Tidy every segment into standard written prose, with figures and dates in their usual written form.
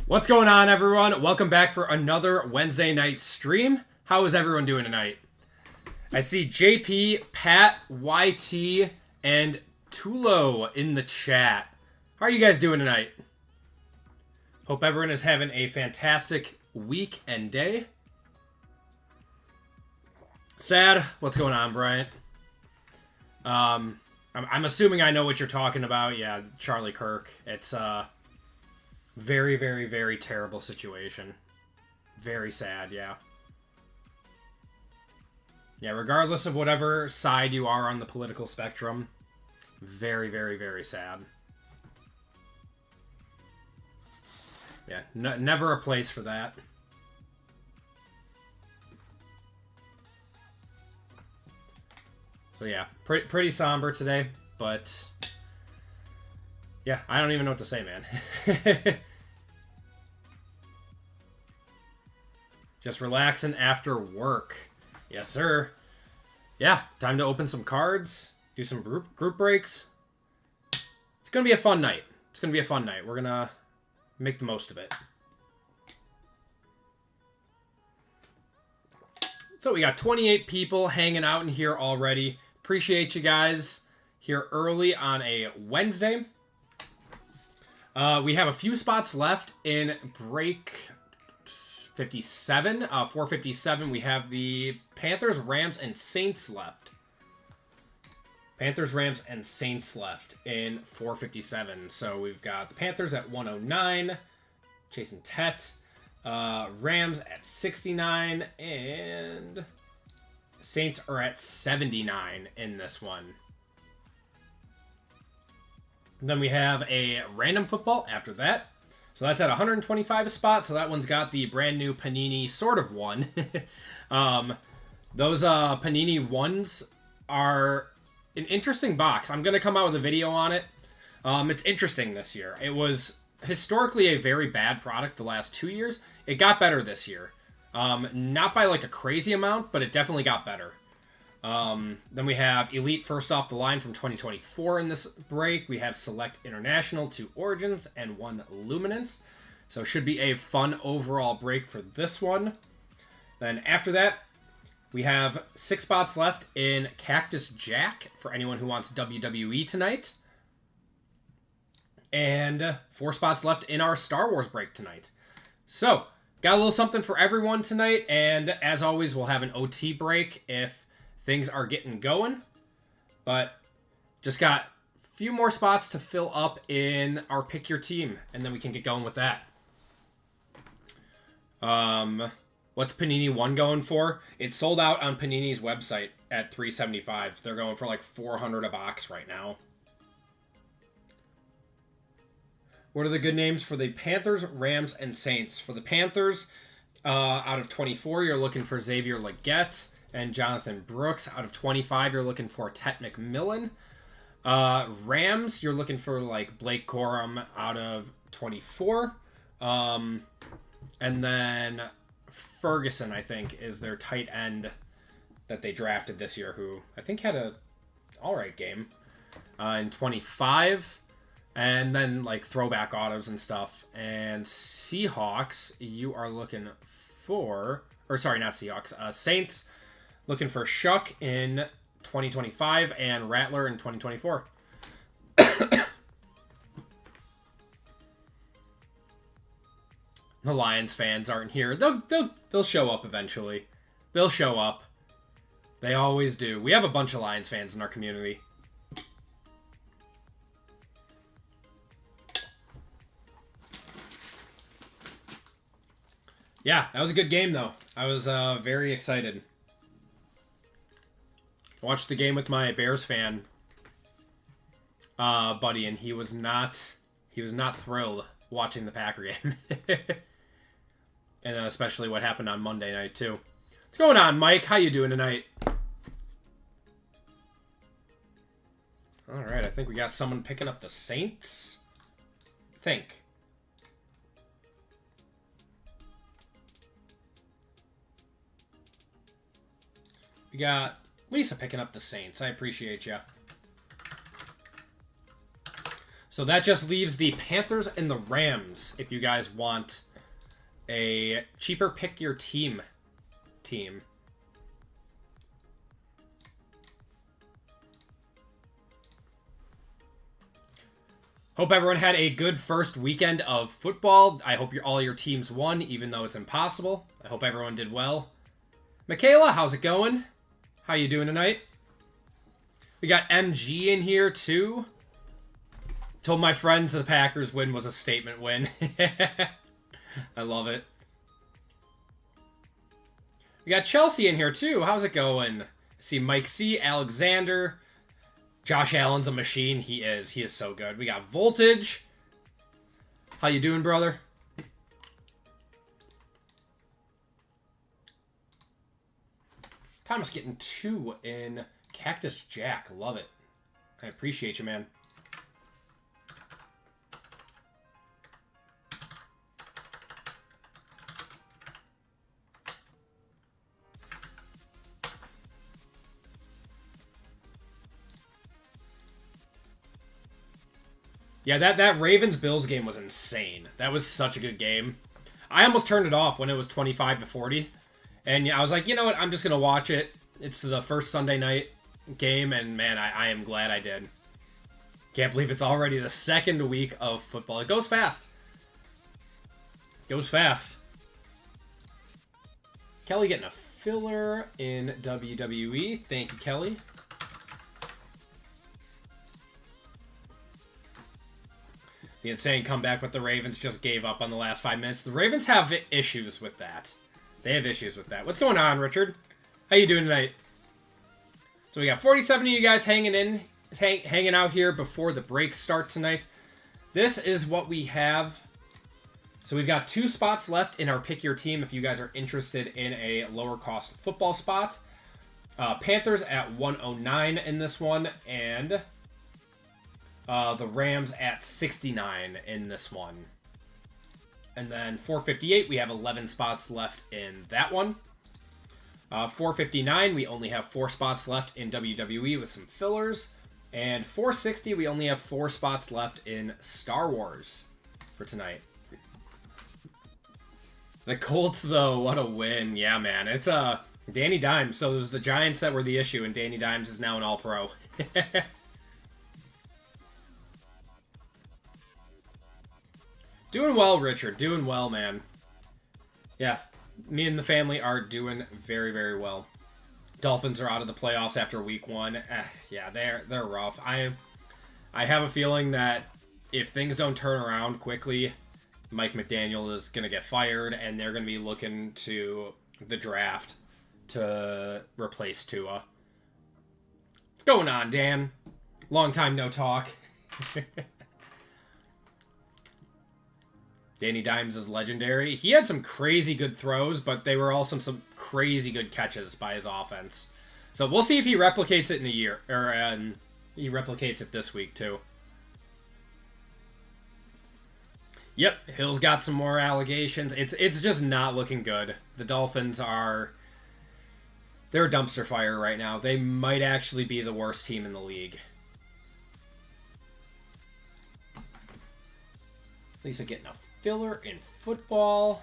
What's going on, everyone? Welcome back for another Wednesday night stream. How is everyone doing tonight? I see JP, Pat, YT, and Tulo in the chat. How are you guys doing tonight? Hope everyone is having a fantastic week and day. Sad. What's going on, Bryant? I'm assuming I know what you're talking about. Yeah, Charlie Kirk. It's very, very, very terrible situation. Very sad, yeah. Yeah, regardless of whatever side you are on the political spectrum, very, very, very sad. Yeah, never a place for that. So yeah, pretty somber today, but yeah, I don't even know what to say, man. Just relaxing after work. Yes, sir. Yeah, time to open some cards, do some group breaks. It's going to be a fun night. It's going to be a fun night. We're going to make the most of it. So we got 28 people hanging out in here already. Appreciate you guys here early on a Wednesday. We have a few spots left in break 57. 457, we have the Panthers, Rams, and Saints left. Panthers, Rams, and Saints left in 457. So we've got the Panthers at 109, chasing Tet. Rams at 69, and Saints are at 79 in this one. And then we have a random football after that. So that's at 125 a spot. So that one's got the brand new Panini sort of one. Those Panini ones are an interesting box. I'm going to come out with a video on it. It's interesting this year. It was historically a very bad product the last 2 years. It got better this year. Not by like a crazy amount, but it definitely got better. Then we have Elite first off the line from 2024 in this break. We have Select International, 2 Origins, and 1 Luminance. So should be a fun overall break for this one. Then after that, we have 6 spots left in Cactus Jack for anyone who wants WWE tonight. And 4 spots left in our Star Wars break tonight. So, got a little something for everyone tonight. And as always, we'll have an OT break if things are getting going. But just got a few more spots to fill up in our Pick Your Team. And then we can get going with that. What's Panini 1 going for? It's sold out on Panini's website at $375. They're going for like $400 a box right now. What are the good names for the Panthers, Rams, and Saints? For the Panthers, out of 24, you're looking for Xavier Legette and Jonathan Brooks. Out of 25, you're looking for Tet McMillan. Rams, you're looking for like Blake Corum out of 24. And then Ferguson, I think, is their tight end that they drafted this year, who I think had a alright game in 25. And then, like, throwback autos and stuff. And Seahawks, you are looking for... Or, sorry, not Seahawks. Saints, looking for Shuck in 2025 and Rattler in 2024. The Lions fans aren't here. They'll show up eventually. They'll show up. They always do. We have a bunch of Lions fans in our community. Yeah, that was a good game, though. I was very excited. I watched the game with my Bears fan buddy, and he was not thrilled watching the Packer game. And especially what happened on Monday night, too. What's going on, Mike? How you doing tonight? All right, I think we got someone picking up the Saints. We got Lisa picking up the Saints. I appreciate you. So that just leaves the Panthers and the Rams if you guys want a cheaper pick your team. Hope everyone had a good first weekend of football. I hope all your teams won, even though it's impossible. I hope everyone did well. Michaela, how's it going? How you doing tonight? We got MG in here, too. Told my friends the Packers win was a statement win. I love it. We got Chelsea in here, too. How's it going? See Mike C, Alexander. Josh Allen's a machine. He is. He is so good. We got Voltage. How you doing, brother? Thomas getting 2 in Cactus Jack. Love it. I appreciate you, man. Yeah, that Ravens-Bills game was insane. That was such a good game. I almost turned it off when it was 25-40. And I was like, you know what? I'm just going to watch it. It's the first Sunday night game, and man, I am glad I did. Can't believe it's already the second week of football. It goes fast. It goes fast. Kelly getting a filler in WWE. Thank you, Kelly. The insane comeback, but the Ravens just gave up on the last 5 minutes. The Ravens have issues with that. They have issues with that. What's going on, Richard? How you doing tonight? So we got 47 of you guys hanging out here before the breaks start tonight. This is what we have. So we've got 2 spots left in our Pick Your Team if you guys are interested in a lower cost football spot. Panthers at 109 in this one, and the Rams at 69 in this one. And then 458, we have 11 spots left in that one. 459, we only have 4 spots left in WWE with some fillers. And 460, we only have 4 spots left in Star Wars for tonight. The Colts, though, what a win. Yeah, man. It's Danny Dimes. So it was the Giants that were the issue, and Danny Dimes is now an All-Pro. Doing well, Richard. Doing well, man. Yeah, me and the family are doing very, very well. Dolphins are out of the playoffs after week 1. Yeah, they're rough. I have a feeling that if things don't turn around quickly, Mike McDaniel is going to get fired, and they're going to be looking to the draft to replace Tua. What's going on, Dan? Long time no talk. Danny Dimes is legendary. He had some crazy good throws, but they were also some crazy good catches by his offense. So we'll see if he replicates it in a year, or he replicates it this week too. Yep, Hill's got some more allegations. It's just not looking good. The Dolphins they're a dumpster fire right now. They might actually be the worst team in the league. Lisa getting a filler in football.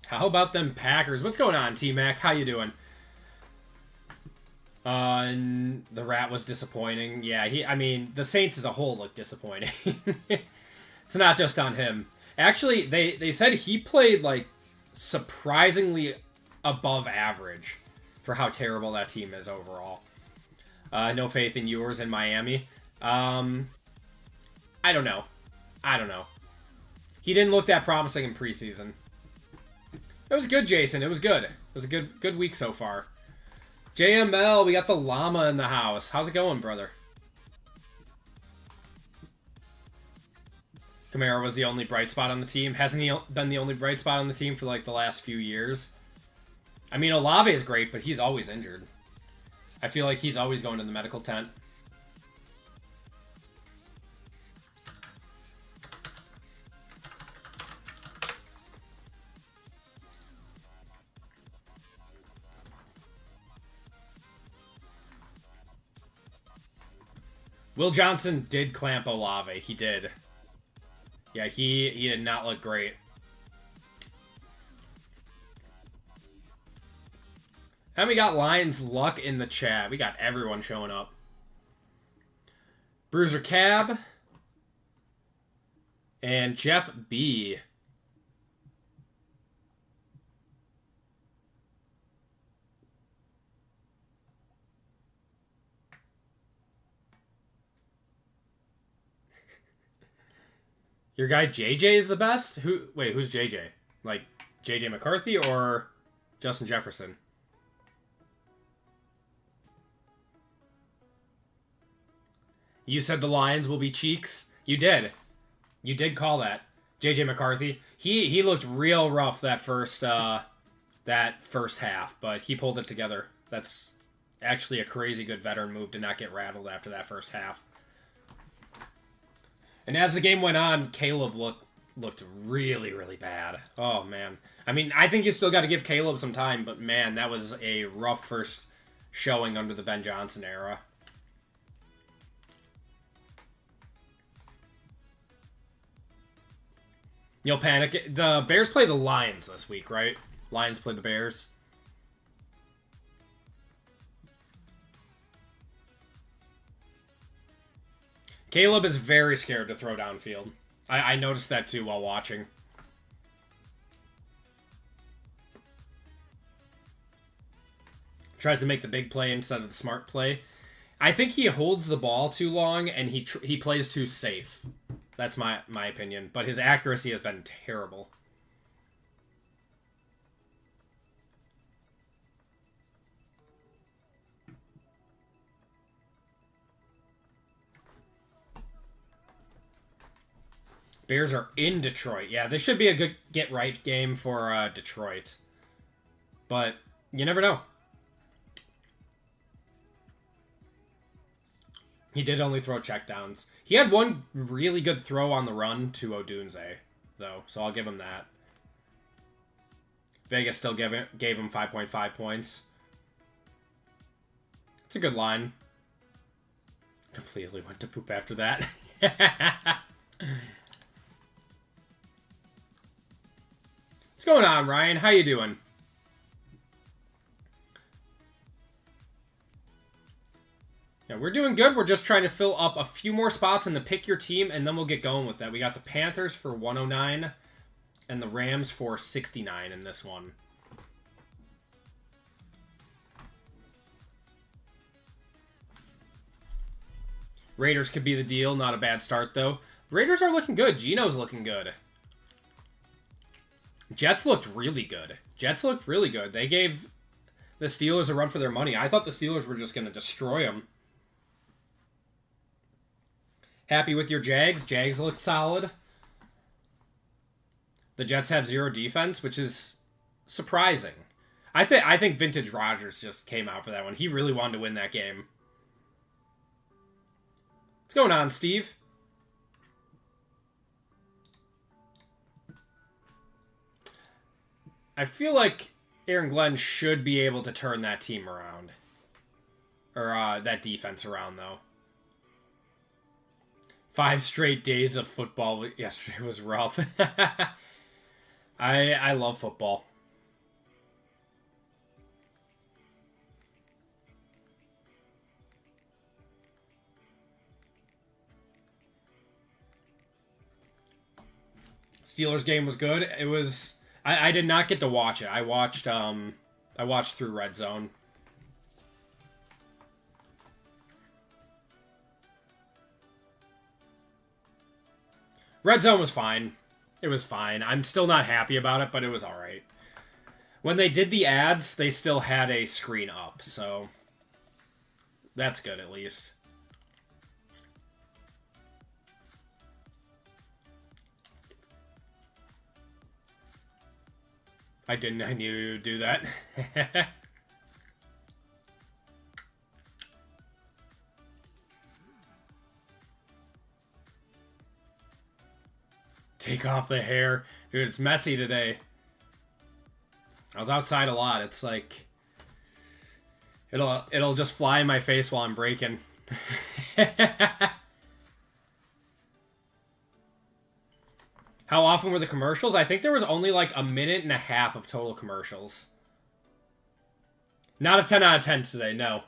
How about them Packers? What's going on, T-Mac? How you doing? And the Rat was disappointing. Yeah, I mean, the Saints as a whole look disappointing. It's not just on him. Actually, they said he played, like, surprisingly above average for how terrible that team is overall. No faith in yours in Miami. I don't know. He didn't look that promising in preseason. It was good, Jason. It was good. It was a good week so far. JML, we got the llama in the house. How's it going, brother? Kamara was the only bright spot on the team. Hasn't he been the only bright spot on the team for like the last few years? I mean, Olave is great, but he's always injured. I feel like he's always going to the medical tent. Will Johnson did clamp Olave. He did. Yeah, he did not look great. And we got Lions Luck in the chat. We got everyone showing up. Bruiser Cab. And Jeff B. Your guy JJ is the best? Wait, who's JJ? Like JJ McCarthy or Justin Jefferson? You said the Lions will be cheeks. You did. You did call that. JJ McCarthy. He looked real rough that first half, but he pulled it together. That's actually a crazy good veteran move to not get rattled after that first half. And as the game went on, Caleb looked really, really bad. Oh, man. I mean, I think you still got to give Caleb some time, but, man, that was a rough first showing under the Ben Johnson era. You'll panic. The Bears play the Lions this week, right? Lions play the Bears. Caleb is very scared to throw downfield. I noticed that too while watching. Tries to make the big play instead of the smart play. I think he holds the ball too long and he plays too safe. That's my opinion. But his accuracy has been terrible. Bears are in Detroit. Yeah, this should be a good get-right game for Detroit. But you never know. He did only throw checkdowns. He had one really good throw on the run to Odunze, though, so I'll give him that. Vegas still gave him 5.5 points. It's a good line. Completely went to poop after that. What's going on, Ryan? How you doing? Yeah, we're doing good. We're just trying to fill up a few more spots in the pick your team, and then we'll get going with that. We got the Panthers for 109 and the Rams for 69 in this one. Raiders could be the deal. Not a bad start, though. Raiders are looking good. Geno's looking good. Jets looked really good. Jets looked really good. They gave the Steelers a run for their money. I thought the Steelers were just going to destroy them. Happy with your Jags. Jags looked solid. The Jets have 0 defense, which is surprising. I think Vintage Rodgers just came out for that one. He really wanted to win that game. What's going on, Steve? I feel like Aaron Glenn should be able to turn that team around. Or that defense around, though. 5 straight days of football yesterday was rough. I love football. Steelers game was good. It was... I did not get to watch it. I watched through Red Zone. Red Zone was fine. It was fine. I'm still not happy about it, but it was alright. When they did the ads, they still had a screen up, so that's good at least. I knew you would do that. Take off the hair. Dude, it's messy today. I was outside a lot. It's like... It'll just fly in my face while I'm breaking. How often were the commercials? I think there was only like a minute and a half of total commercials. Not a 10 out of 10 today, no.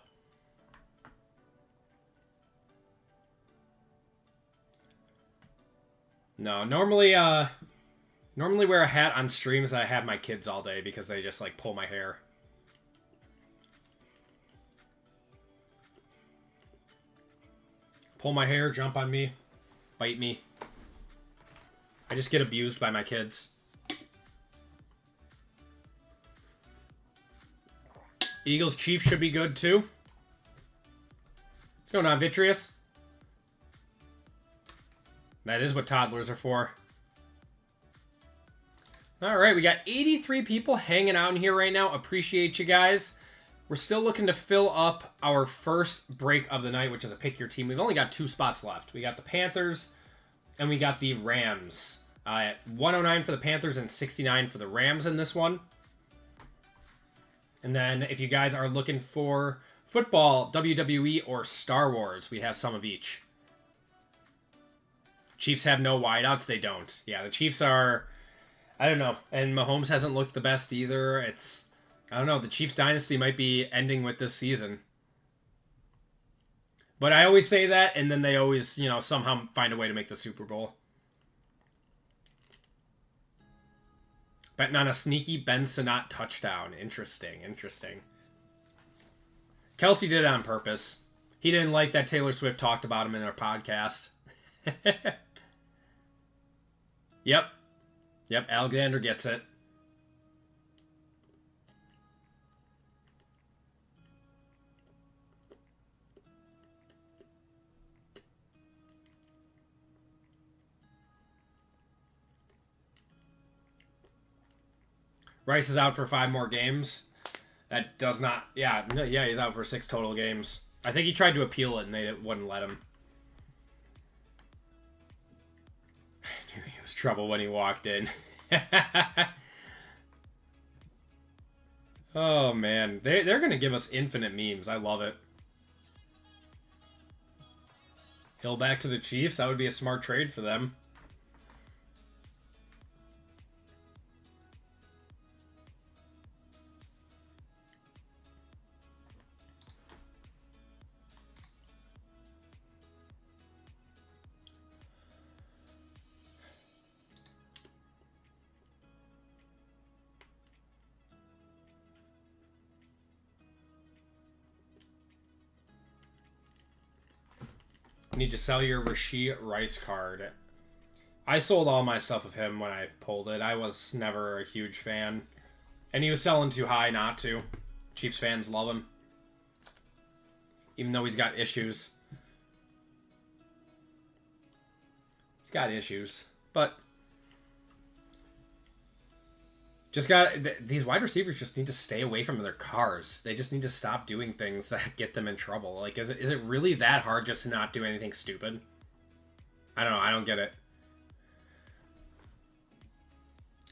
No, normally wear a hat on streams that I have my kids all day because they just like pull my hair. Pull my hair, jump on me, bite me. I just get abused by my kids. Eagles Chiefs should be good too. What's going on, Vitreous? That is what toddlers are for. Alright, we got 83 people hanging out in here right now. Appreciate you guys. We're still looking to fill up our first break of the night, which is a pick your team. We've only got 2 spots left. We got the Panthers and we got the Rams. At 109 for the Panthers and 69 for the Rams in this one. And then if you guys are looking for football, WWE, or Star Wars, we have some of each. Chiefs have no wideouts. They don't. Yeah, the Chiefs are... I don't know. And Mahomes hasn't looked the best either. It's... I don't know. The Chiefs dynasty might be ending with this season. But I always say that, and then they always, you know, somehow find a way to make the Super Bowl. Betting on a sneaky Ben Sinnott touchdown. Interesting, interesting. Kelsey did it on purpose. He didn't like that Taylor Swift talked about him in our podcast. Yep. Yep, Alexander gets it. Rice is out for 5 more games. That does not... Yeah, he's out for 6 total games. I think he tried to appeal it and they wouldn't let him. I knew he was trouble when he walked in. Oh, man. They're going to give us infinite memes. I love it. Hill back to the Chiefs. That would be a smart trade for them. You need to sell your Rashee Rice card. I sold all my stuff of him when I pulled it. I was never a huge fan. And he was selling too high not to. Chiefs fans love him. Even though he's got issues. He's got issues. But... these wide receivers just need to stay away from their cars. They just need to stop doing things that get them in trouble. Like, is it really that hard just to not do anything stupid? I don't know. I don't get it.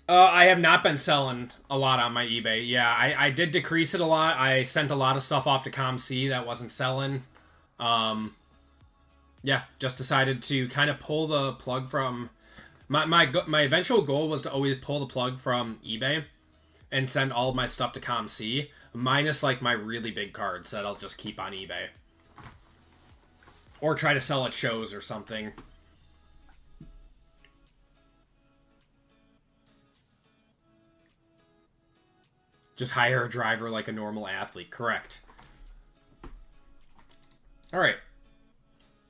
I have not been selling a lot on my eBay. Yeah, I did decrease it a lot. I sent a lot of stuff off to ComC that wasn't selling. Yeah, just decided to kind of pull the plug from... My eventual goal was to always pull the plug from eBay and send all of my stuff to ComC, minus like my really big cards that I'll just keep on eBay. Or try to sell at shows or something. Just hire a driver like a normal athlete. Correct. Alright.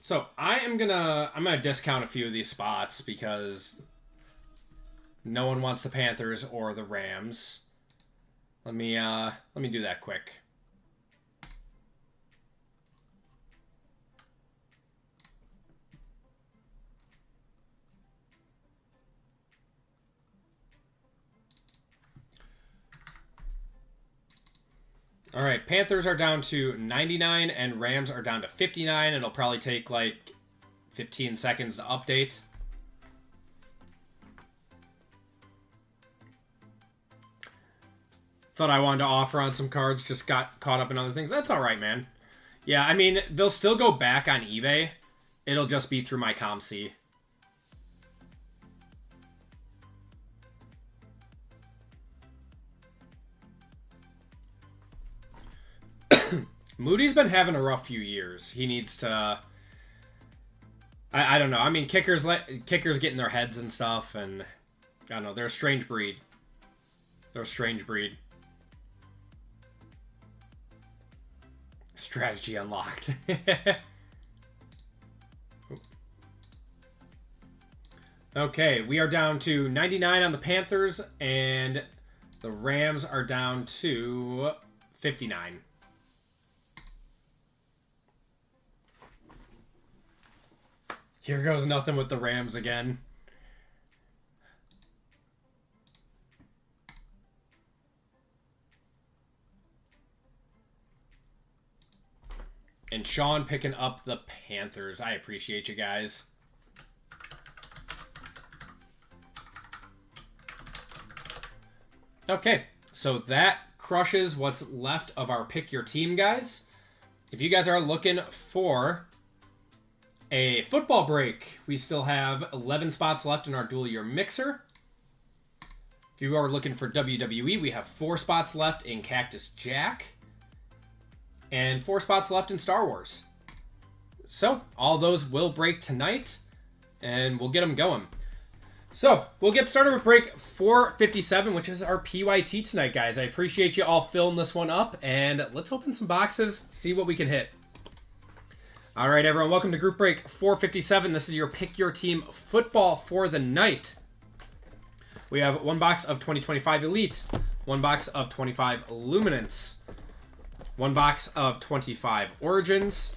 So I'm gonna discount a few of these spots because no one wants the Panthers or the Rams. Let me do that quick. All right, Panthers are down to 99 and Rams are down to 59. It'll probably take like 15 seconds to update. Thought I wanted to offer on some cards, just got caught up in other things. That's all right, man. Yeah, I mean, they'll still go back on eBay. It'll just be through my ComC. Moody's been having a rough few years. He needs to... I don't know. I mean, kickers getting their heads and stuff, and... I don't know. They're a strange breed. They're a strange breed. Strategy unlocked. Okay, we are down to 99 on the Panthers, and the Rams are down to 59. Here goes nothing with the Rams again. And Sean picking up the Panthers. I appreciate you guys. Okay, so that crushes what's left of our Pick Your Team, guys. If you guys are looking for a football break, we still have 11 spots left in our dual year mixer. If you are looking for WWE, we have 4 spots left in Cactus Jack. And 4 spots left in Star Wars. So, all those will break tonight, and we'll get them going. So, we'll get started with break 457, which is our PYT tonight, guys. I appreciate you all filling this one up, and let's open some boxes, see what we can hit. All right, everyone, welcome to group break 457. This is your Pick Your Team football for the night. We have 1 box of 2025 Elite, 1 box of 25 Luminance, 1 box of 25 Origins,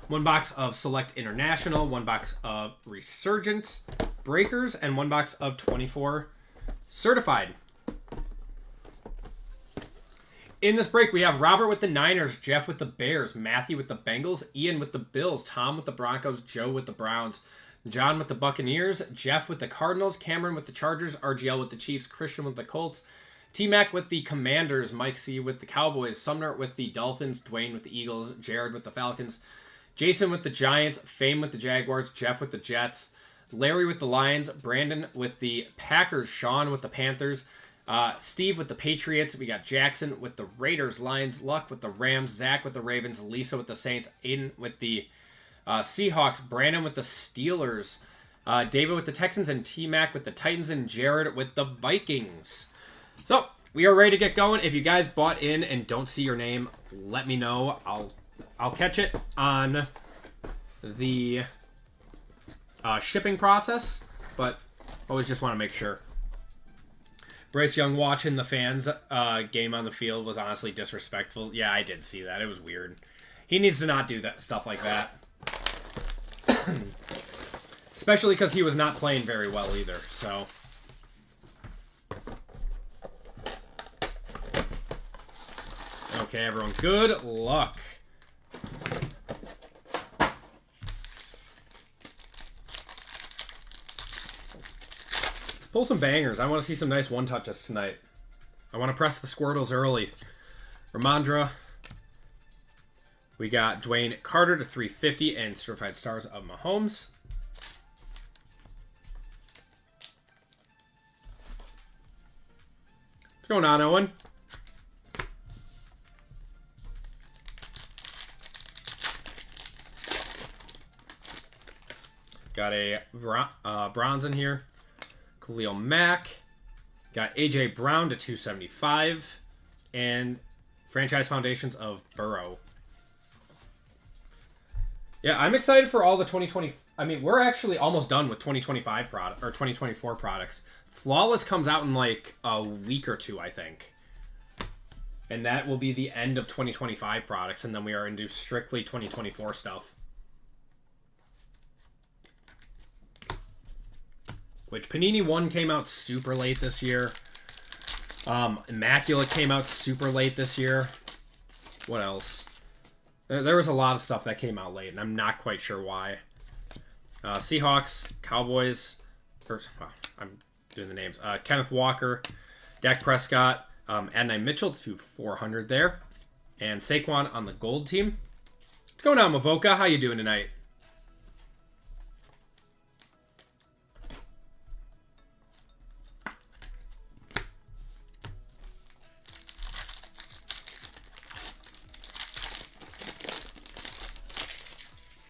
1 box of Select International, 1 box of Resurgent Breakers, and 1 box of 24 Certified. In this break, we have Robert with the Niners, Jeff with the Bears, Matthew with the Bengals, Ian with the Bills, Tom with the Broncos, Joe with the Browns, John with the Buccaneers, Jeff with the Cardinals, Cameron with the Chargers, RGL with the Chiefs, Christian with the Colts, T-Mac with the Commanders, Mike C with the Cowboys, Sumner with the Dolphins, Dwayne with the Eagles, Jared with the Falcons, Jason with the Giants, Fame with the Jaguars, Jeff with the Jets, Larry with the Lions, Brandon with the Packers, Sean with the Panthers, Steve with the Patriots, we got Jackson with the Raiders, Lions, Luck with the Rams, Zach with the Ravens, Lisa with the Saints, Aiden with the Seahawks, Brandon with the Steelers, David with the Texans, and T-Mac with the Titans, and Jared with the Vikings. So, we are ready to get going. If you guys bought in and don't see your name, let me know. I'll catch it on the shipping process, but always just want to make sure. Bryce Young watching the fans game on the field was honestly disrespectful. Yeah, I did see that. It was weird. He needs to not do that stuff like that. Especially because he was not playing very well either, so... Okay, everyone, good luck. Let's pull some bangers. I want to see some nice one-touches tonight. I want to press the Squirtles early. Ramondra. We got Dwayne Carter to 350 and Certified Stars of Mahomes. What's going on, Owen? Got a bronze in here. Khalil Mack. Got A.J. Brown to 275. And Franchise Foundations of Burrow. Yeah, I'm excited for all the 2020... I mean, we're actually almost done with 2025 product or 2024 products. Flawless comes out in like a week or 2, I think. And that will be the end of 2025 products. And then we are into strictly 2024 stuff. Which Panini 1 came out super late this year. Immaculate came out super late this year. What else? There was a lot of stuff that came out late, and I'm not quite sure why. Seahawks, Cowboys. I'm doing the names. Kenneth Walker, Dak Prescott, Adonai Mitchell to 400 there. And Saquon on the gold team. What's going on, Mavoka? How you doing tonight?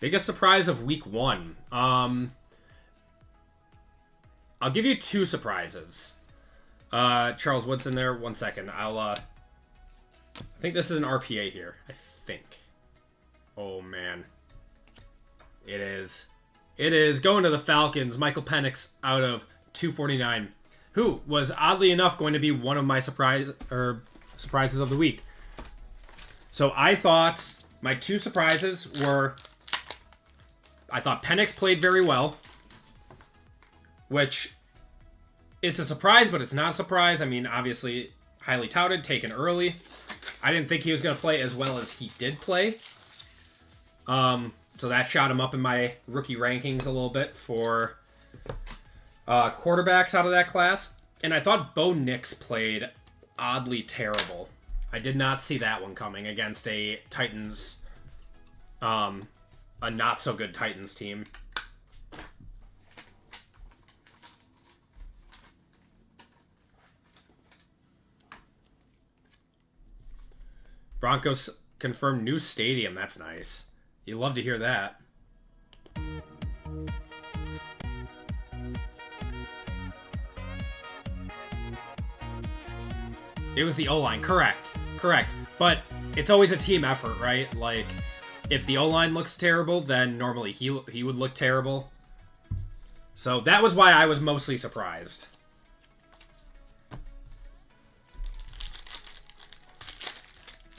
Biggest surprise of week 1. I'll give you 2 surprises. Charles, what's in there? 1 second. I think this is an RPA here. I think. Oh, man. It is. It is. Going to the Falcons. Michael Penix out of 249. Who was, oddly enough, going to be one of my surprises of the week. So I thought my 2 surprises were... I thought Penix played very well, which it's a surprise, but it's not a surprise. I mean, obviously, highly touted, taken early. I didn't think he was going to play as well as he did play. So that shot him up in my rookie rankings a little bit for quarterbacks out of that class. And I thought Bo Nix played oddly terrible. I did not see that one coming against a Titans... a not-so-good Titans team. Broncos confirmed new stadium. That's nice. You love to hear that. It was the O-line. Correct. Correct. But it's always a team effort, right? Like... If the O-line looks terrible, then normally he would look terrible. So that was why I was mostly surprised.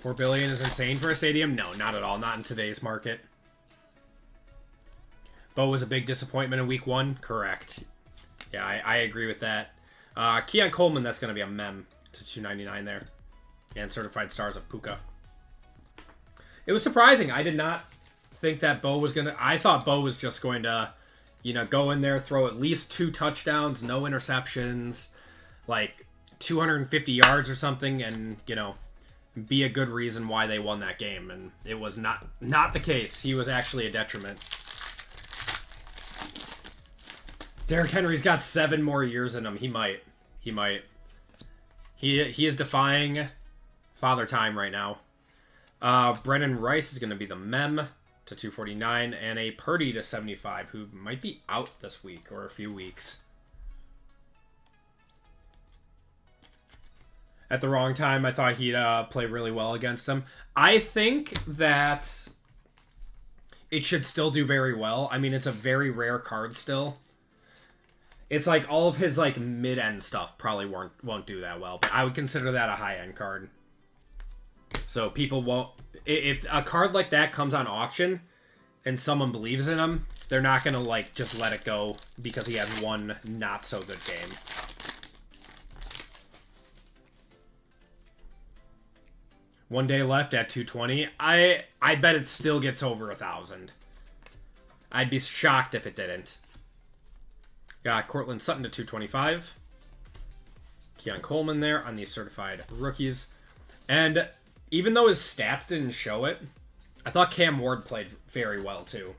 $4 billion is insane for a stadium? No, not at all. Not in today's market. Bo was a big disappointment in week 1? Correct. Yeah, I agree with that. Keon Coleman, that's going to be a mem to $299 there. And certified stars of Puka. It was surprising. I did not think that Bo was going to... I thought Bo was just going to, go in there, throw at least 2 touchdowns, no interceptions, like 250 yards or something, and, be a good reason why they won that game. And it was not the case. He was actually a detriment. Derrick Henry's got 7 more years in him. He might. He is defying father time right now. Brennan Rice is going to be the mem to 249, and a Purdy to 75, who might be out this week or a few weeks. At the wrong time, I thought he'd play really well against them. I think that it should still do very well. I mean, it's a very rare card still. It's like all of his like mid-end stuff probably won't do that well, but I would consider that a high-end card. So people won't... If a card like that comes on auction and someone believes in him, they're not going to, like, just let it go because he has one not-so-good game. One day left at 220. I bet it still gets over 1,000. I'd be shocked if it didn't. Got Cortland Sutton to 225. Keon Coleman there on these certified rookies. And... even though his stats didn't show it, I thought Cam Ward played very well, too.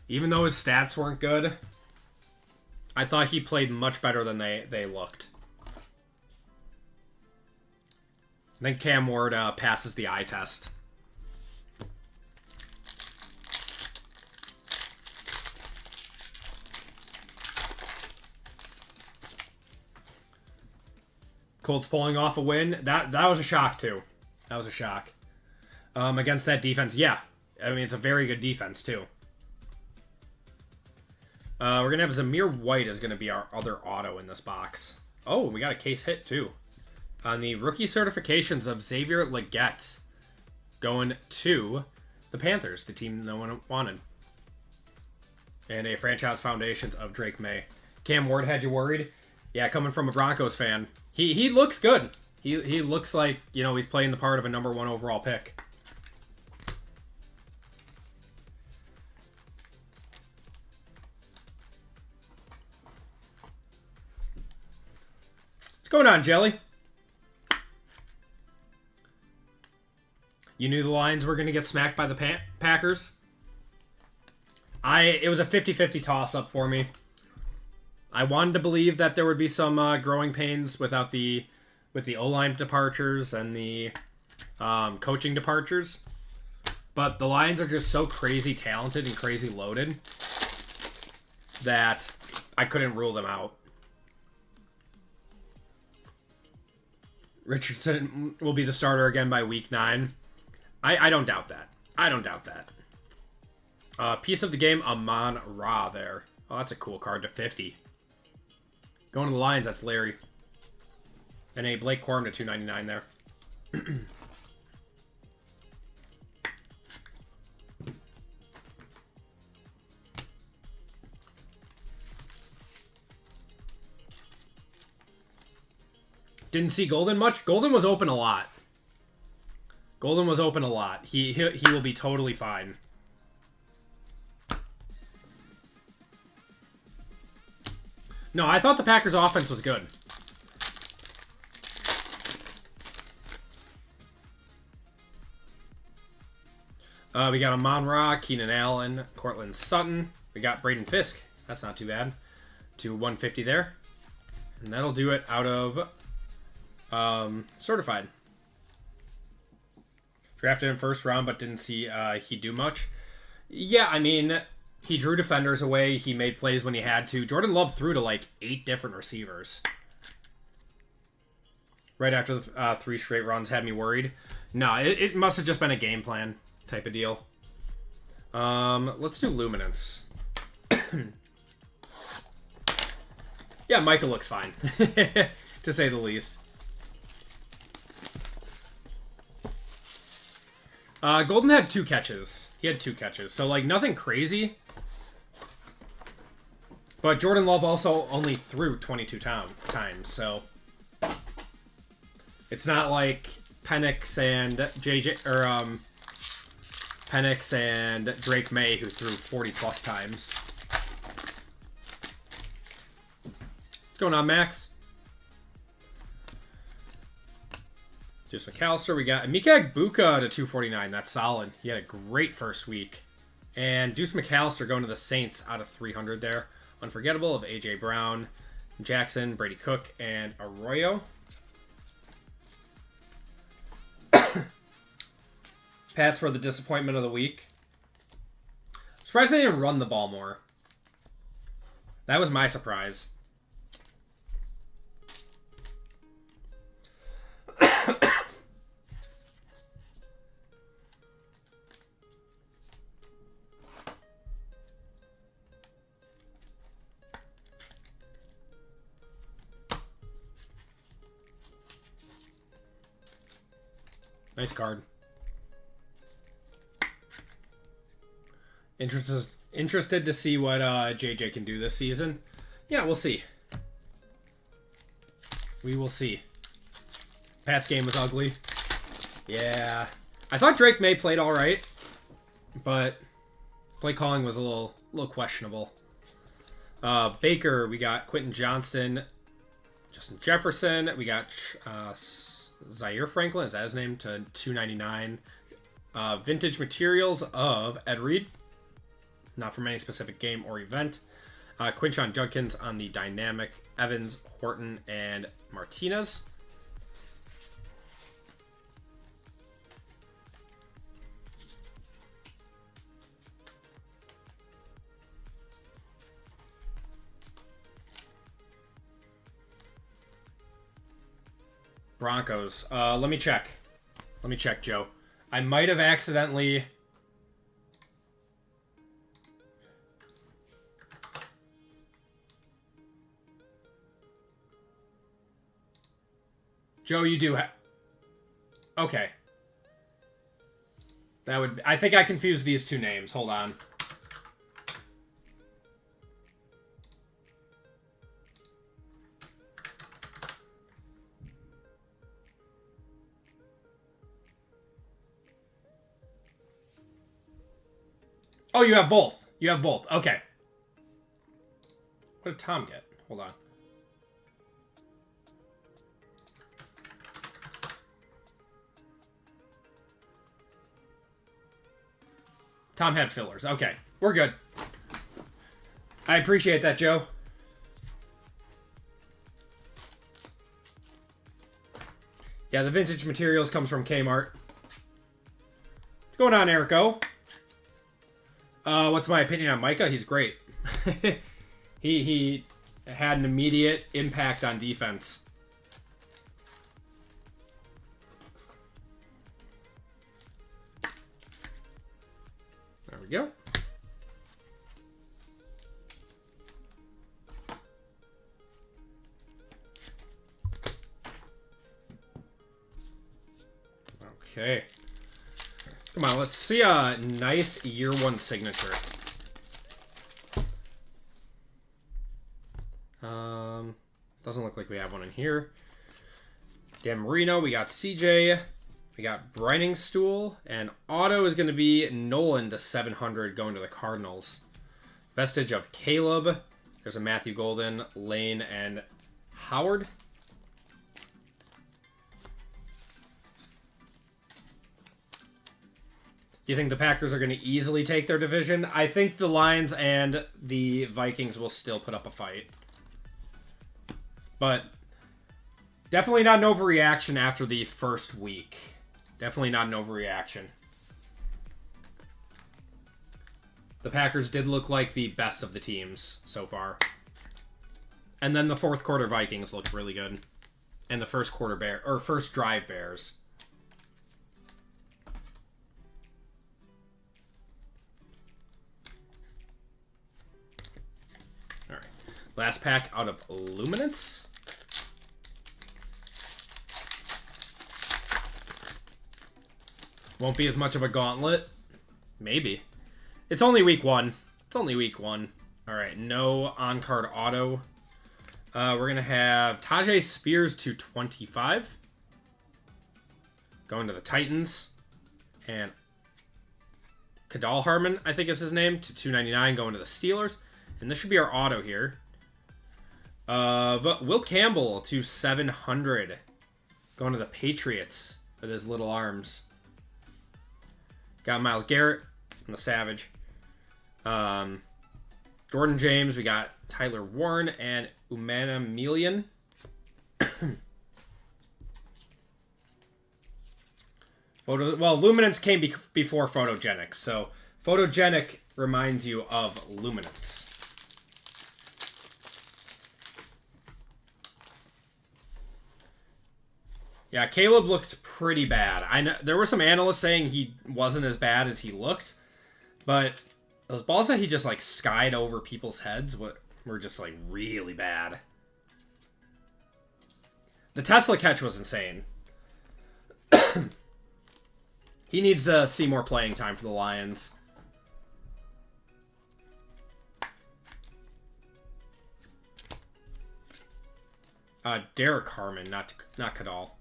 Even though his stats weren't good, I thought he played much better than they looked. I think Cam Ward passes the eye test. Colts pulling off a win. That was a shock, too. That was a shock. Against that defense, yeah. I mean, it's a very good defense, too. We're going to have Zamir White is going to be our other auto in this box. Oh, we got a case hit, too. On the rookie certifications of Xavier Legette. Going to the Panthers, the team no one wanted. And a franchise foundations of Drake May. Cam Ward had you worried? Yeah, coming from a Broncos fan. He looks good. He looks like, he's playing the part of a number 1 overall pick. What's going on, Jelly? You knew the Lions were going to get smacked by the Packers. It was a 50-50 toss-up for me. I wanted to believe that there would be some growing pains with the O-line departures and the coaching departures. But the Lions are just so crazy talented and crazy loaded that I couldn't rule them out. Richardson will be the starter again by week 9. I don't doubt that. I don't doubt that. Piece of the game, Amon Ra there. Oh, that's a cool card to 50. Going to the Lions, that's Larry. And a Blake Corum to 299 there. Didn't see Golden much. Golden was open a lot. Golden was open a lot. He will be totally fine. No, I thought the Packers' offense was good. We got Amon Ra, Keenan Allen, Cortland Sutton. We got Braden Fisk. That's not too bad. To 150 there. And that'll do it out of certified. Drafted in first round, but didn't see he do much. Yeah, I mean, he drew defenders away. He made plays when he had to. Jordan Love threw to like 8 different receivers. Right after the 3 straight runs had me worried. No, it must have just been a game plan type of deal. Let's do Luminance. Yeah, Micah looks fine, to say the least. Golden had 2 catches. He had 2 catches. So, like, nothing crazy. But Jordan Love also only threw 22 times, so... It's not like Penix and Penix and Drake May, who threw 40-plus times. What's going on, Max? Just McAllister. We got Mika Egbuka to 249. That's solid. He had a great first week. And Deuce McAllister going to the Saints out of 300 there. Unforgettable of A.J. Brown, Jackson, Brady Cook, and Arroyo. Pats were the disappointment of the week. Surprised they didn't run the ball more. That was my surprise. Nice card. Interested to see what JJ can do this season. Yeah, we'll see. We will see. Pat's game was ugly. Yeah. I thought Drake May played all right, but play calling was a little questionable. Baker, we got Quentin Johnston, Justin Jefferson. We got Zaire Franklin, is that his name? To 299. Vintage materials of Ed Reed. Not from any specific game or event. Quinshon Judkins on the dynamic. Evans, Horton, and Martinez. Broncos. Let me check. Let me check, Joe. I might have accidentally... Joe, you do have... Okay. That would... I think I confused these two names. Hold on. Oh, you have both. You have both. Okay. What did Tom get? Hold on. Tom had fillers. Okay, we're good. I appreciate that, Joe. Yeah, the vintage materials comes from Kmart. What's going on, Erico? What's my opinion on Micah? He's great. he had an immediate impact on defense. There we go. Okay. Come on, let's see a nice year one signature. Doesn't look like we have one in here. Dan Marino, we got CJ, we got Briningstool, and auto is going to be Nolan to 700 going to the Cardinals. Vestige of Caleb. There's a Matthew Golden, Lane, and Howard. You think the Packers are going to easily take their division? I think the Lions and the Vikings will still put up a fight. But definitely not an overreaction after the first week. Definitely not an overreaction. The Packers did look like the best of the teams so far. And then the fourth quarter Vikings looked really good. And the first quarter first drive Bears. Last pack out of Luminance. Won't be as much of a gauntlet. Maybe. It's only week one. It's only week one. All right, no on-card auto. We're going to have Tajay Spears to 25. Going to the Titans. And Kadal Harmon, I think is his name, to 299 going to the Steelers. And this should be our auto here. But Will Campbell to 700. Going to the Patriots with his little arms. Got Myles Garrett and the Savage. Jordan James. We got Tyler Warren and Umana Milian. Luminance came before Photogenic. So Photogenic reminds you of Luminance. Yeah, Caleb looked pretty bad. I know there were some analysts saying he wasn't as bad as he looked, but those balls that he just like skied over people's heads were just like really bad. The Tesla catch was insane. He needs to see more playing time for the Lions. Derek Harmon, not Kadal.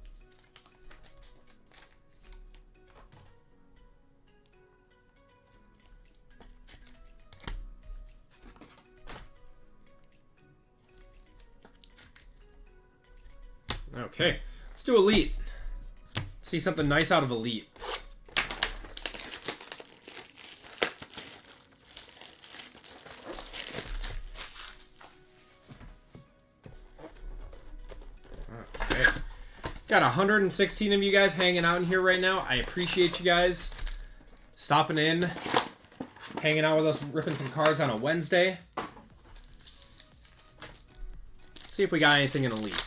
Okay, let's do Elite. See something nice out of Elite. Okay. Got 116 of you guys hanging out in here right now. I appreciate you guys stopping in, hanging out with us, ripping some cards on a Wednesday. Let's see if we got anything in Elite.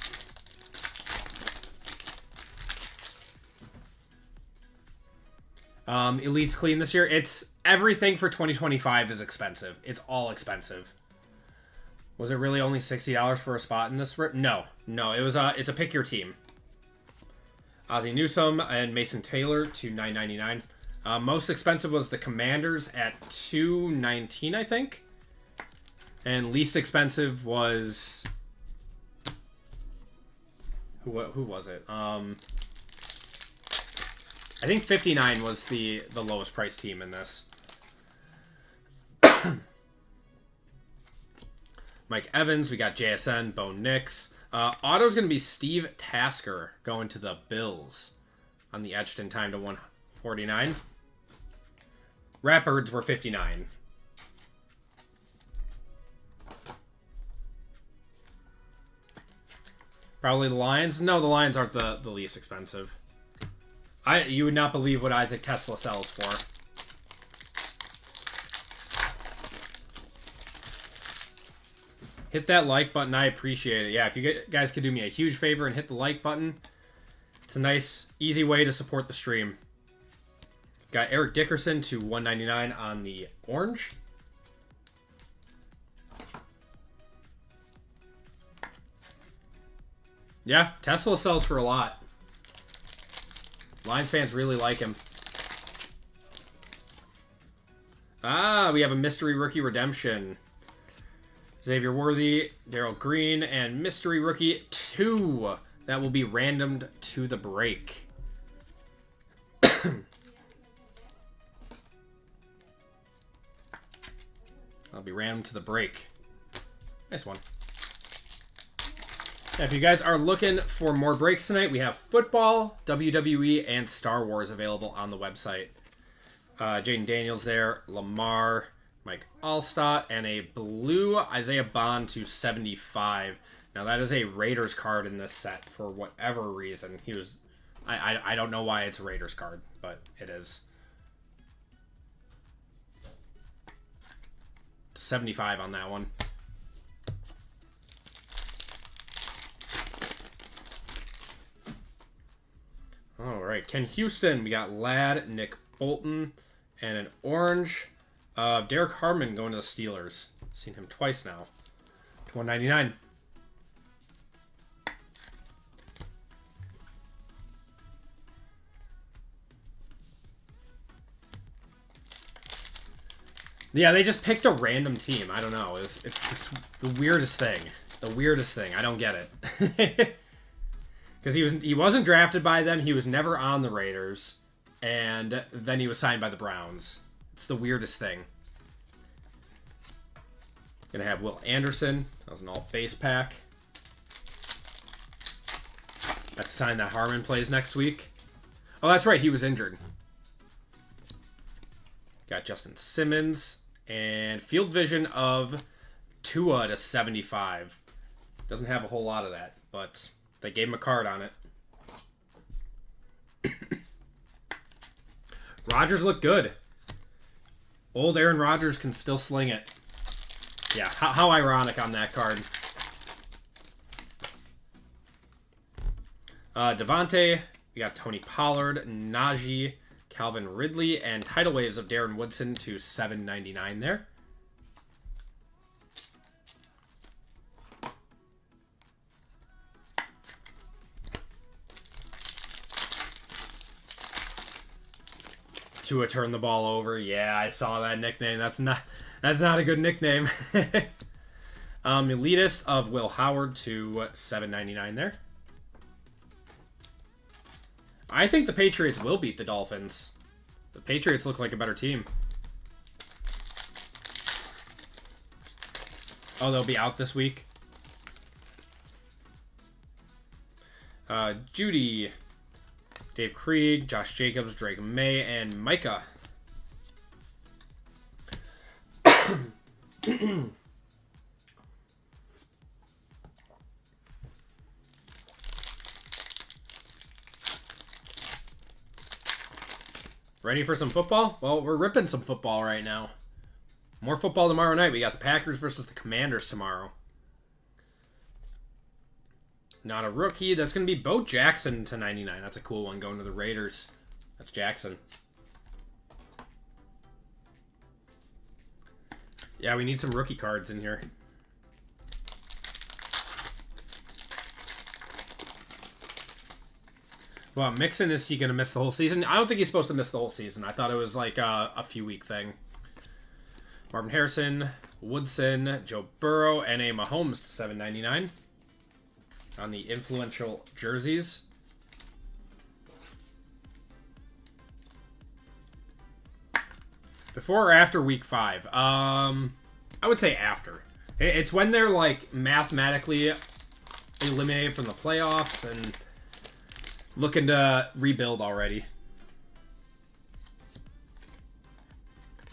Elite's clean this year. It's everything for 2025 is expensive. It's all expensive. Was it really only $60 for a spot in this? No. It was it's a pick your team. Ozzie Newsome and Mason Taylor to $9.99. Most expensive was the Commanders at $2.19, I think. And least expensive was who was it? I think 59 was the lowest priced team in this. Mike Evans, we got JSN, Bo Nix. Auto's going to be Steve Tasker going to the Bills on the etched in time to 149. Ratbirds were 59. Probably the Lions. No, the Lions aren't the least expensive. You would not believe what Isaac Tesla sells for. Hit that like button. I appreciate it. Yeah, if you guys could do me a huge favor and hit the like button, it's a nice, easy way to support the stream. Got Eric Dickerson to 199 on the orange. Yeah, Tesla sells for a lot. Lions fans really like him. Ah, we have a mystery rookie redemption. Xavier Worthy, Darryl Green, and mystery rookie 2. That will be randomed to the break. I'll be random to the break. Nice one. Now, if you guys are looking for more breaks tonight, we have football, WWE, and Star Wars available on the website. Jaden Daniels there, Lamar, Mike Allstott, and a blue Isaiah Bond to 75. Now, that is a Raiders card in this set for whatever reason. He was... I don't know why it's a Raiders card, but it is. 75 on that one. All right, Ken Houston. We got Ladd, Nick Bolton, and an orange. Derek Harmon going to the Steelers. Seen him twice now. To 199. Yeah, they just picked a random team. I don't know. It's just the weirdest thing. The weirdest thing. I don't get it. Because he wasn't drafted by them. He was never on the Raiders. And then he was signed by the Browns. It's the weirdest thing. Gonna have Will Anderson. That was an all base pack. That's a sign that Harmon plays next week. Oh, that's right. He was injured. Got Justin Simmons. And field vision of Tua to 75. Doesn't have a whole lot of that, but they gave him a card on it. Rodgers looked good. Old Aaron Rodgers can still sling it. Yeah, how ironic on that card. Devontae, we got Tony Pollard, Najee, Calvin Ridley, and tidal waves of Darren Woodson to 799 there. Tua turned the ball over. Yeah, I saw that nickname. That's not a good nickname. Elitist of Will Howard to 799 there. I think the Patriots will beat the Dolphins. The Patriots look like a better team. Oh, they'll be out this week. Judy, Dave Krieg, Josh Jacobs, Drake May, and Micah. Ready for some football? Well, we're ripping some football right now. More football tomorrow night. We got the Packers versus the Commanders tomorrow. Not a rookie. That's going to be Bo Jackson to 99. That's a cool one going to the Raiders. That's Jackson. Yeah, we need some rookie cards in here. Well, Mixon, is he going to miss the whole season? I don't think he's supposed to miss the whole season. I thought it was like a few-week thing. Marvin Harrison, Woodson, Joe Burrow, and a Mahomes to 799 on the influential jerseys. Before or after week 5? I would say after. It's when they're like mathematically eliminated from the playoffs and looking to rebuild already.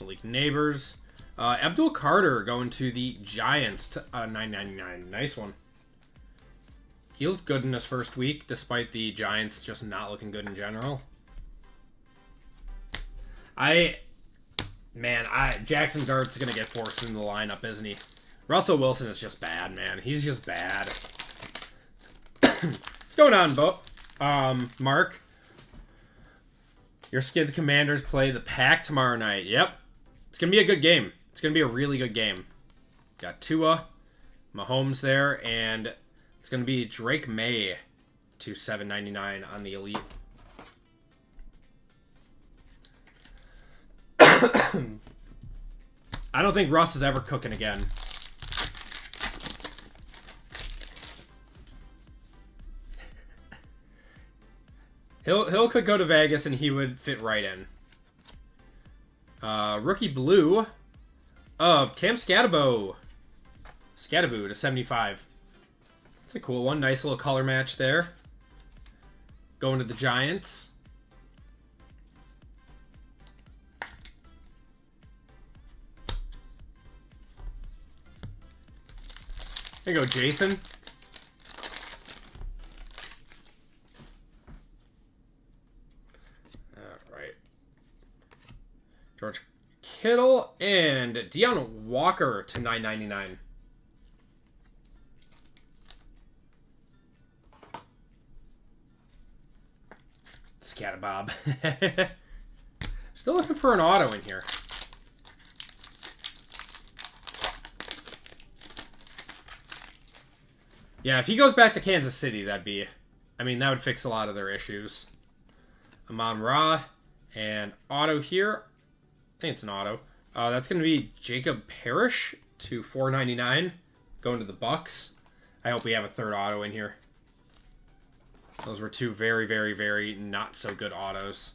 Malik Neighbors. Abdul Carter going to the Giants, $9.99. Nice one. He looked good in his first week, despite the Giants just not looking good in general. Jackson Dart's going to get forced into the lineup, isn't he? Russell Wilson is just bad, man. He's just bad. What's going on, Mark? Your Skids Commanders play the Pack tomorrow night. Yep. It's going to be a good game. It's going to be a really good game. Got Tua, Mahomes there, and it's going to be Drake May to $7.99 on the Elite. I don't think Russ is ever cooking again. Hill could go to Vegas and he would fit right in. Rookie blue of Cam Scatabo to 75. That's a cool one. Nice little color match there. Going to the Giants. There you go, Jason. All right. George Kittle and Deion Walker to $9.99. Scatterbob. Still looking for an auto in here. Yeah, if he goes back to Kansas City, that would fix a lot of their issues. Amon-Ra and auto here. I think it's an auto. That's going to be Jacob Parrish to $4.99. Going to the Bucks. I hope we have a third auto in here. Those were two very, very, very not so good autos.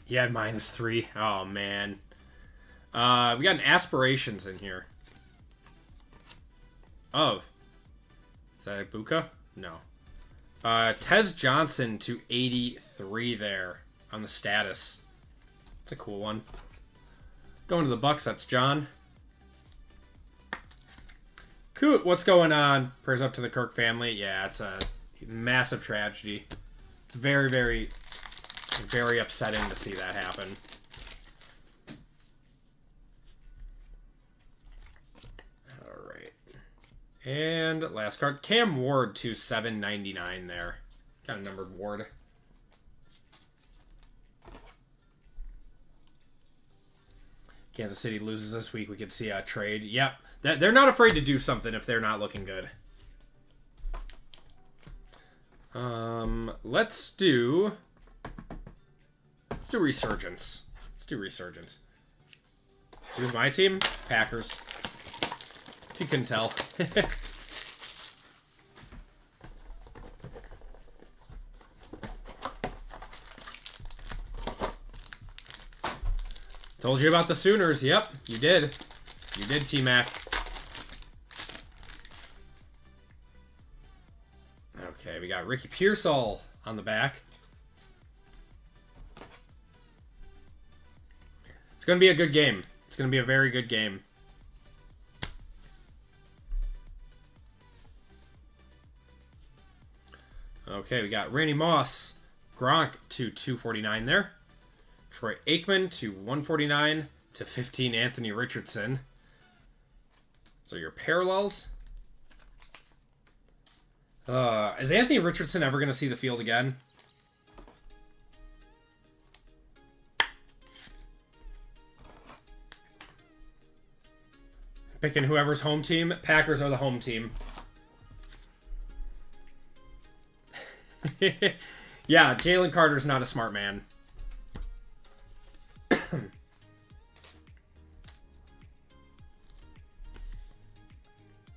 He had -3. Oh, man. We got an Aspirations in here. Oh. Is that Ibuka? No. Tez Johnson to 83 there on the status. That's a cool one. Going to the Bucks, that's John. Coot, what's going on? Prayers up to the Kirk family. Yeah, it's a massive tragedy. It's very, very, very upsetting to see that happen. All right. And last card, Cam Ward to $7.99 there. Got a numbered Ward. Kansas City loses this week. We could see a trade. Yep. They're not afraid to do something if they're not looking good. Let's do Resurgence. Who's my team? Packers. If you couldn't tell. Told you about the Sooners. Yep, you did. You did, T-Mac. Okay, we got Ricky Pearsall on the back. It's going to be a good game. It's going to be a very good game. Okay, we got Randy Moss, Gronk to $249 there. Troy Aikman to $149 to $15 Anthony Richardson. So your parallels. Is Anthony Richardson ever going to see the field again? Picking whoever's home team. Packers are the home team. Yeah, Jalen Carter's not a smart man.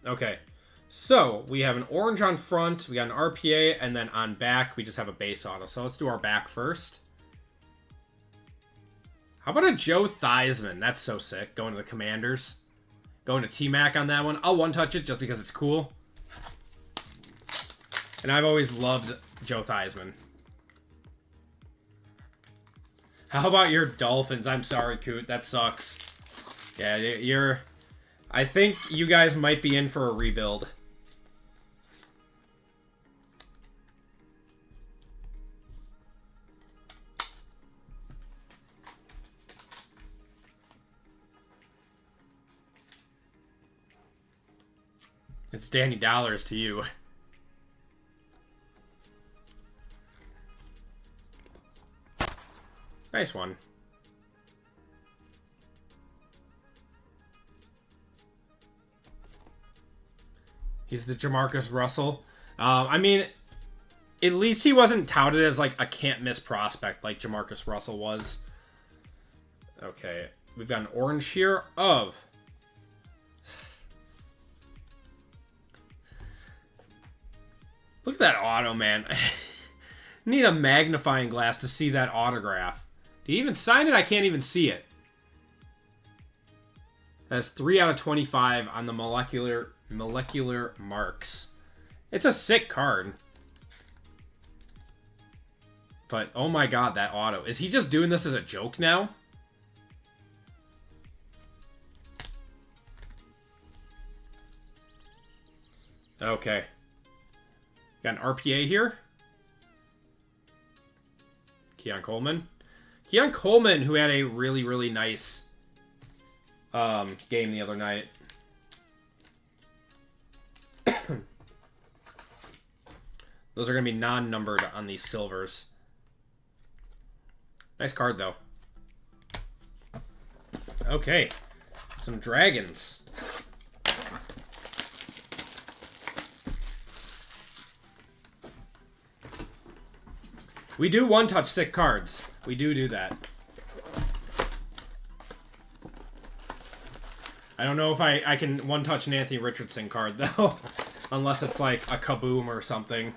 Okay, so we have an orange on front, we got an RPA, and then on back, we just have a base auto. So let's do our back first. How about a Joe Theismann? That's so sick. Going to the Commanders. Going to T-Mac on that one. I'll one-touch it just because it's cool. And I've always loved Joe Theismann. How about your Dolphins? I'm sorry, Coot. That sucks. Yeah, you're... I think you guys might be in for a rebuild. It's Danny Dollars to you. Nice one. He's the Jamarcus Russell. I mean, at least he wasn't touted as like a can't-miss prospect like Jamarcus Russell was. Okay, we've got an orange here of... Look at that auto, man. Need a magnifying glass to see that autograph. Did he even sign it? I can't even see it. That's 3 out of 25 on the molecular marks. It's a sick card. But, oh my god, that auto. Is he just doing this as a joke now? Okay. Got an RPA here. Keon Coleman. Keon Coleman, who had a really, really nice game the other night. Those are going to be non-numbered on these silvers. Nice card, though. Okay. Some dragons. We do one-touch sick cards. We do that. I don't know if I can one-touch an Anthony Richardson card, though. Unless it's like a Kaboom or something.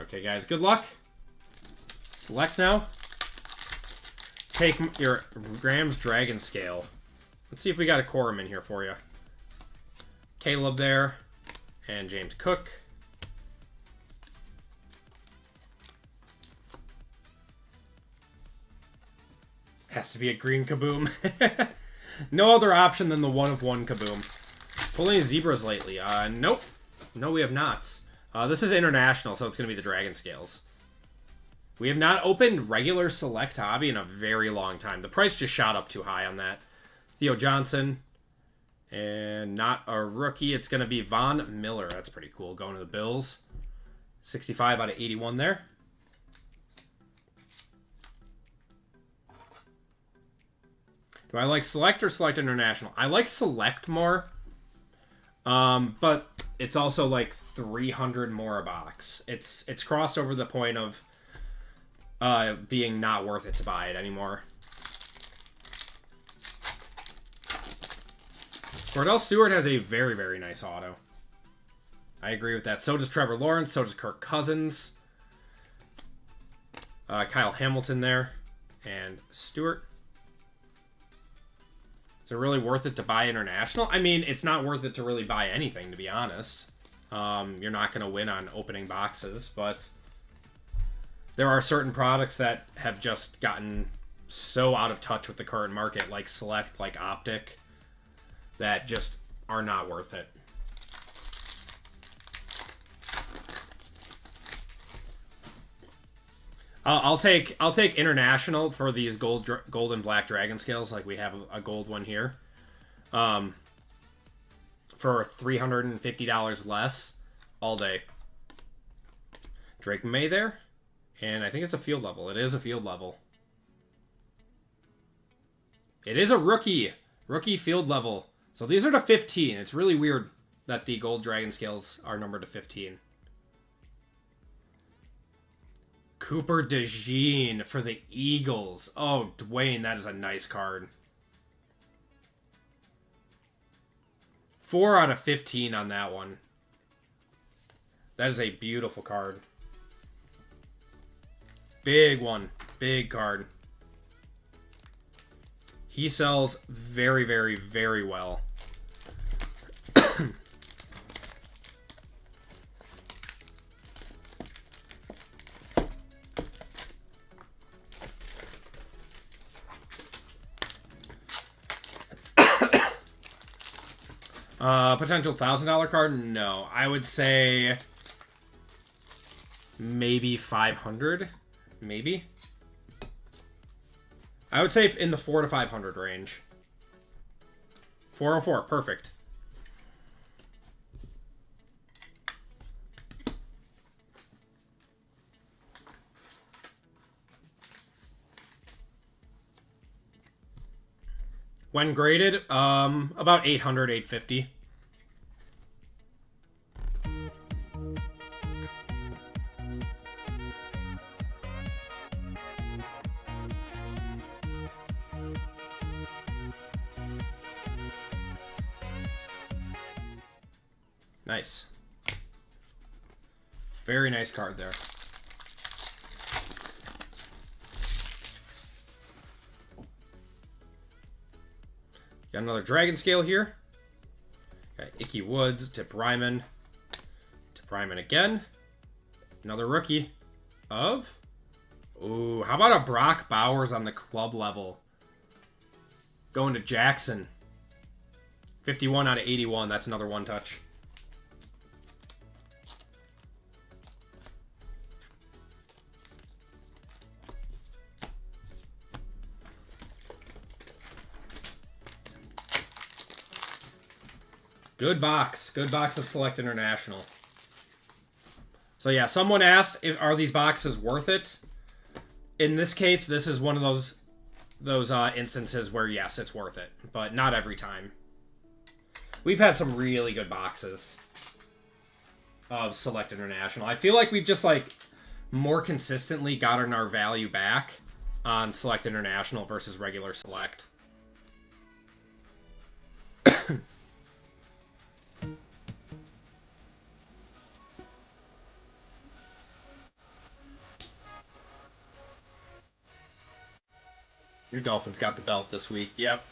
Okay, guys. Good luck. Select now. Take your Rams Dragon Scale. Let's see if we got a quorum in here for you. Caleb there, and James Cook. Has to be a green Kaboom. No other option than the 1-of-1 Kaboom. Pulled any zebras lately? Nope. No, we have not. This is international, so it's going to be the Dragon Scales. We have not opened regular Select Hobby in a very long time. The price just shot up too high on that. Theo Johnson. And not a rookie. It's going to be Von Miller. That's pretty cool. Going to the Bills. 65 out of 81 there. Do I like Select or Select International? I like Select more. But it's also like 300 more a box. It's crossed over the point of being not worth it to buy it anymore. Cordell Stewart has a very, very nice auto. I agree with that. So does Trevor Lawrence. So does Kirk Cousins. Kyle Hamilton there. And Stewart. Is it really worth it to buy international? I mean, it's not worth it to really buy anything, to be honest. You're not going to win on opening boxes, but there are certain products that have just gotten so out of touch with the current market, like Select, like Optic, that just are not worth it. I'll take international for these gold and black dragon scales, like we have a gold one here, for $350 less all day. Drake May there, and I think it's a field level. It is a field level. It is a rookie field level. So these are to 15. It's really weird that the gold dragon scales are numbered to 15. Cooper DeJean for the Eagles. Oh, Dwayne, that is a nice card. 4 out of 15 on that one. That is a beautiful card. Big one. Big card. He sells very, very, very well. Potential $1,000 card? No. I would say maybe 500. Maybe. I would say in the 400 to 500 range. 404, perfect. When graded, about 800, 850. Nice. Very nice card there. Got another Dragon Scale here. Got Icky Woods, Tip Ryman. Tip Ryman again. Another rookie of... Ooh, how about a Brock Bowers on the club level? Going to Jackson. 51 out of 81. That's another one touch. Good box. Good box of Select International. So yeah, someone asked, are these boxes worth it? In this case, this is one of those instances where, yes, it's worth it. But not every time. We've had some really good boxes of Select International. I feel like we've just, like, more consistently gotten our value back on Select International versus regular Select. Your Dolphins got the belt this week. Yep.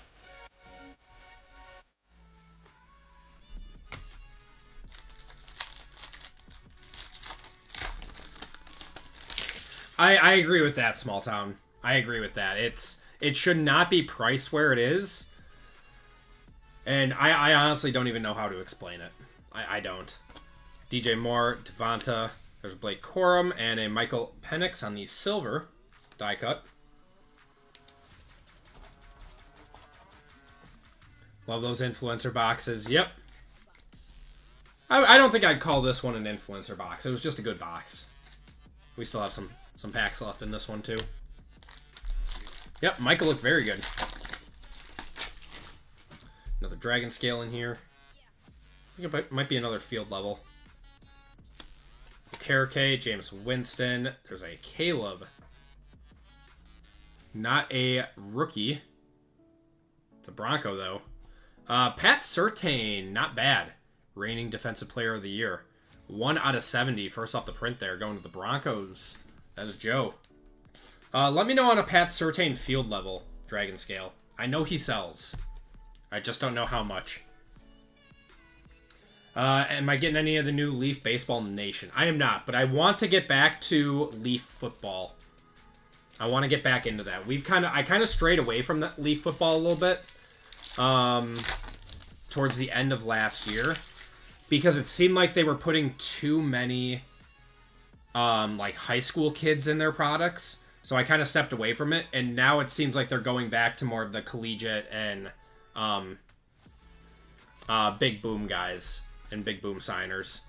I agree with that, Small Town. I agree with that. It should not be priced where it is. And I honestly don't even know how to explain it. I don't. DJ Moore, Devonta, there's Blake Corum, and a Michael Penix on the silver die cut. Love those influencer boxes. Yep. I don't think I'd call this one an influencer box. It was just a good box. We still have some packs left in this one, too. Yep, Michael looked very good. Another Dragon Scale in here. I think it might be another field level. Karake, James Winston. There's a Caleb. Not a rookie. It's a Bronco, though. Pat Surtain, not bad. Reigning Defensive Player of the Year. 1 out of 70, first off the print there, going to the Broncos. That is Joe. Let me know on a Pat Surtain field level Dragon Scale. I know he sells. I just don't know how much. Am I getting any of the new Leaf Baseball Nation? I am not, but I want to get back to Leaf Football. I want to get back into that. I kind of strayed away from that Leaf Football a little bit. Towards the end of last year, because it seemed like they were putting too many like high school kids in their products, so I kind of stepped away from it, and now it seems like they're going back to more of the collegiate and big boom guys and big boom signers.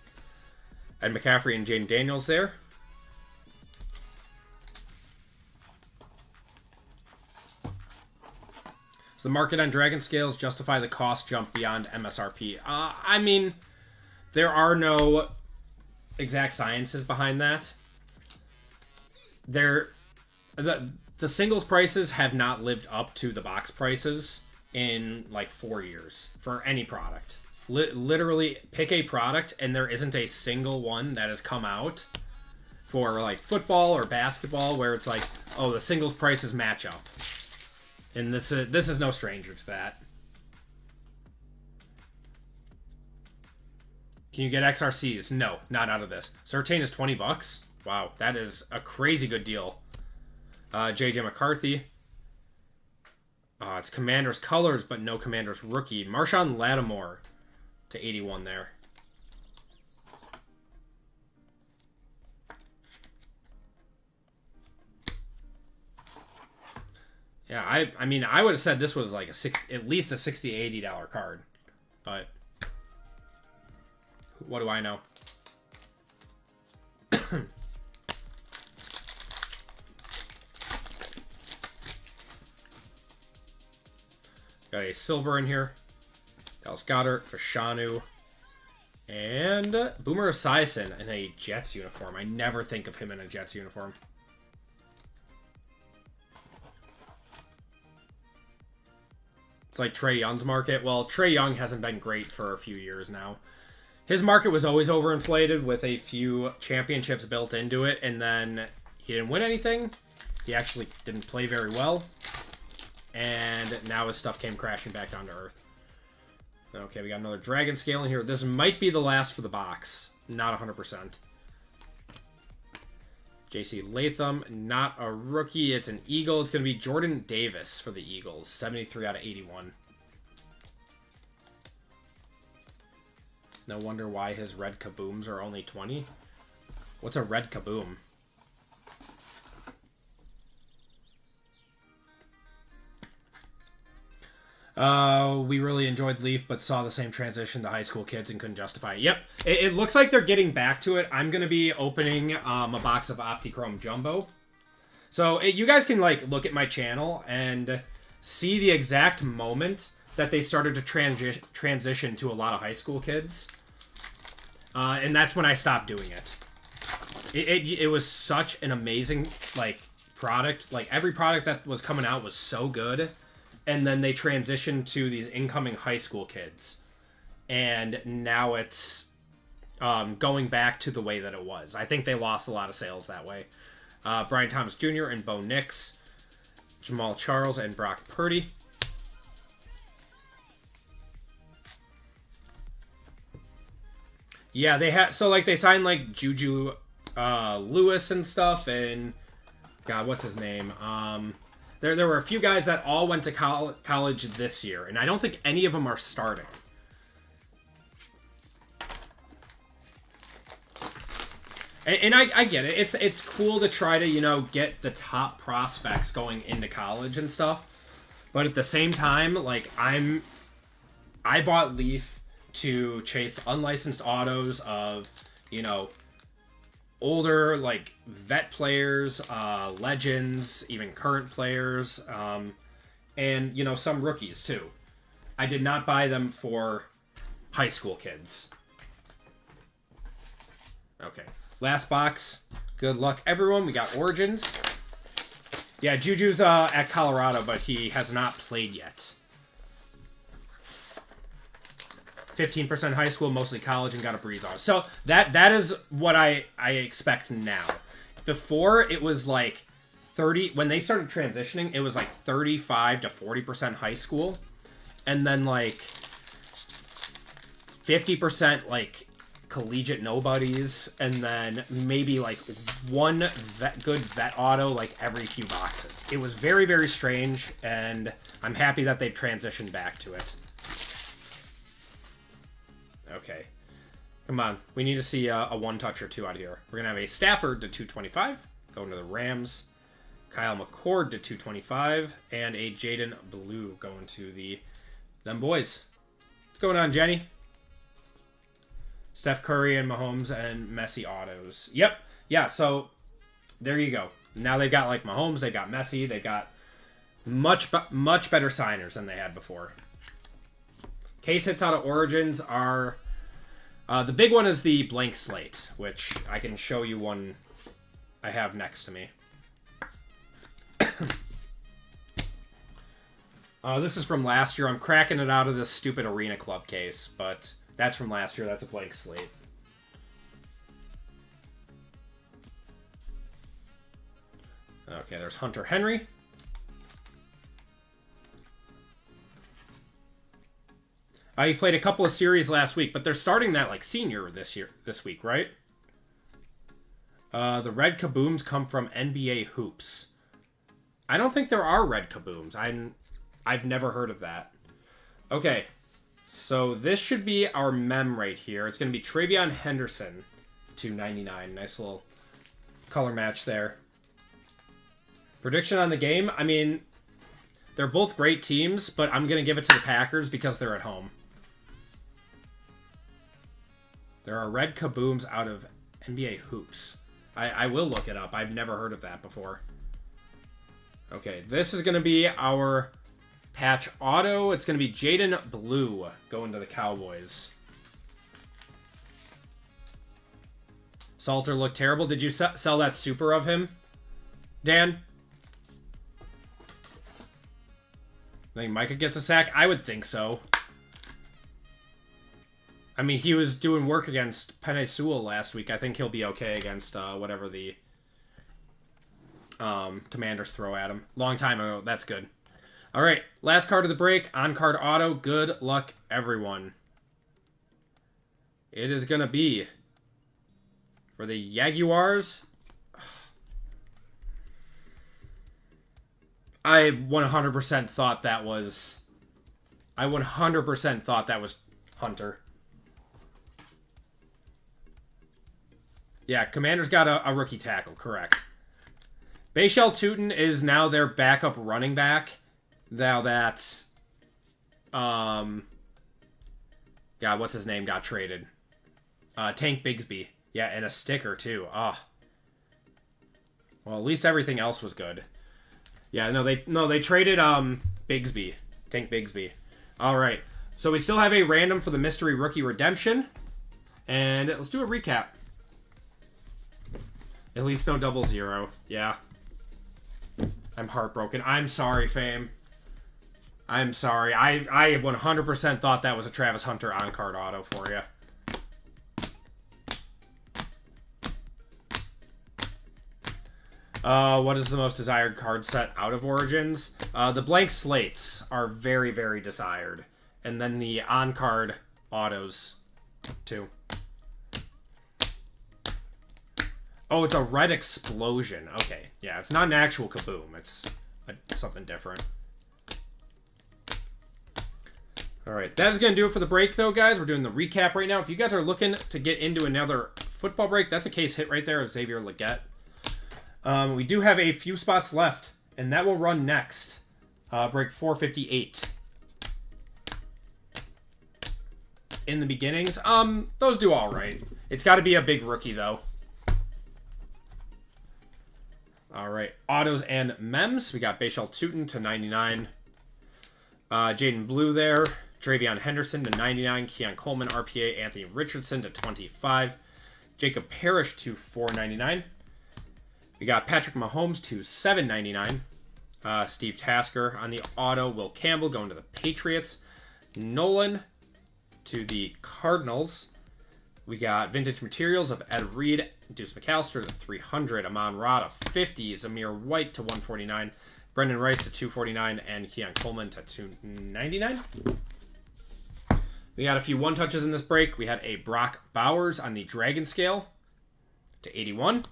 And McCaffrey and Jaden Daniels there. So the market on Dragon Scales justify the cost jump beyond MSRP. I mean, there are no exact sciences behind that. The singles prices have not lived up to the box prices in like 4 years for any product. Literally, pick a product and there isn't a single one that has come out for like football or basketball where it's like, oh, the singles prices match up. And this is no stranger to that. Can you get XRCs? No, not out of this. Surtain is $20. Wow, that is a crazy good deal. JJ McCarthy. It's Commander's colors, but no Commander's rookie. Marshawn Lattimore to 81 there. Yeah, I mean, I would have said this was like at least a $60, $80 card. But what do I know? Got a silver in here. Dallas Goedert, Fashanu, and Boomer Esiason in a Jets uniform. I never think of him in a Jets uniform. It's like Trae Young's market. Well, Trae Young hasn't been great for a few years now. His market was always overinflated with a few championships built into it, and then he didn't win anything. He actually didn't play very well. And now his stuff came crashing back down to earth. Okay, we got another Dragon Scale in here. This might be the last for the box. Not 100%. JC Latham, not a rookie. It's an Eagle. It's going to be Jordan Davis for the Eagles. 73 out of 81. No wonder why his red kabooms are only 20. What's a red kaboom? We really enjoyed Leaf, but saw the same transition to high school kids and couldn't justify it. Yep, it looks like they're getting back to it. I'm going to be opening a box of Optichrome Jumbo. So you guys can like look at my channel and see the exact moment that they started to transition to a lot of high school kids. And that's when I stopped doing it. It was such an amazing like product. Like every product that was coming out was so good. And then they transitioned to these incoming high school kids. And now it's going back to the way that it was. I think they lost a lot of sales that way. Brian Thomas Jr. and Bo Nix. Jamal Charles and Brock Purdy. Yeah, they had... So, like, they signed, like, Juju Lewis and stuff. And... God, what's his name? There were a few guys that all went to college this year, and I don't think any of them are starting. And I get it. It's cool to try to, you know, get the top prospects going into college and stuff. But at the same time, like, I bought Leaf to chase unlicensed autos of, you know, older, like, vet players, legends, even current players, and, you know, some rookies, too. I did not buy them for high school kids. Okay. Last box. Good luck, everyone. We got Origins. Yeah, Juju's at Colorado, but he has not played yet. 15% high school, mostly college, and got a breeze on. So that is what I expect now. Before, it was like 30... When they started transitioning, it was like 35 to 40% high school. And then like 50% like collegiate nobodies. And then maybe like one good vet auto like every few boxes. It was very, very strange. And I'm happy that they've transitioned back to it. Okay. Come on. We need to see a one-touch or two out here. We're going to have a Stafford to 225. Going to the Rams. Kyle McCord to 225. And a Jaden Blue going to them boys. What's going on, Jenny? Steph Curry and Mahomes and Messi autos. Yep. Yeah, so there you go. Now they've got like Mahomes. They've got Messi. They've got much better signers than they had before. Case hits out of Origins are... the big one is the blank slate, which I can show you one I have next to me. This is from last year. I'm cracking it out of this stupid Arena Club case, but that's from last year. That's a blank slate. Okay, there's Hunter Henry. He played a couple of series last week, but they're starting that like senior this week, right? The red kabooms come from NBA hoops. I don't think there are red kabooms. I've never heard of that. Okay, so this should be our mem right here. It's going to be Travion Henderson, /99. Nice little color match there. Prediction on the game? I mean, they're both great teams, but I'm going to give it to the Packers because they're at home. There are red kabooms out of NBA hoops. I will look it up. I've never heard of that before. Okay, this is going to be our patch auto. It's going to be Jaden Blue going to the Cowboys. Salter looked terrible. Did you sell that super of him, Dan? I think Micah gets a sack. I would think so. I mean, he was doing work against Penei Sewell last week. I think he'll be okay against whatever the Commanders throw at him. Long time ago. That's good. All right, last card of the break. On-card auto. Good luck, everyone. It is going to be for the Jaguars. I 100% thought that was... I 100% thought that was Hunter. Yeah, Commanders got a rookie tackle, correct. Bashal Tutin is now their backup running back. Now that... God, what's his name got traded? Tank Bigsby. Yeah, and a sticker, too. Well, at least everything else was good. Yeah, they traded Bigsby. Tank Bigsby. All right. So we still have a random for the mystery rookie redemption. And let's do a recap. At least no 00. Yeah. I'm heartbroken. I'm sorry, fam. I'm sorry. I 100% thought that was a Travis Hunter on-card auto for you. What is the most desired card set out of Origins? The blank slates are very, very desired. And then the on-card autos, too. Oh, it's a red explosion. Okay. Yeah, it's not an actual kaboom. It's something different. All right. That is going to do it for the break, though, guys. We're doing the recap right now. If you guys are looking to get into another football break, that's a case hit right there of Xavier Legette. We do have a few spots left, and that will run next. Break 458. In the beginnings, those do all right. It's got to be a big rookie, though. All right, autos and mems. We got Bashal Tutin /99. Jaden Blue there. Travion Henderson /99. Keon Coleman, RPA. Anthony Richardson /25. Jacob Parrish /499. We got Patrick Mahomes /799. Steve Tasker on the auto. Will Campbell going to the Patriots. Nolan to the Cardinals. We got vintage materials of Ed Reed, Deuce McAllister /300, Amon Ra /50, Zamir White /149, Brendan Rice /249, and Keon Coleman /299. We got a few one-touches in this break. We had a Brock Bowers on the Dragon Scale /81.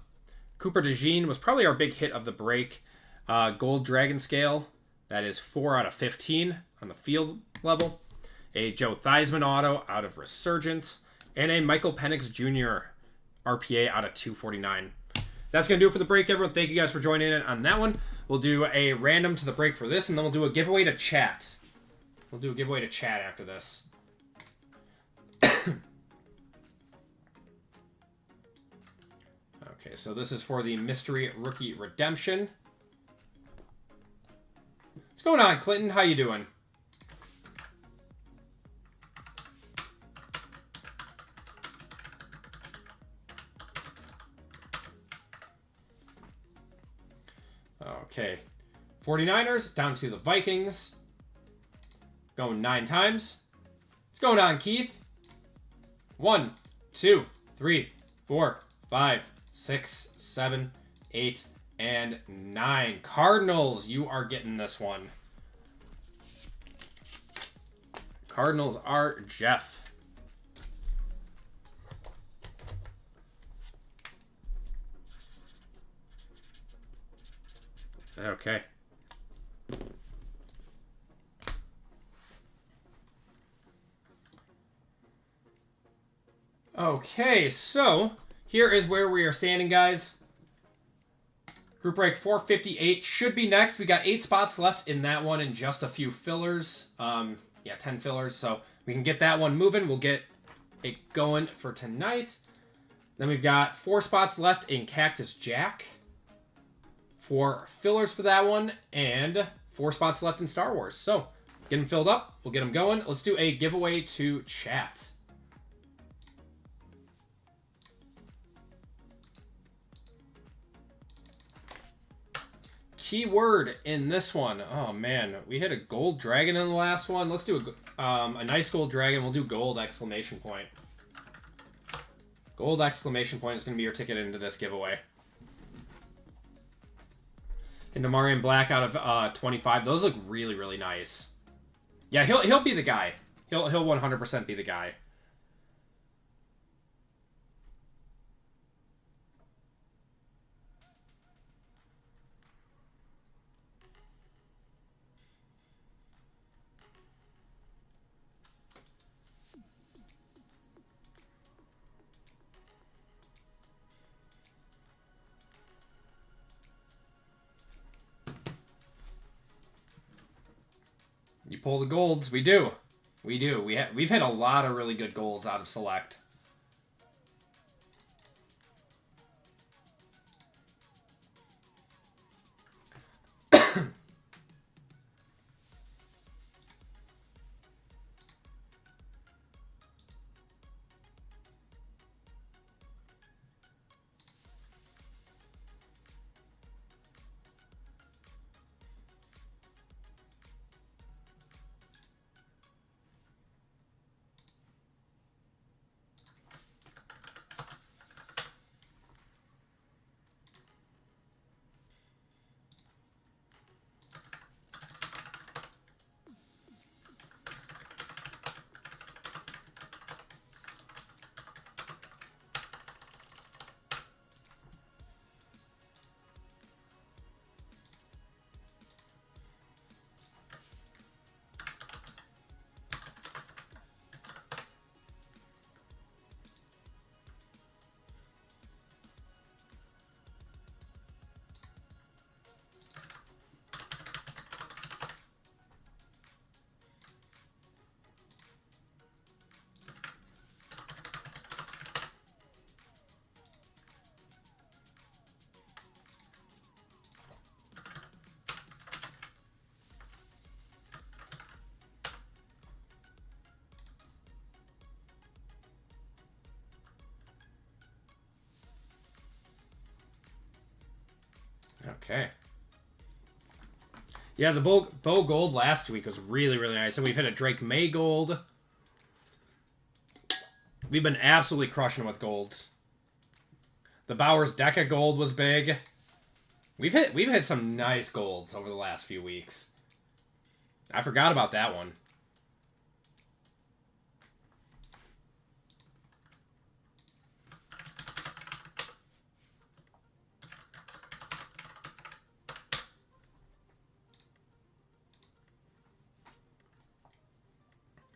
Cooper DeJean was probably our big hit of the break. Gold Dragon Scale, that is 4 out of 15 on the field level. A Joe Theismann auto out of Resurgence. And a Michael Penix Jr. RPA out of 249. That's going to do it for the break, everyone. Thank you guys for joining in on that one. We'll do a random to the break for this, and then we'll do a giveaway to chat. We'll do a giveaway to chat after this. Okay, so this is for the Mystery Rookie Redemption. What's going on, Clinton? How you doing? Okay. 49ers down to the Vikings. Going 9 times. What's going on, Keith? 1, 2, 3, 4, 5, 6, 7, 8, and 9. Cardinals, you are getting this one. Cardinals are Jeff. Okay. Okay, so here is where we are standing, guys. Group break 458 should be next. We got 8 spots left in that one and just a few fillers. Yeah, 10 fillers, so we can get that one moving. We'll get it going for tonight. Then we've got 4 spots left in Cactus Jack. 4 fillers for that one, and 4 spots left in Star Wars. So, get them filled up. We'll get them going. Let's do a giveaway to chat. Keyword in this one. Oh, man. We hit a gold dragon in the last one. Let's do a nice gold dragon. We'll do gold exclamation point. Gold exclamation point is going to be your ticket into this giveaway. And Demarion Black out of 25. Those look really, really nice. Yeah, he'll be the guy. He'll 100% be the guy. You pull the golds. We do. We do. We've hit a lot of really good golds out of Select. Okay. Yeah, the Bo Gold last week was really, really nice. And we've hit a Drake May Gold. We've been absolutely crushing with golds. The Bowers Deca Gold was big. We've hit some nice golds over the last few weeks. I forgot about that one.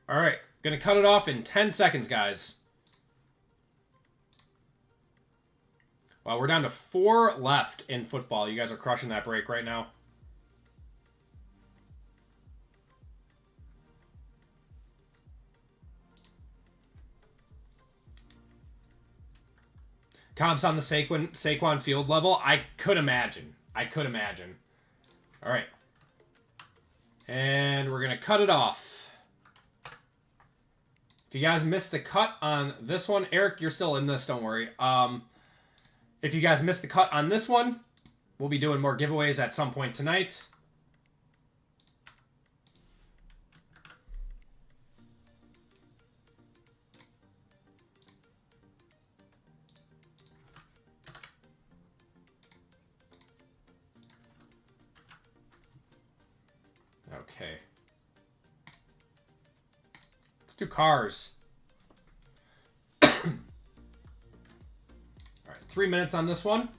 All right, gonna cut it off in 10 seconds, guys. Wow, we're down to 4 left in football. You guys are crushing that break right now. Comps on the Saquon field level? I could imagine. I could imagine. All right. And we're going to cut it off. If you guys missed the cut on this one, Eric, you're still in this, don't worry. If you guys missed the cut on this one, we'll be doing more giveaways at some point tonight. Okay. Let's do cars. All right, 3 minutes on this one.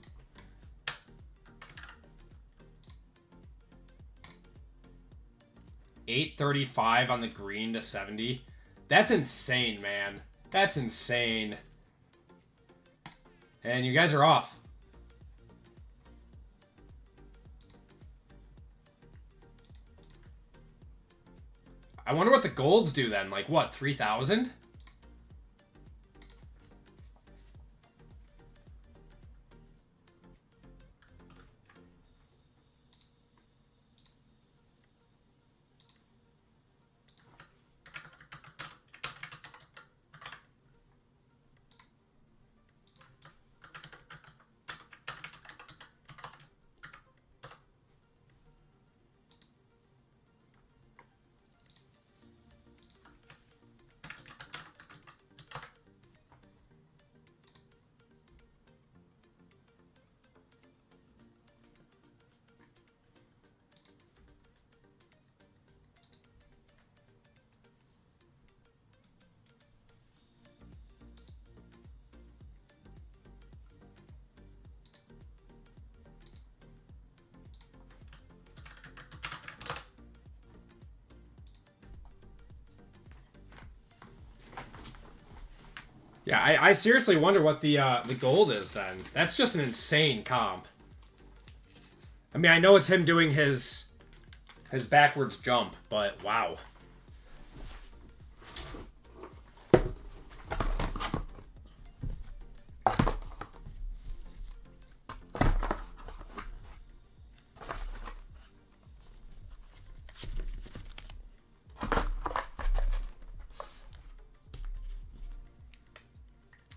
$835 on the green to 70. That's insane, man. That's insane. And you guys are off. I wonder what the golds do then. Like what, 3,000? Yeah, I seriously wonder what the gold is then. That's just an insane comp. I mean, I know it's him doing his backwards jump, but wow.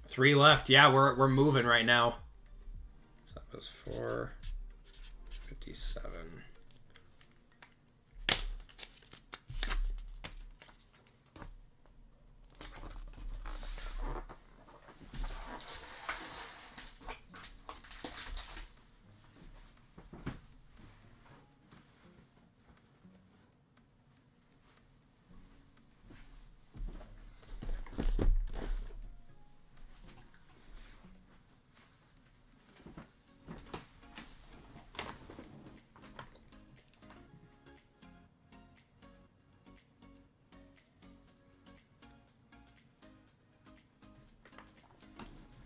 Three left. Yeah, we're moving right now. So that was 457.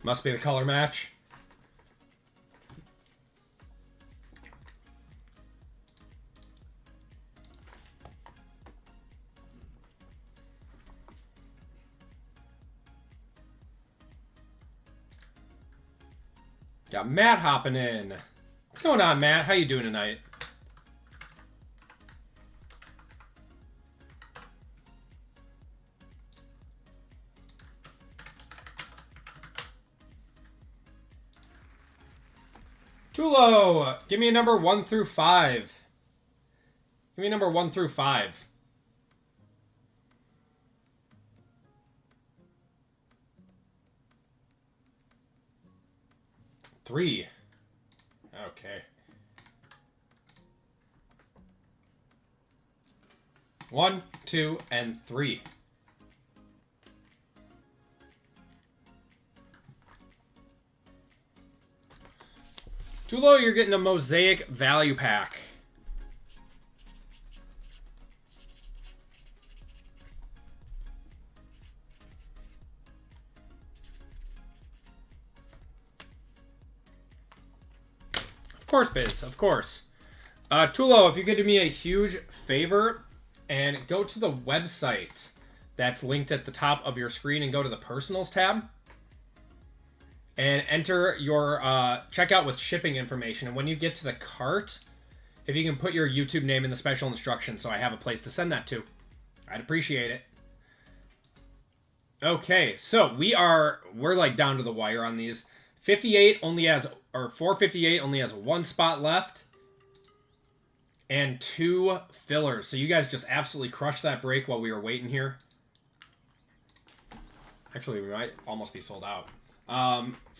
Must be the color match. Got Matt hopping in. What's going on, Matt? How you doing tonight? Tulo, give me a number 1 through 5. Give me a number 1 through 5. Three. Okay. 1, 2, and 3. Tulo, you're getting a Mosaic value pack. Of course, Biz. Of course. Tulo, if you could do me a huge favor and go to the website that's linked at the top of your screen and go to the Personals tab. And enter your checkout with shipping information. And when you get to the cart, if you can put your YouTube name in the special instructions so I have a place to send that to, I'd appreciate it. Okay, so we're like down to the wire on these. 58 only has, or 458 only has 1 spot left. And 2 fillers. So you guys just absolutely crushed that break while we were waiting here. Actually, we might almost be sold out.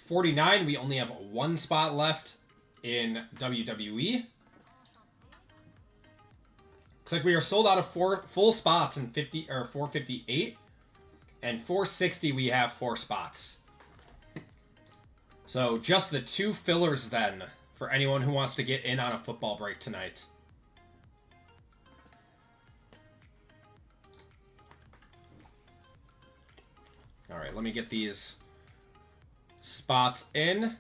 49, we only have 1 spot left in WWE. Looks like we are sold out of 4 full spots in 458. And 460, we have 4 spots. So just the 2 fillers then, for anyone who wants to get in on a football break tonight. All right, let me get these spots in.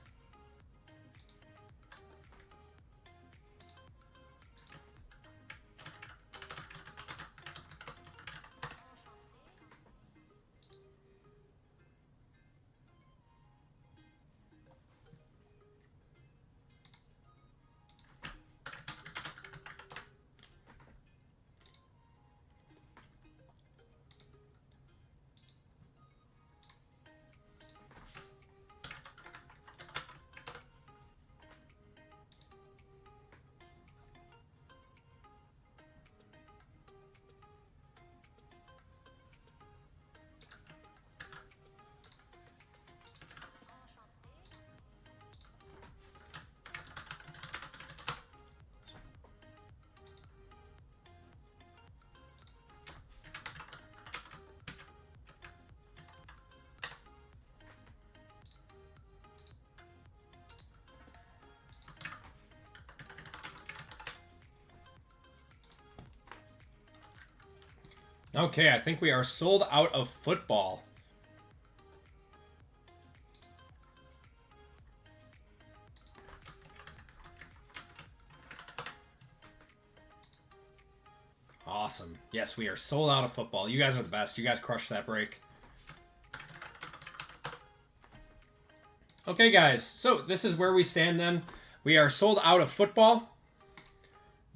Okay, I think we are sold out of football. Awesome. Yes, we are sold out of football. You guys are the best. You guys crushed that break. Okay, guys. So this is where we stand then. We are sold out of football.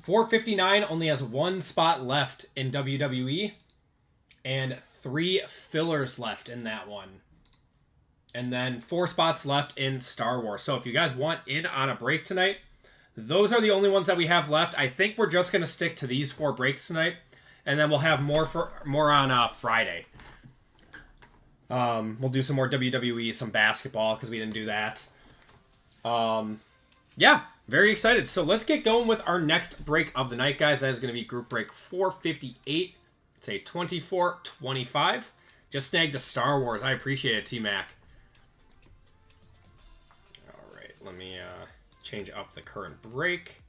459 only has 1 spot left in WWE. And 3 fillers left in that one. And then 4 spots left in Star Wars. So if you guys want in on a break tonight, those are the only ones that we have left. I think we're just going to stick to these 4 breaks tonight. And then we'll have more on Friday. We'll do some more WWE, some basketball, because we didn't do that. Yeah, very excited. So let's get going with our next break of the night, guys. That is going to be group break 458. It's a 24-25. Just snagged a Star Wars. I appreciate it, T-Mac. All right, let me change up the current break.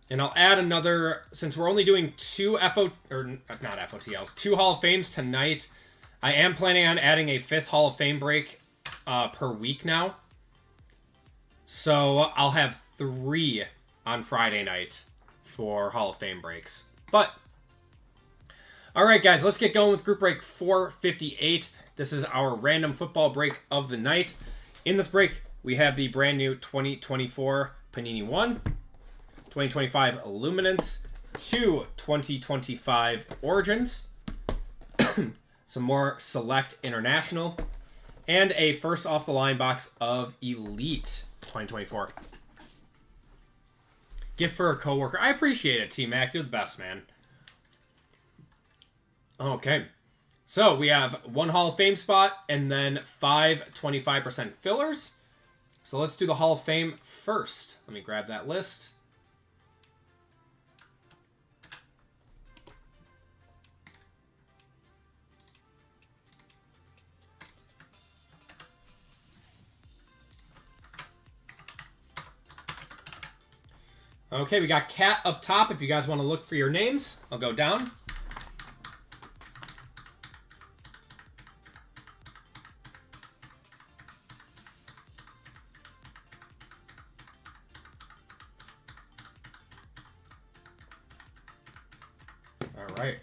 And I'll add another, since we're only doing 2 2 Hall of Fames tonight, I am planning on adding a 5th Hall of Fame break per week now. So I'll have 3 on Friday night for Hall of Fame breaks. But, alright guys, let's get going with group break 458. This is our random football break of the night. In this break, we have the brand new 2024 Panini 1, 2025 Illuminance, 2 2025 Origins, some more Select International, and a first off the line box of Elite 2024. Gift for a coworker. I appreciate it, T-Mac. You're the best, man. Okay. So we have 1 Hall of Fame spot and then 5 25% fillers. So let's do the Hall of Fame first. Let me grab that list. Okay, we got Cat up top. If you guys want to look for your names, I'll go down. All right.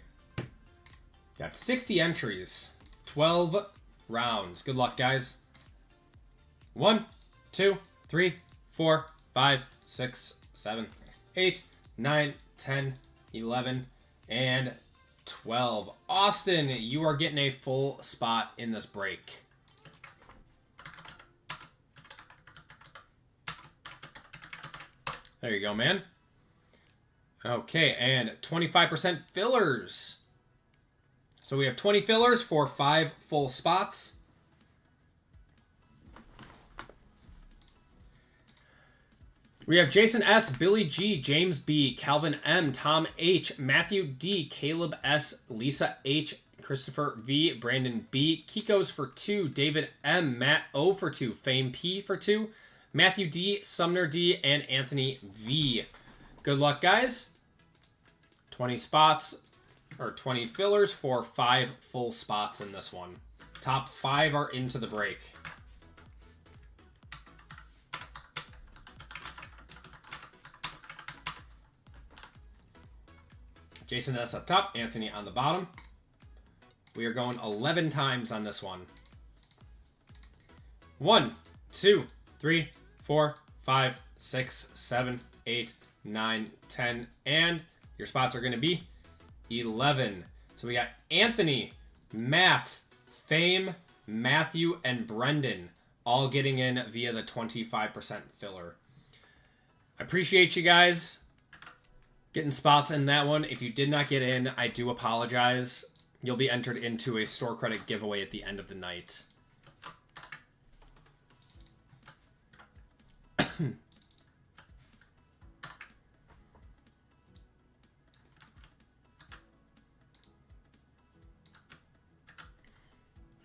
Got 60 entries, 12 rounds. Good luck, guys. 1, 2, 3, 4, 5, 6, 7, 8, 9, 10, 11, and 12. Austin, you are getting a full spot in this break. There you go, man. Okay, and 25% fillers. So we have 20 fillers for 5 full spots. We have Jason S, Billy G, James B, Calvin M, Tom H, Matthew D, Caleb S, Lisa H, Christopher V, Brandon B, Kiko's for 2, David M, Matt O for 2, Fame P for 2, Matthew D, Sumner D, and Anthony V. Good luck, guys. 20 spots, or 20 fillers for 5 full spots in this one. Top 5 are into the break. Jason S up top, Anthony on the bottom. We are going 11 times on this one. 1, 2, 3, 4, 5, 6, 7, 8, 9, 10, and your spots are going to be 11. So we got Anthony, Matt, Fame, Matthew, and Brendan all getting in via the 25% filler. I appreciate you guys getting spots in that one. If you did not get in, I do apologize. You'll be entered into a store credit giveaway at the end of the night.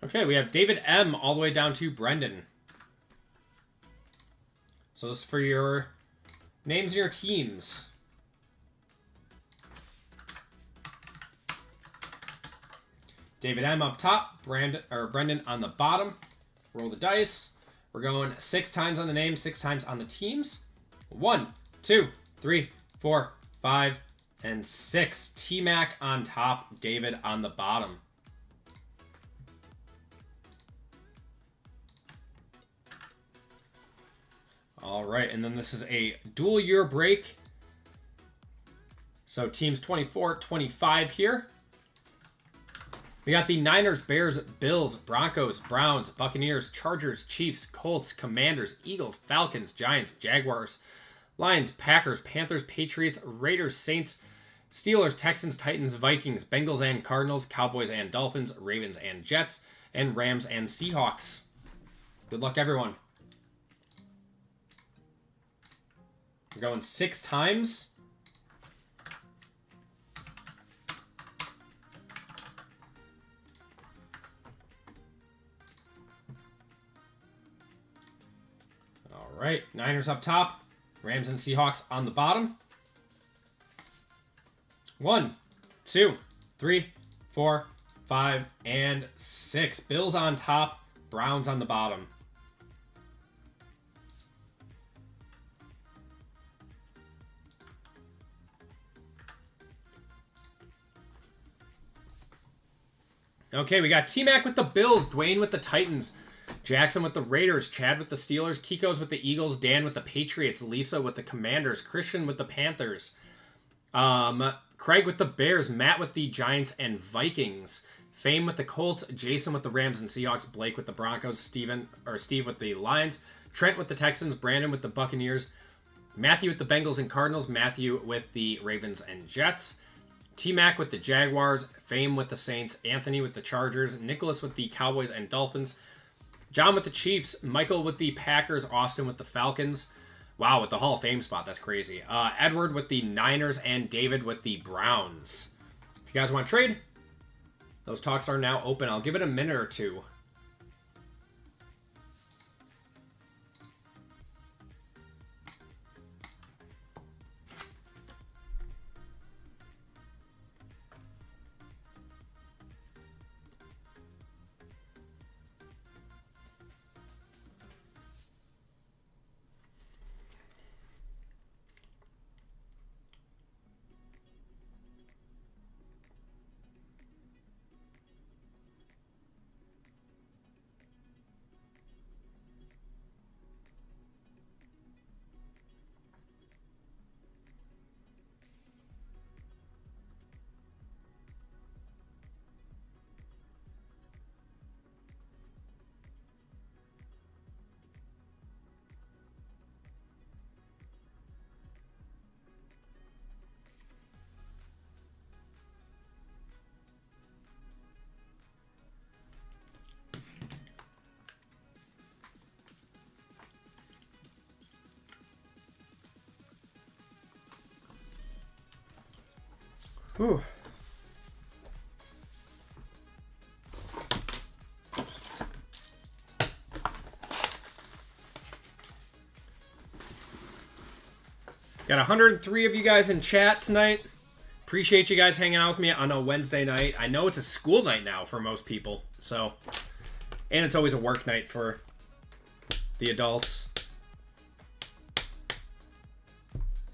Okay, we have David M all the way down to Brendan. So this is for your names and your teams. David M up top, Brendan on the bottom. Roll the dice. We're going 6 times on the names, 6 times on the teams. 1, 2, 3, 4, 5, and 6. T-Mac on top, David on the bottom. All right, and then this is a dual year break. So teams 24, 25 here. We got the Niners, Bears, Bills, Broncos, Browns, Buccaneers, Chargers, Chiefs, Colts, Commanders, Eagles, Falcons, Giants, Jaguars, Lions, Packers, Panthers, Patriots, Raiders, Saints, Steelers, Texans, Titans, Vikings, Bengals and Cardinals, Cowboys and Dolphins, Ravens and Jets, and Rams and Seahawks. Good luck, everyone. We're going 6 times. All right, Niners up top, Rams and Seahawks on the bottom. 1, 2, 3, 4, 5, and 6. Bills on top, Browns on the bottom. Okay, we got T-Mac with the Bills, Dwayne with the Titans, Jackson with the Raiders, Chad with the Steelers, Kiko's with the Eagles, Dan with the Patriots, Lisa with the Commanders, Christian with the Panthers, Craig with the Bears, Matt with the Giants and Vikings, Fame with the Colts, Jason with the Rams and Seahawks, Blake with the Broncos, Steve with the Lions, Trent with the Texans, Brandon with the Buccaneers, Matthew with the Bengals and Cardinals, Matthew with the Ravens and Jets, T-Mac with the Jaguars, Fame with the Saints, Anthony with the Chargers, Nicholas with the Cowboys and Dolphins, John with the Chiefs, Michael with the Packers, Austin with the Falcons. Wow, with the Hall of Fame spot, that's crazy. Edward with the Niners, and David with the Browns. If you guys want to trade, those talks are now open. I'll give it a minute or two. Whew. Got 103 of you guys in chat tonight. Appreciate you guys hanging out with me on a Wednesday night. I know it's a school night now for most people, so, and it's always a work night for the adults.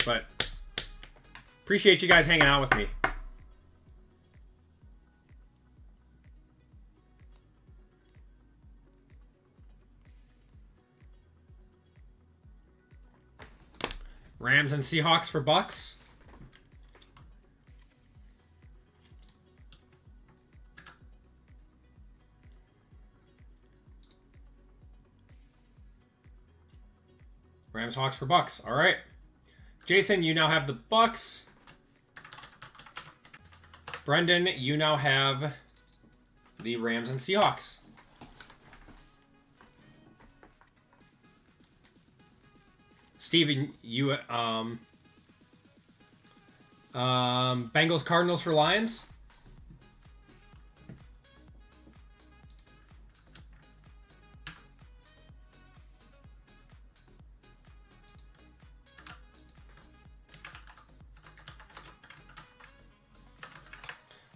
But appreciate you guys hanging out with me. Rams and Seahawks for Bucks. Rams, Hawks for Bucks. All right. Jason, you now have the Bucks. Brendan, you now have the Rams and Seahawks. Steven, you Bengals, Cardinals for Lions.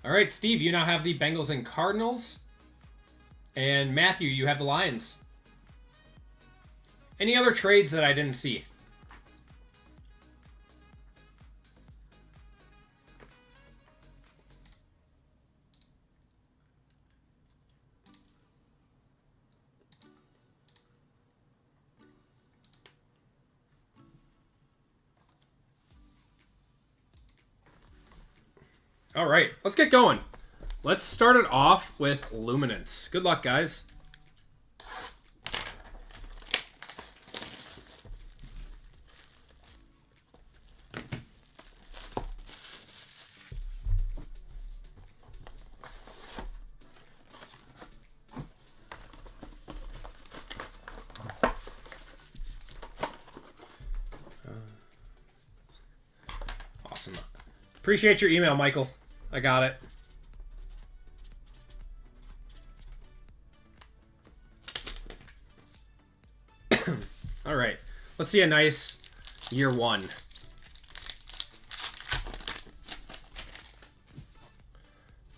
All right, Steve, you now have the Bengals and Cardinals. And Matthew, you have the Lions. Any other trades that I didn't see? All right, let's get going. Let's start it off with Luminance. Good luck, guys. Awesome. Appreciate your email, Michael. I got it. All right. Let's see a nice year one.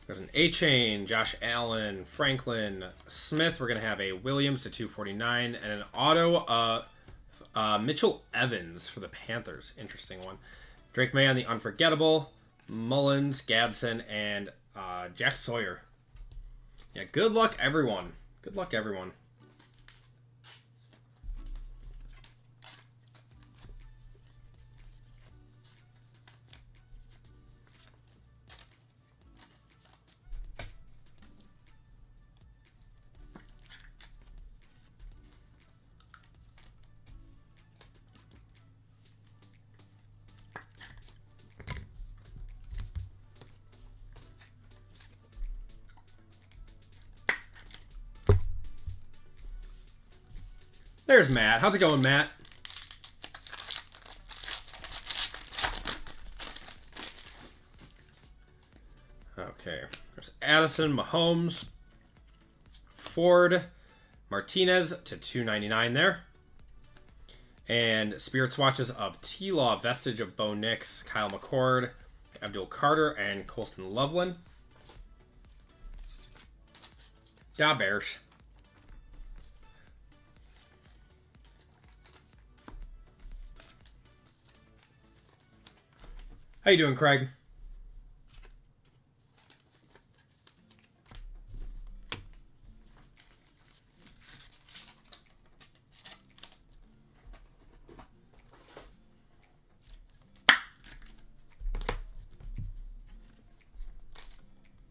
There's an A-Chain, Josh Allen, Franklin, Smith. We're going to have a Williams to 249 and an auto Mitchell Evans for the Panthers. Interesting one. Drake May on the Unforgettable. Mullins, Gadsden, and Jack Sawyer. Yeah, good luck, everyone. Good luck, everyone. There's Matt. How's it going, Matt? Okay. There's Addison, Mahomes, Ford, Martinez to 299 there. And Spirit Swatches of T-Law, Vestige of Bo Nix, Kyle McCord, Abdul Carter, and Colston Loveland. Da Bears. How you doing, Craig?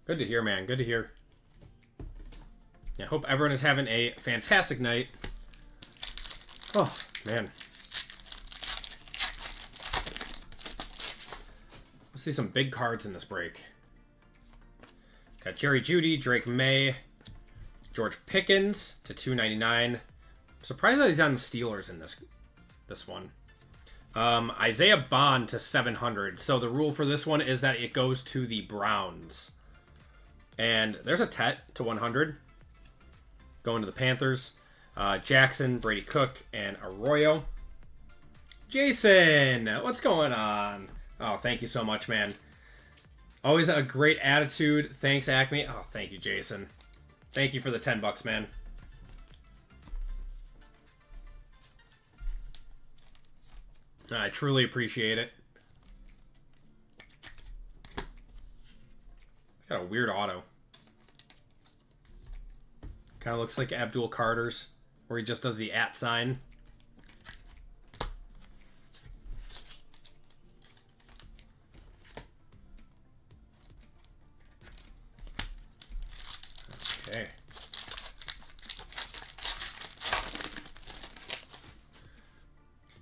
Good to hear, man. Good to hear. I hope everyone is having a fantastic night. Oh, man. Let's see some big cards in this break. Got Jerry Jeudy, Drake May, George Pickens to 299. I'm surprised that he's on the Steelers in this one. Isaiah Bond to 700. So the rule for this one is that it goes to the Browns. And there's a Tet to 100. Going to the Panthers. Jackson, Brady Cook, and Arroyo. Jason, what's going on? Oh, thank you so much, man. Always a great attitude. Thanks, Acme. Oh, thank you, Jason. Thank you for the $10, man. I truly appreciate it. It's got a weird auto. Kind of looks like Abdul Carter's, where he just does the @ sign. Okay.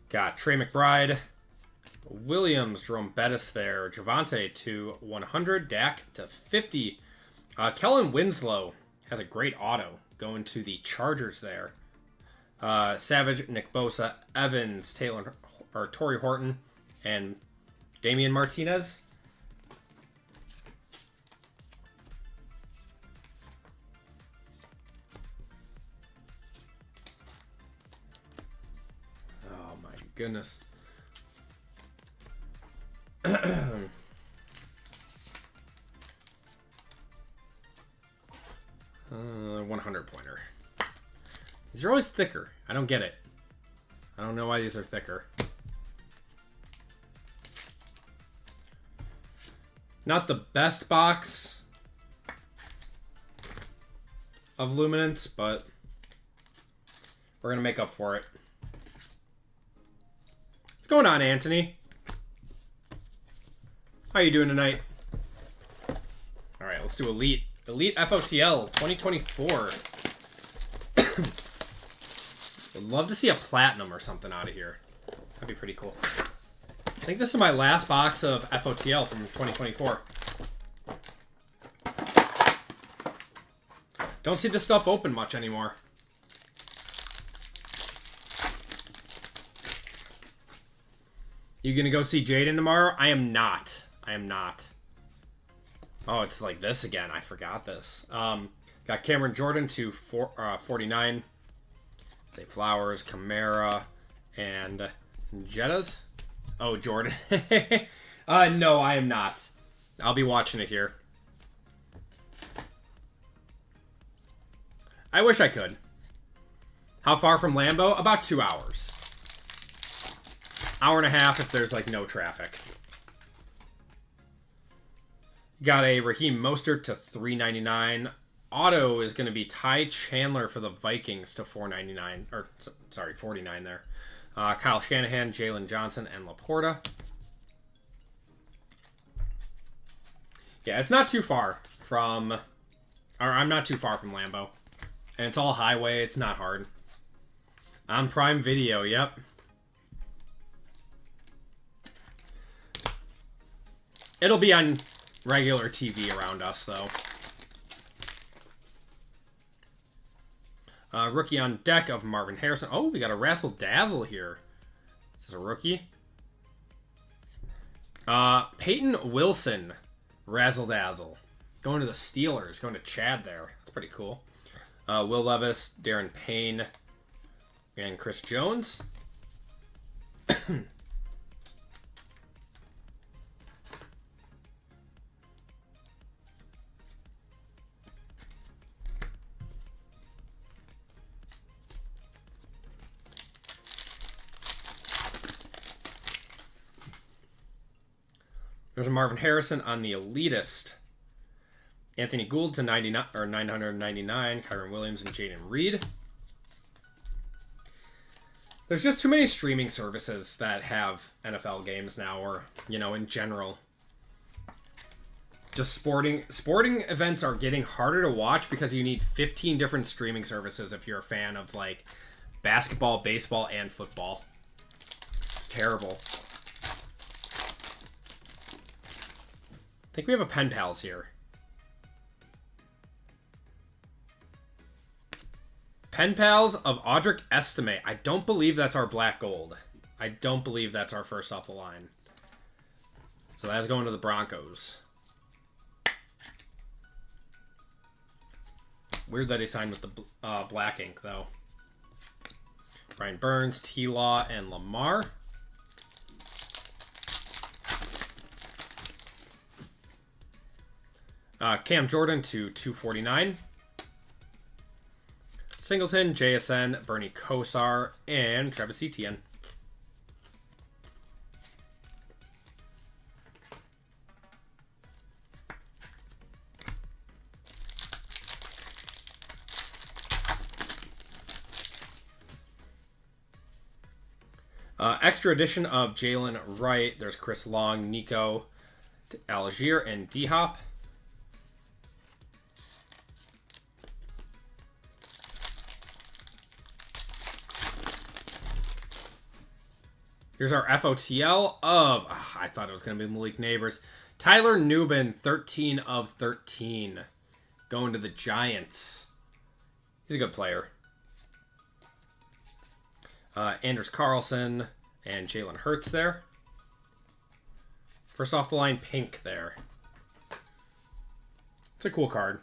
Got Trey McBride, Williams, Jerome Bettis there, Javante to 100, Dak to 50. Kellen Winslow has a great auto going to the Chargers there. Savage, Nick Bosa, Evans, Taylor or Torrey Horton, and Damian Martinez. Oh my goodness. 100 pointer. These are always thicker. I don't get it. I don't know why these are thicker. Not the best box of Luminance, but we're going to make up for it. What's going on, Anthony? How you doing tonight? All right, let's do Elite. Elite FOTL 2024. Would love to see a Platinum or something out of here. That'd be pretty cool. I think this is my last box of FOTL from 2024. Don't see this stuff open much anymore. You gonna go see Jaden tomorrow? I am not. I am not. Oh, it's like this again. I forgot this. Got Cameron Jordan to 49. Say Flowers, Kamara, and Jettas. Oh, Jordan. No, I am not. I'll be watching it here. I wish I could. How far from Lambeau? About 2 hours. Hour and a half if there's like no traffic. Got a Raheem Mostert to $3.99. Auto is going to be Ty Chandler for the Vikings to $4.99. Or, sorry, $49 there. Kyle Shanahan, Jalen Johnson, and Laporta. Yeah, it's not too far from... Or I'm not too far from Lambeau. And it's all highway. It's not hard. On Prime Video, yep. It'll be on regular TV around us, though. Rookie on deck of Marvin Harrison. Oh, we got a Razzle Dazzle here. Is this a rookie? Peyton Wilson. Razzle Dazzle. Going to the Steelers. Going to Chad there. That's pretty cool. Will Levis, Darren Payne, and Chris Jones. There's a Marvin Harrison on the Elitist. Anthony Gould to 99 or 999. Kyron Williams and Jaden Reed. There's just too many streaming services that have NFL games now, or you know, in general. Just sporting events are getting harder to watch because you need 15 different streaming services if you're a fan of like basketball, baseball, and football. It's terrible. I think we have a Pen Pals here. Pen Pals of Audric Estime. I don't believe that's our black gold. I don't believe that's our first off the line. So that's going to the Broncos. Weird that he signed with the black ink, though. Brian Burns, T-Law, and Lamar. Cam Jordan to 249. Singleton, JSN, Bernie Kosar, and Travis Etienne. Extra edition of Jalen Wright. There's Chris Long, Nico, Algier, and D-Hop. Here's our FOTL of, I thought it was going to be Malik Neighbors. Tyler Nubin, 13 of 13. Going to the Giants. He's a good player. Anders Carlson and Jalen Hurts there. First off the line, pink there. It's a cool card.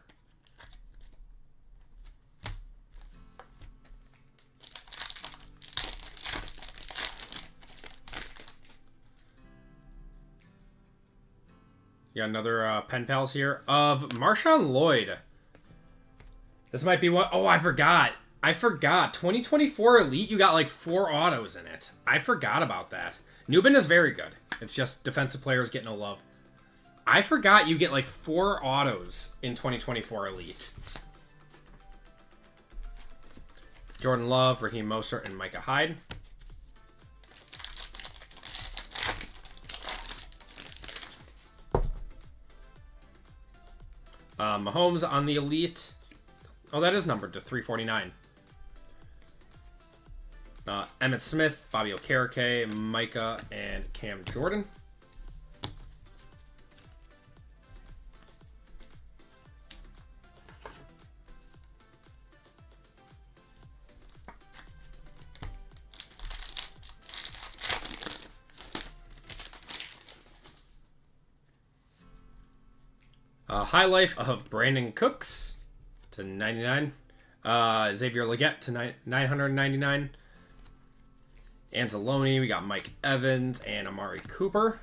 You got another pen pals here of Marshawn Lloyd. This might be one. Oh, I forgot. 2024 Elite, you got like 4 autos in it. I forgot about that. Nubin is very good. It's just defensive players get no love. I forgot you get like 4 autos in 2024 Elite. Jordan Love, Raheem Mostert, and Micah Hyde. Mahomes on the Elite. Oh, that is numbered to 349. Emmitt Smith, Bobby Okereke, Micah, and Cam Jordan. High Life of Brandon Cooks to 99. Xavier Legette to 999. Anzalone, we got Mike Evans and Amari Cooper.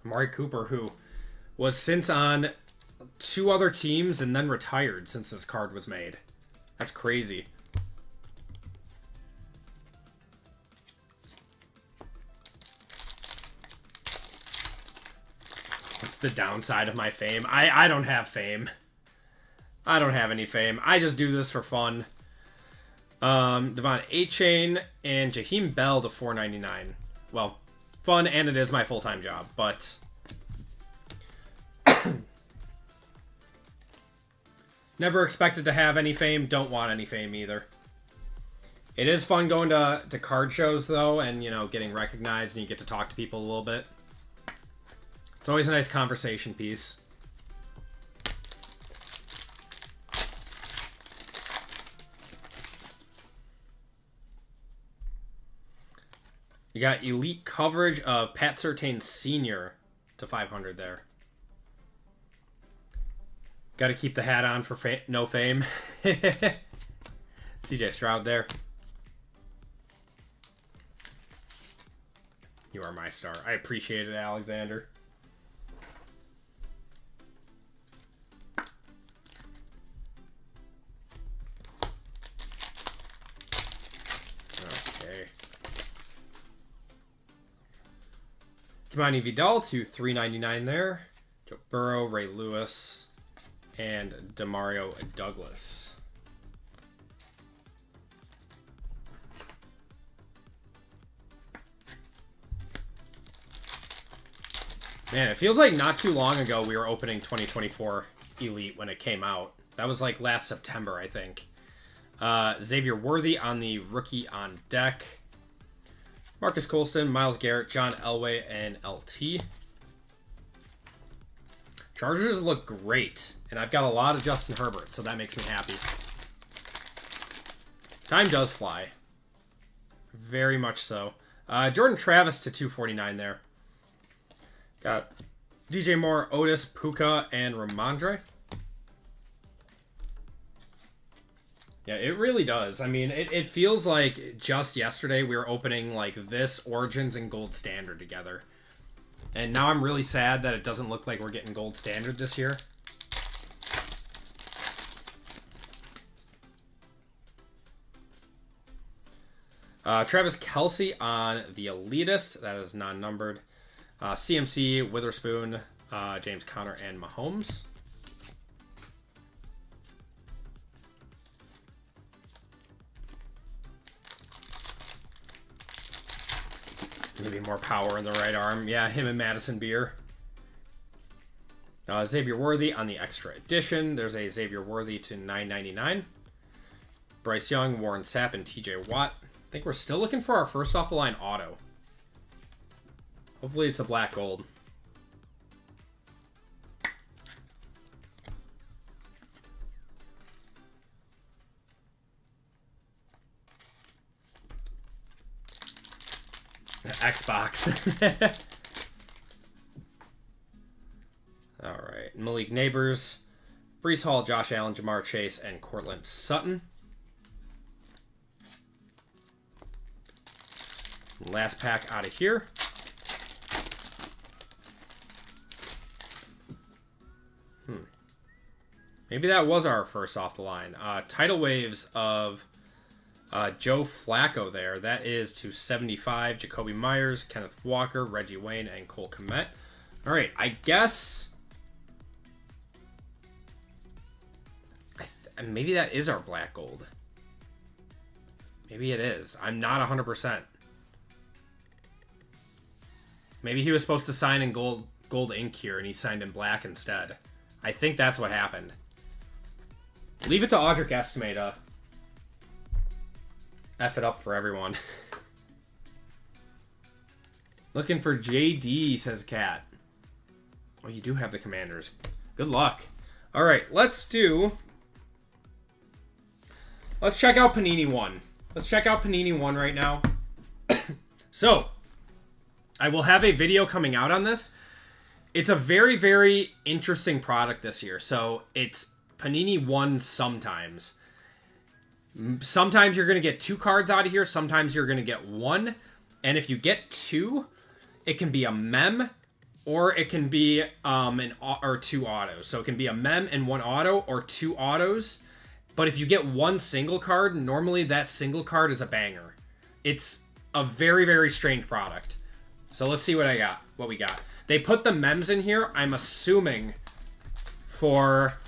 Amari Cooper, who was since on 2 other teams and then retired since this card was made. That's crazy. What's the downside of my fame? I don't have fame. I don't have any fame. I just do this for fun. Devon A-Chain and Jaheim Bell to 499. Well, fun, and it is my full-time job, but never expected to have any fame. Don't want any fame either. It is fun going to card shows, though, and, you know, getting recognized, and you get to talk to people a little bit. It's always a nice conversation piece. You got elite coverage of Pat Surtain Sr. to 500 there. Got to keep the hat on for no fame. CJ Stroud there. You are my star. I appreciate it, Alexander. Kimani Vidal to 399 there. Joe Burrow, Ray Lewis, and Demario Douglas. Man, it feels like not too long ago we were opening 2024 Elite when it came out. That was like last September, I think. Xavier Worthy on the rookie on deck. Marcus Colston, Myles Garrett, John Elway, and LT. Chargers look great, and I've got a lot of Justin Herbert, so that makes me happy. Time does fly. Very much so. Jordan Travis to 249 there. Got DJ Moore, Otis, Puka, and Ramondre. Yeah, it really does. I mean, it feels like just yesterday we were opening like this Origins and Gold Standard together. And now I'm really sad that it doesn't look like we're getting Gold Standard this year. Travis Kelce on the Elitist. That is non-numbered. CMC, Witherspoon, James Conner, and Mahomes. Maybe more power in the right arm. Yeah, him and Madison Beer. Xavier Worthy on the extra edition. There's a Xavier Worthy to $9.99. Bryce Young, Warren Sapp, and TJ Watt. I think we're still looking for our first off the line auto. Hopefully it's a black gold. Xbox. All right. Malik Neighbors, Breece Hall, Josh Allen, Jamar Chase, and Cortland Sutton. Last pack out of here. Maybe that was our first off the line. Tidal waves of Joe Flacco there. That is to 75. Jacoby Myers, Kenneth Walker, Reggie Wayne, and Cole Kmet. All right, I guess maybe that is our black gold. Maybe it is. I'm not 100%. Maybe he was supposed to sign in gold ink here, and he signed in black instead. I think that's what happened. Leave it to Audric Estime to F it up for everyone. Looking for JD, says Cat. Oh, you do have the Commanders. Good luck. All right, let's check out Panini 1. Let's check out Panini 1 right now. So, I will have a video coming out on this. It's a very, very interesting product this year. So, it's Panini 1 sometimes. Sometimes you're going to get 2 cards out of here. Sometimes you're going to get 1. And if you get 2, it can be a mem or it can be 2 autos. So it can be a mem and 1 auto or 2 autos. But if you get 1 single card, normally that single card is a banger. It's a very, very strange product. So let's see what we got. They put the mems in here, I'm assuming, for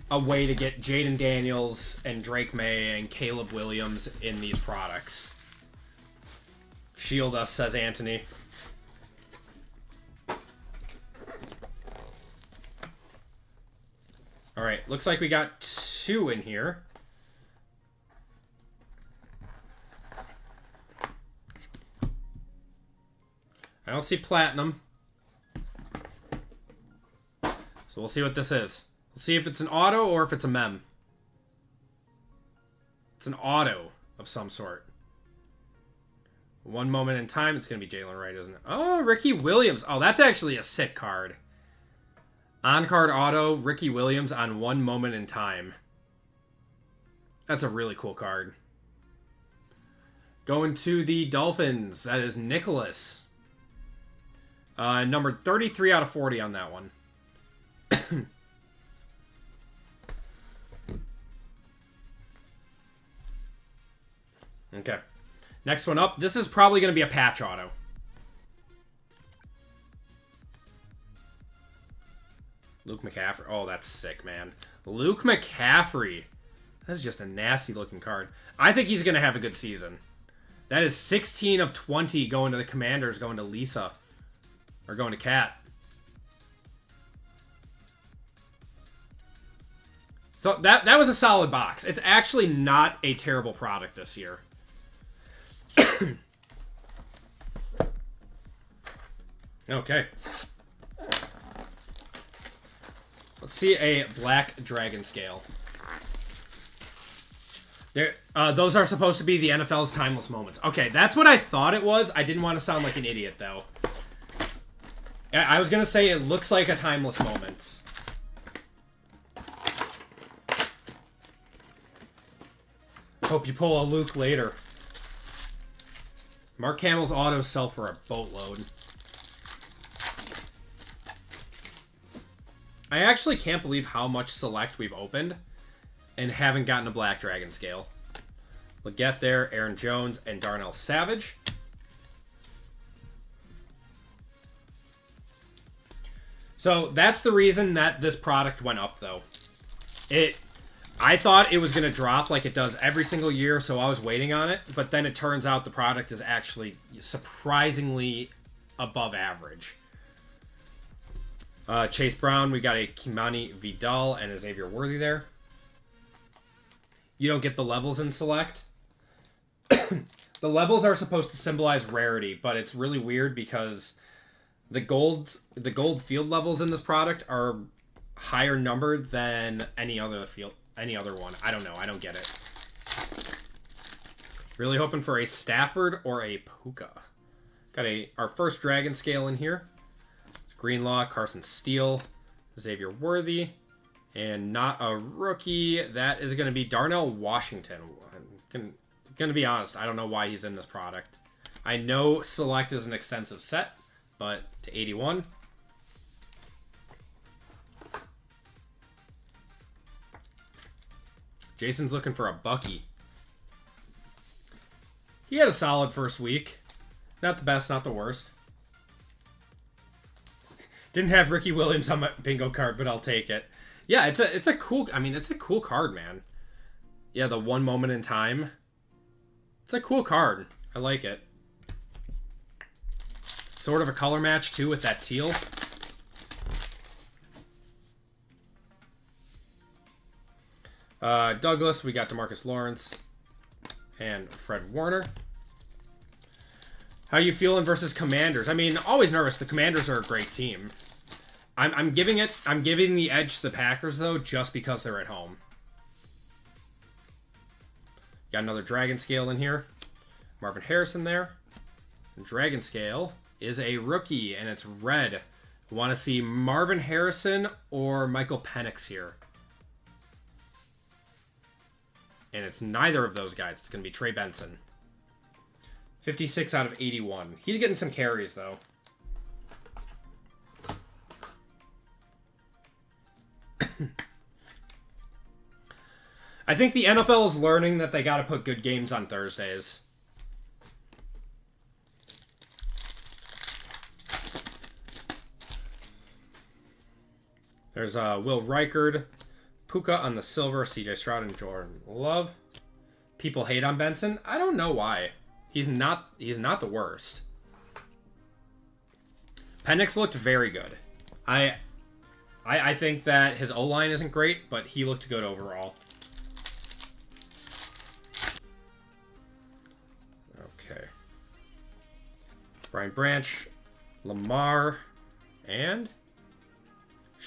a way to get Jaden Daniels and Drake May and Caleb Williams in these products. Shield us, says Anthony. All right, looks like we got 2 in here. I don't see platinum. So we'll see what this is. We'll see if it's an auto or if it's a mem. It's an auto of some sort. One moment in time. It's going to be Jalen Wright, isn't it? Oh, Ricky Williams. Oh, that's actually a sick card. On-card auto, Ricky Williams on One Moment in Time. That's a really cool card. Going to the Dolphins. That is Nicholas. Numbered 33 out of 40 on that one. Okay. Next one up. This is probably going to be a patch auto. Luke McCaffrey. Oh, that's sick, man. Luke McCaffrey. That's just a nasty looking card. I think he's going to have a good season. That is 16 of 20 going to the Commanders, going to Lisa. Or going to Cat. So that was a solid box. It's actually not a terrible product this year. Okay. Let's see a Black Dragon Scale. Those are supposed to be the NFL's timeless moments. Okay, that's what I thought it was. I didn't want to sound like an idiot, though. I was going to say it looks like a timeless moments. Hope you pull a Luke later. Mark Hamill's autos sell for a boatload. I actually can't believe how much select we've opened and haven't gotten a Black Dragon scale. Leggett there, Aaron Jones, and Darnell Savage. So that's the reason that this product went up, though. I thought it was going to drop like it does every single year, so I was waiting on it. But then it turns out the product is actually surprisingly above average. Chase Brown, we got a Kimani Vidal and a Xavier Worthy there. You don't get the levels in Select. The levels are supposed to symbolize rarity, but it's really weird because the gold field levels in this product are higher numbered than any other one. I don't know. I don't get it. Really hoping for a Stafford or a Puka. Got our first Dragon scale in here. Greenlaw, Carson Steele, Xavier Worthy, and not a rookie. That is going to be Darnell Washington. I'm going to be honest. I don't know why he's in this product. I know Select is an extensive set, but to 81. Jason's looking for a Bucky. He had a solid first week. Not the best, not the worst. Didn't have Ricky Williams on my bingo card, but I'll take it. Yeah, it's a cool. I mean, it's a cool card, man. Yeah, the one moment in time. It's a cool card. I like it. Sort of a color match too with that teal. Douglas, we got DeMarcus Lawrence and Fred Warner. How you feeling versus Commanders? I mean, always nervous. The Commanders are a great team. I'm giving the edge to the Packers though, just because they're at home. Got another Dragon Scale in here. Marvin Harrison there. Dragon Scale is a rookie and it's red. Want to see Marvin Harrison or Michael Penix here? And it's neither of those guys. It's going to be Trey Benson. 56 out of 81. He's getting some carries, though. I think the NFL is learning that they got to put good games on Thursdays. There's Will Reichard, Puka on the silver, CJ Stroud and Jordan Love. People hate on Benson. I don't know why. He's not the worst. Penix looked very good. I think that his O-line isn't great, but he looked good overall. Okay. Brian Branch, Lamar, and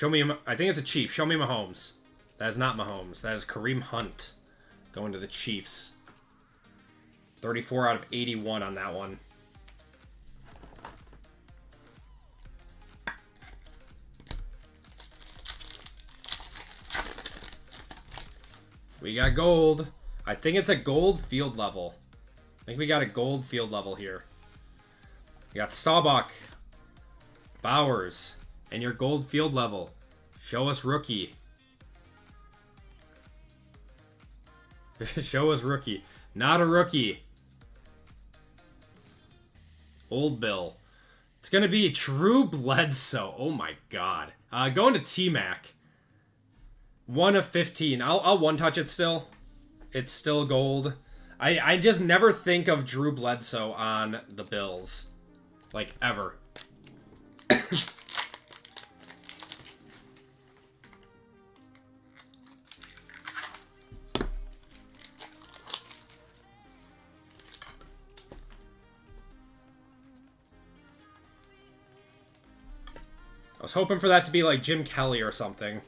I think it's a Chief. Show me Mahomes. That is not Mahomes. That is Kareem Hunt going to the Chiefs. 34 out of 81 on that one. We got gold. I think it's a gold field level. I think we got a gold field level here. We got Staubach, Bowers, and your gold field level. Show us rookie. Show us rookie. Not a rookie. Old Bill. It's going to be Drew Bledsoe. Oh my god. Going to T-Mac. 1 of 15. I'll one-touch it still. It's still gold. I just never think of Drew Bledsoe on the Bills. Like, ever. I was hoping for that to be like Jim Kelly or something.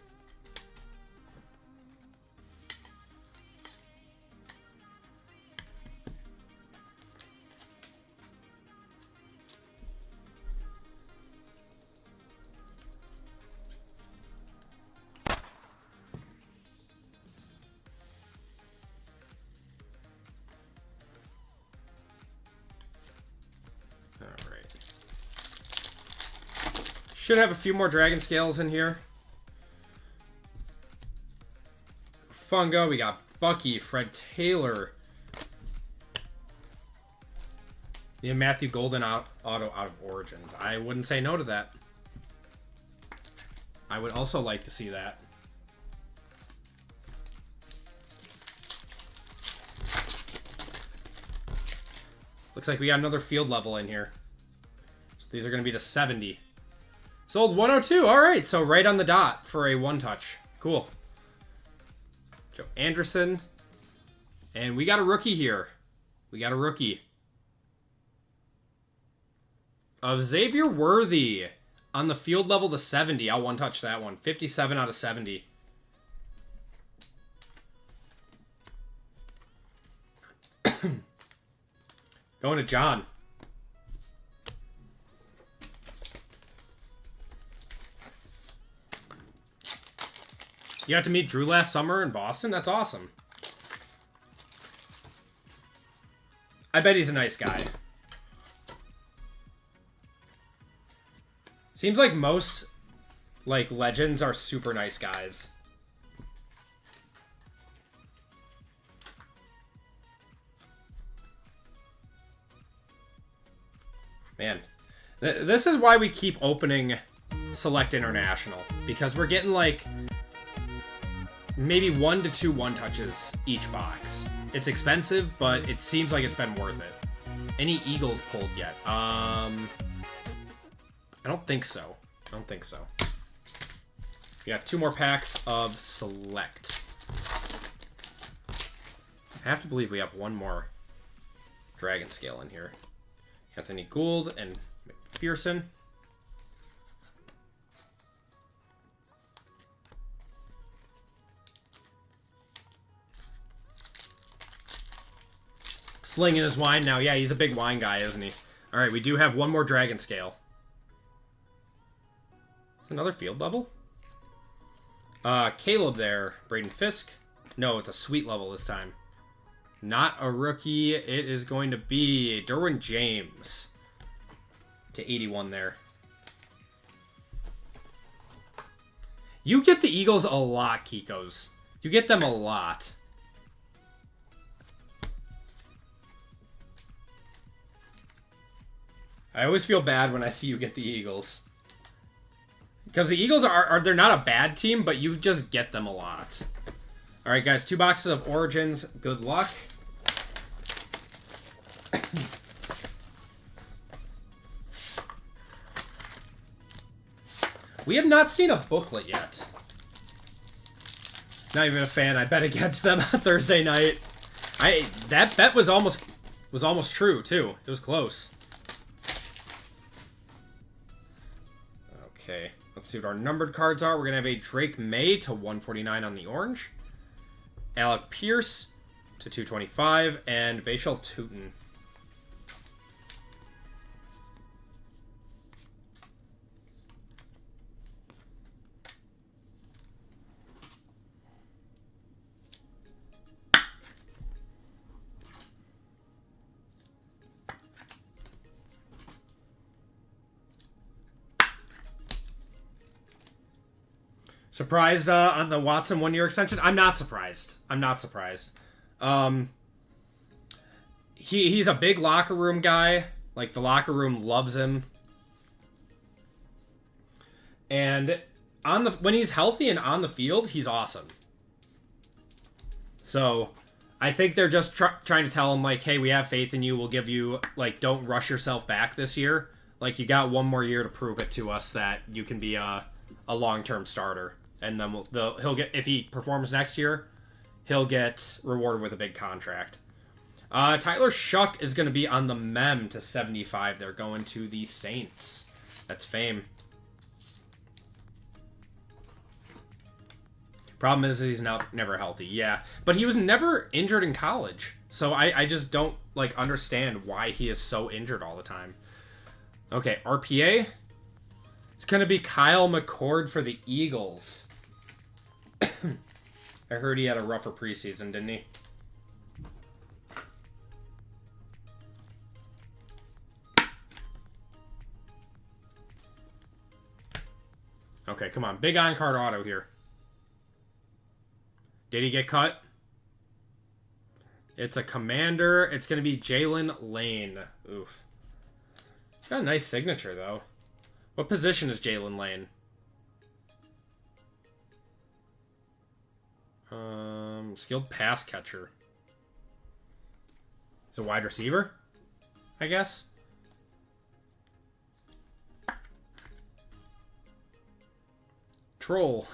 Should have a few more Dragon Scales in here. Fungo, we got Bucky, Fred Taylor. Yeah, Matthew Golden auto out of Origins. I wouldn't say no to that. I would also like to see that. Looks like we got another field level in here. So these are going to be to 70. Sold 102. All right, so right on the dot for a one-touch. Cool. Joe Anderson. And we got a rookie here. We got a rookie. Of Xavier Worthy on the field level to 70. I'll one-touch that one. 57 out of 70. Going to John. You got to meet Drew last summer in Boston? That's awesome. I bet he's a nice guy. Seems like most, like, legends are super nice guys. Man, this is why we keep opening Select International. Because we're getting, like, maybe 1 to 2 one-touches each box. It's expensive, but it seems like it's been worth it. Any Eagles pulled yet? I don't think so. I don't think so. We got 2 more packs of Select. I have to believe we have 1 more Dragon Scale in here. Anthony Gould and McPherson. Slinging his wine now. Yeah, he's a big wine guy, isn't he? All right, we do have 1 more Dragon Scale. It's another field level. Caleb there. Braden Fisk. No, it's a sweet level this time. Not a rookie. It is going to be Derwin James to 81 there. You get the Eagles a lot, Kikos. You get them a lot. I always feel bad when I see you get the Eagles. Because the Eagles they're not a bad team, but you just get them a lot. All right, guys, 2 boxes of Origins. Good luck. We have not seen a booklet yet. Not even a fan. I bet against them on Thursday night. That bet was almost true too. It was close. Okay, let's see what our numbered cards are. We're gonna have a Drake May to 149 on the orange, Alec Pierce to 225, and Bashal Tootin. Surprised on the Watson 1-year extension? I'm not surprised. I'm not surprised. He's a big locker room guy. Like, the locker room loves him. And when he's healthy and on the field, he's awesome. So, I think they're just trying to tell him, like, hey, we have faith in you. We'll give you, like, don't rush yourself back this year. Like, you got 1 more year to prove it to us that you can be a long-term starter. And then he'll get, if he performs next year, he'll get rewarded with a big contract. Tyler Shuck is going to be on the mem to 75. They're going to the Saints. That's fame. Problem is he's never healthy. Yeah, but he was never injured in college. So I just don't like understand why he is so injured all the time. Okay, RPA. It's going to be Kyle McCord for the Eagles. I heard he had a rougher preseason, didn't he? Okay, come on. Big on-card auto here. Did he get cut? It's a commander. It's going to be Jalen Lane. Oof. He's got a nice signature, though. What position is Jalen Lane? Skilled pass catcher. It's a wide receiver, I guess. Troll.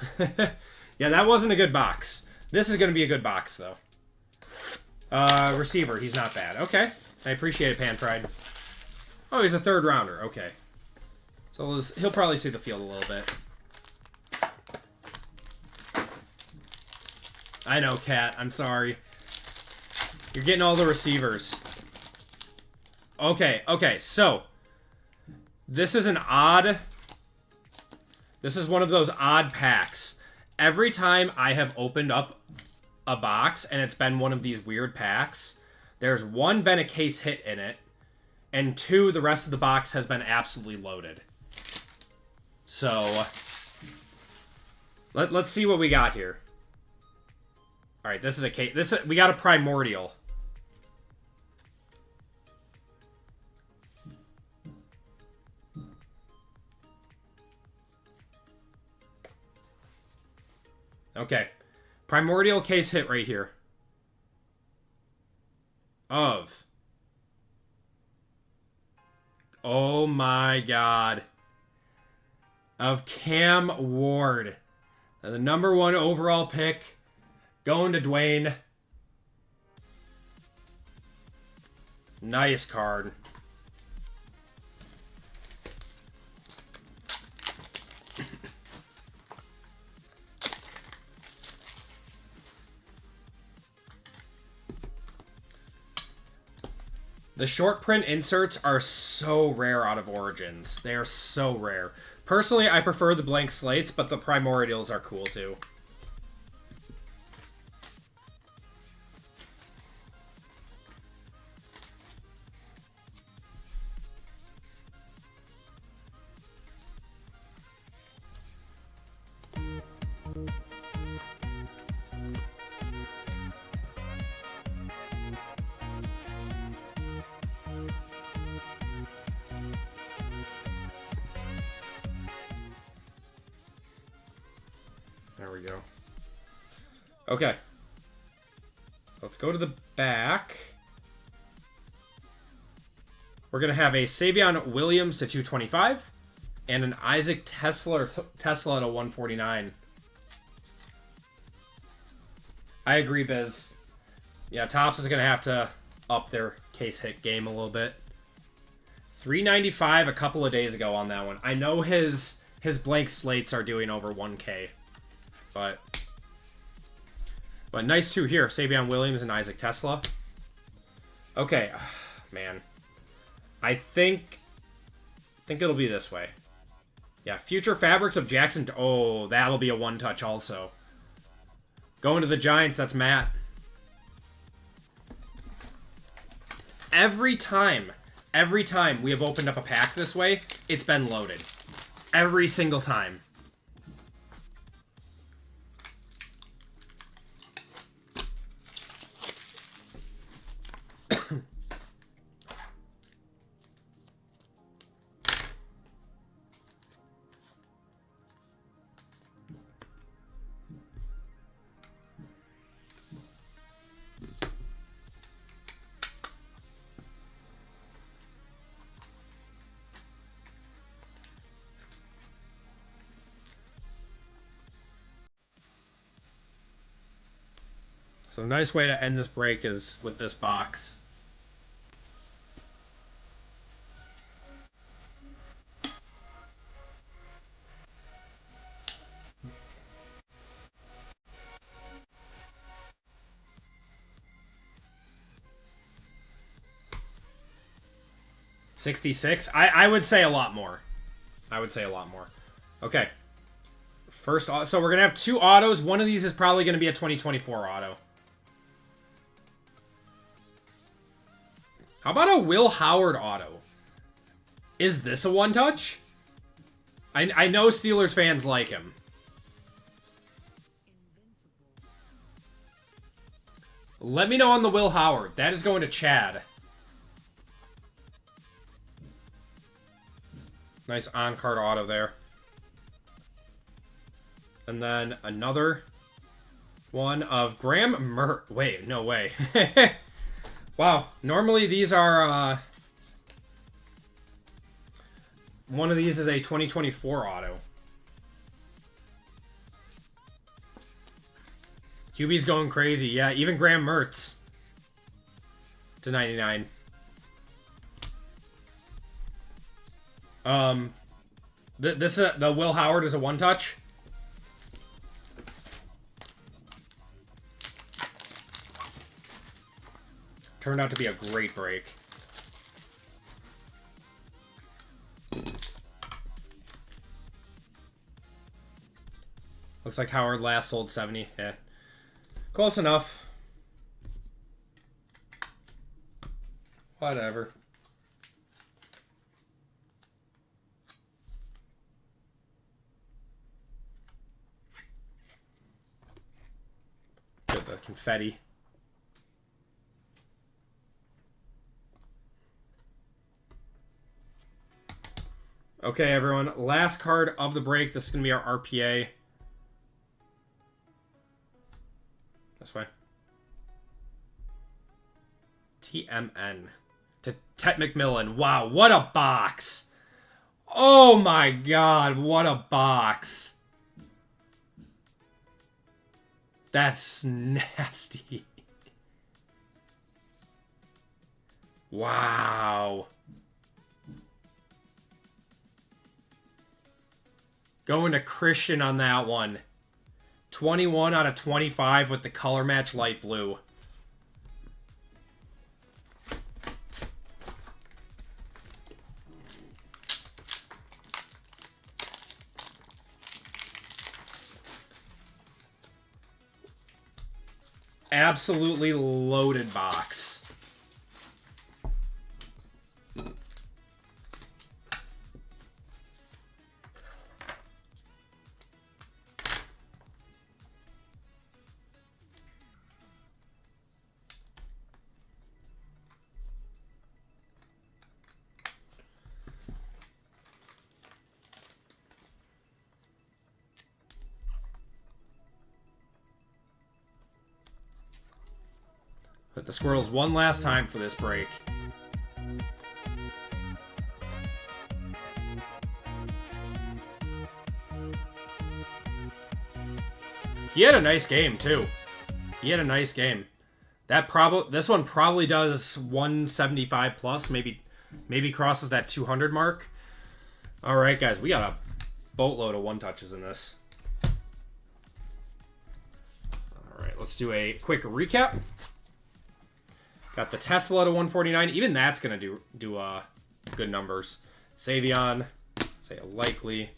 Yeah, that wasn't a good box. This is going to be a good box, though. Receiver. He's not bad. Okay. I appreciate it, Pan Pride. Oh, he's a third rounder. Okay. So he'll probably see the field a little bit. I know, Cat. I'm sorry. You're getting all the receivers. Okay, okay. So, this is an odd... This is one of those odd packs. Every time I have opened up a box, and it's been one of these weird packs, there's one been a case hit in it, and two, the rest of the box has been absolutely loaded. So, let's see what we got here. All right, this is a case. We got a primordial. Okay, primordial case hit right here. Oh my God. Of Cam Ward. The #1 overall pick. Going to Dwayne. Nice card. The short print inserts are so rare out of Origins. They are so rare. Personally, I prefer the blank slates, but the primordials are cool too. There we go. Okay. Let's go to the back. We're going to have a Savion Williams to 225 and an Isaac Tesla at a 149. I agree, Biz. Yeah, Topps is going to have to up their case hit game a little bit. 395 a couple of days ago on that one. I know his blank slates are doing over 1K. But nice two here. Savion Williams and Isaac Tesla. Okay. Man. I think it'll be this way. Yeah, Future Fabrics of Jackson. Oh, that'll be a one-touch also. Going to the Giants, that's Matt. Every time we have opened up a pack this way, it's been loaded. Every single time. So a nice way to end this break is with this box. $66? I would say a lot more. I would say a lot more. Okay. First, so we're going to have two autos. One of these is probably going to be a 2024 auto. How about a Will Howard auto? Is this a one-touch? I know Steelers fans like him. Let me know on the Will Howard. That is going to Chad. Nice on-card auto there. And then another one of Graham Wait, no way. Wow. Normally these are... one of these is a 2024 auto. QB's going crazy. Yeah, even Graham Mertz to 99. The Will Howard is a one-touch. Turned out to be a great break. Looks like Howard last sold 70. Yeah. Close enough. Whatever. Get the confetti. Okay, everyone. Last card of the break. This is going to be our RPA. This way. TMN. To Tet McMillan. Wow, what a box. Oh my god, what a box. That's nasty. Wow. Going to Christian on that one. 21 out of 25 with the color match light blue. Absolutely loaded box. Hit the squirrels one last time for this break. He had a nice game too. He had a nice game. This one probably does 175 plus, maybe crosses that 200 mark. All right, guys, we got a boatload of one touches in this. All right, let's do a quick recap. Got the Tesla to 149. Even that's gonna do good numbers. Savion, say a likely.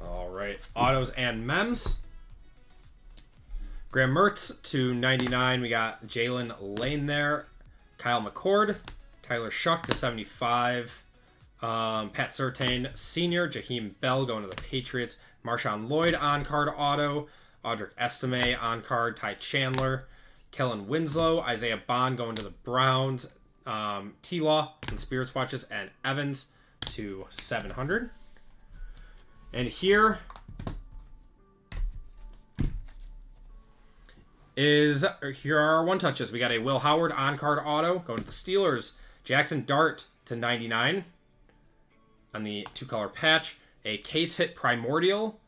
All right, autos and mems. Graham Mertz to 99. We got Jalen Lane there. Kyle McCord. Tyler Shuck to 75. Pat Surtain Sr. Jaheim Bell going to the Patriots. Marshawn Lloyd on-card auto. Audric Estime on-card. Ty Chandler. Kellen Winslow. Isaiah Bond going to the Browns. T-Law and Spirits Watches. And Evans to 700. And here are our one touches. We got a Will Howard on-card auto going to the Steelers. Jackson Dart to 99 on the two-color patch. A case hit primordial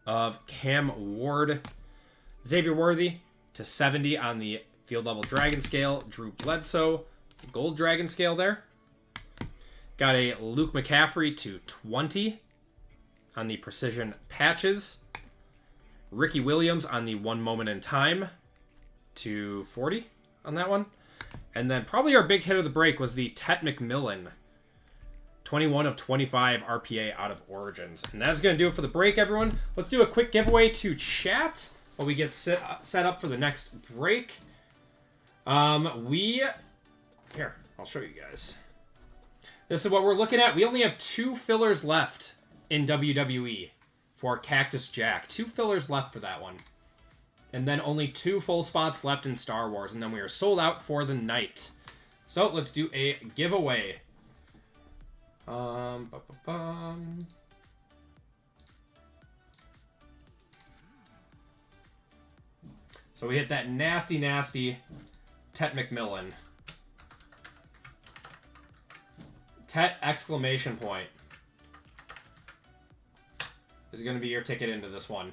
of Cam Ward. Xavier Worthy to 70 on the field level dragon scale. Drew Bledsoe, gold dragon scale there. Got a Luke McCaffrey to 20 on the precision patches. Ricky Williams on the one moment in time to 40 on that one. And then probably our big hit of the break was the Tet McMillan 21 of 25 RPA out of Origins. And that's going to do it for the break, everyone. Let's do a quick giveaway to chat while we get set up for the next break. Here, I'll show you guys. This is what we're looking at. We only have 2 fillers left in WWE for Cactus Jack. 2 fillers left for that one. And then only 2 full spots left in Star Wars. And then we are sold out for the night. So let's do a giveaway. So we hit that nasty, nasty Tet McMillan. Tet exclamation point is going to be your ticket into this one.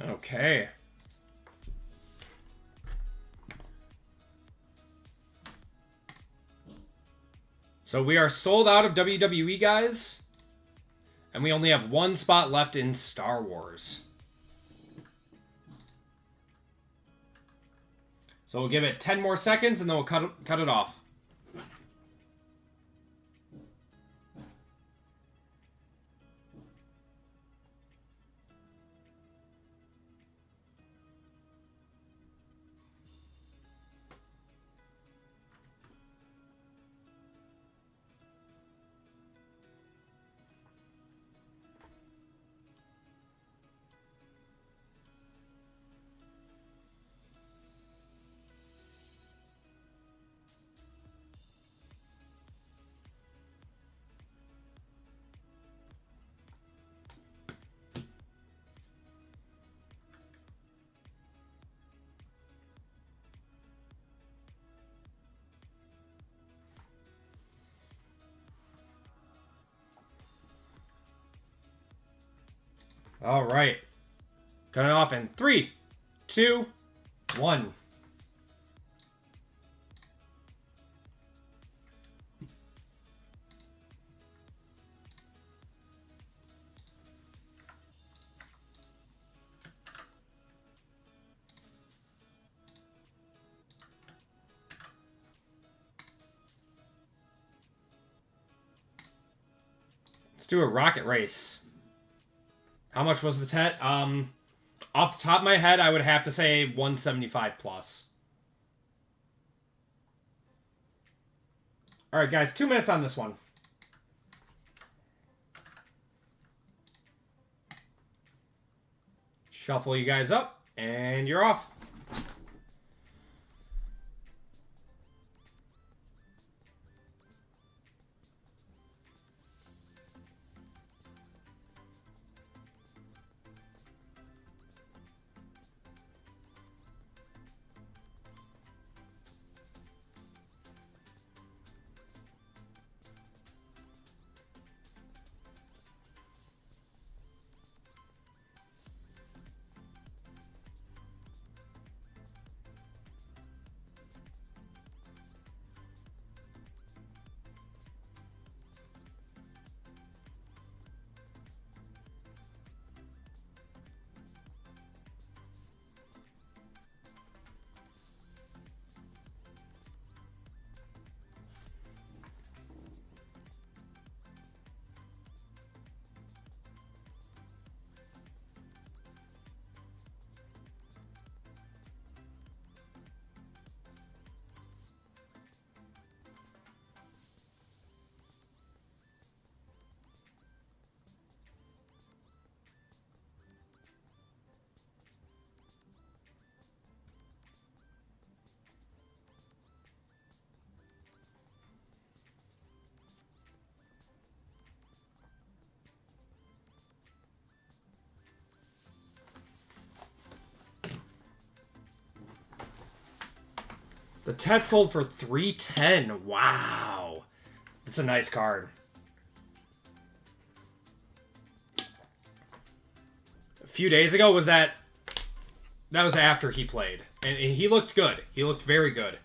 Okay. So we are sold out of WWE, guys. And we only have 1 spot left in Star Wars. So we'll give it 10 more seconds and then we'll cut it off. All right. Cut it off in 3, 2, 1. Let's do a rocket race. How much was the Tet? Off the top of my head, I would have to say 175 plus. All right, guys, 2 minutes on this one. Shuffle you guys up, and you're off. The Tet sold for $310. Wow. That's a nice card. A few days ago, was that was after he played. And he looked good. He looked very good.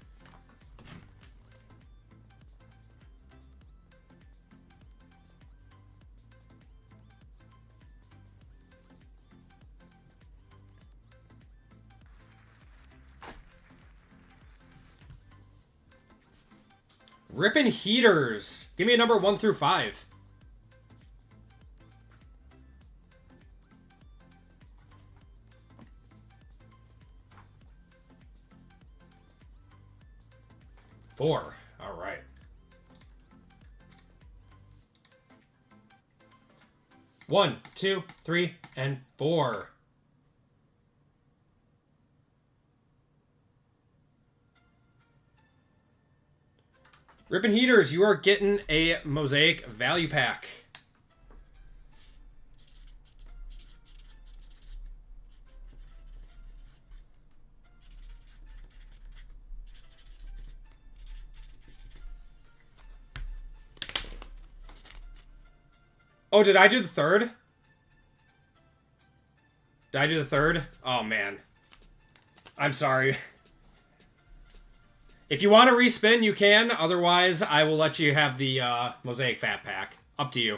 Rippin' Heaters. Give me a number 1 through 5. Four. All right. 1, 2, 3, and 4. Rippin' Heaters, you are getting a Mosaic value pack. Oh, did I do the third? Did I do the third? Oh, man. I'm sorry. If you want to respin, you can. Otherwise, I will let you have the Mosaic Fat Pack. Up to you.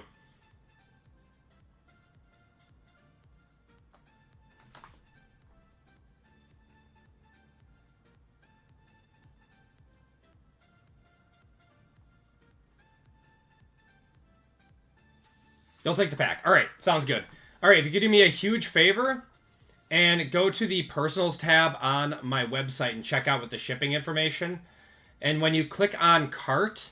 They'll take the pack. All right, sounds good. All right, if you could do me a huge favor and go to the personals tab on my website and check out with the shipping information. And when you click on cart,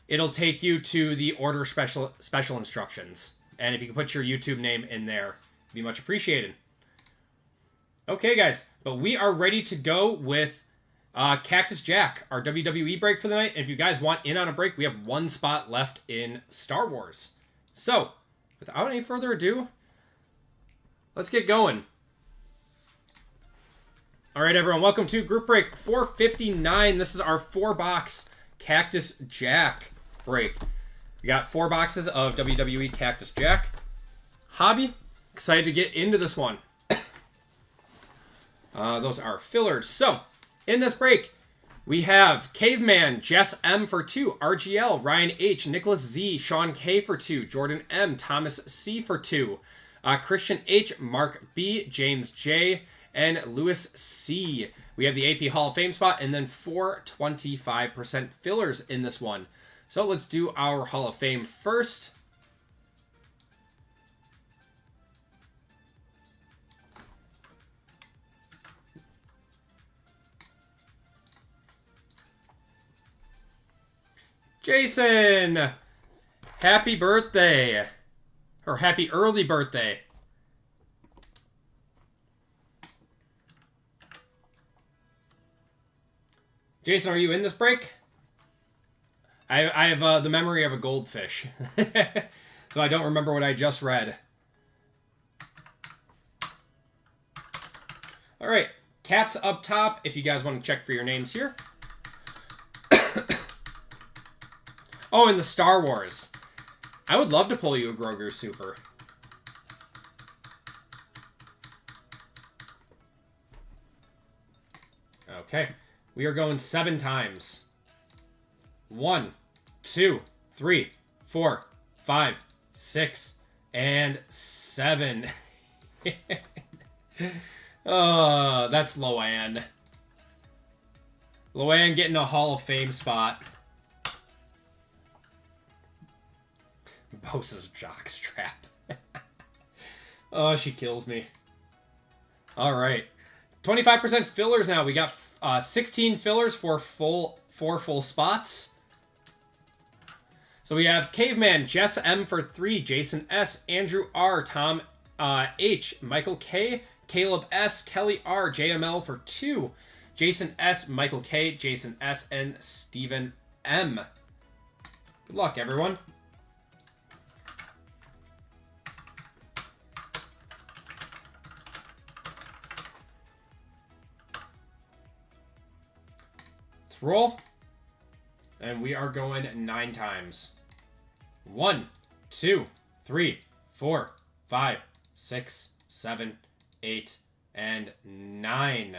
it'll take you to the order special instructions. And if you can put your YouTube name in there, it'd be much appreciated. Okay, guys, but we are ready to go with Cactus Jack, our WWE break for the night. And if you guys want in on a break, we have one spot left in Star Wars. So, without any further ado, let's get going. All right, everyone, welcome to Group Break 459. This is our 4-box Cactus Jack break. We got 4 boxes of WWE Cactus Jack. Hobby, excited to get into this one. Those are fillers. So, in this break, we have Caveman, Jess M for 2, RGL, Ryan H, Nicholas Z, Sean K for 2, Jordan M, Thomas C for 2, Christian H, Mark B, James J, and Lewis C. We have the AP Hall of Fame spot, and then 4 25% fillers in this one. So let's do our Hall of Fame first. Jason! Happy birthday. Or happy early birthday. Jason, are you in this break? I have the memory of a goldfish. So I don't remember what I just read. Alright, cats up top if you guys want to check for your names here. Oh, and the Star Wars. I would love to pull you a Grogu Super. Okay, we are going 7 times. 1, 2, 3, 4, 5, 6, and 7. Oh, that's Loanne. Loanne getting a Hall of Fame spot. Bosa's jockstrap. Oh, she kills me. All right. 25% fillers now. We got 16 fillers for 4 full spots. So we have Caveman, Jess M for 3, Jason S, Andrew R, Tom H, Michael K, Caleb S, Kelly R, JML for 2, Jason S, Michael K, Jason S, and Steven M. Good luck, everyone. Let's roll. And we are going 9 times. 1, 2, 3, 4, 5, 6, 7, 8, and 9.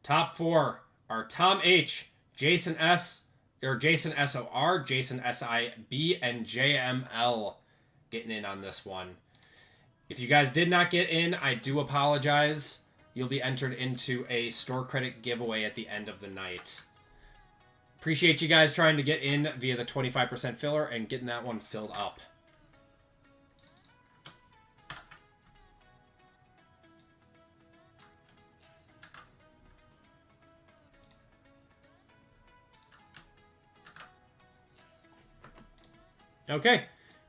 Top 4 are Tom H, Jason S, or Jason SOR, Jason SIB, and JML getting in on this one. If you guys did not get in, I do apologize. You'll be entered into a store credit giveaway at the end of the night. Appreciate you guys trying to get in via the 25% filler and getting that one filled up. Okay.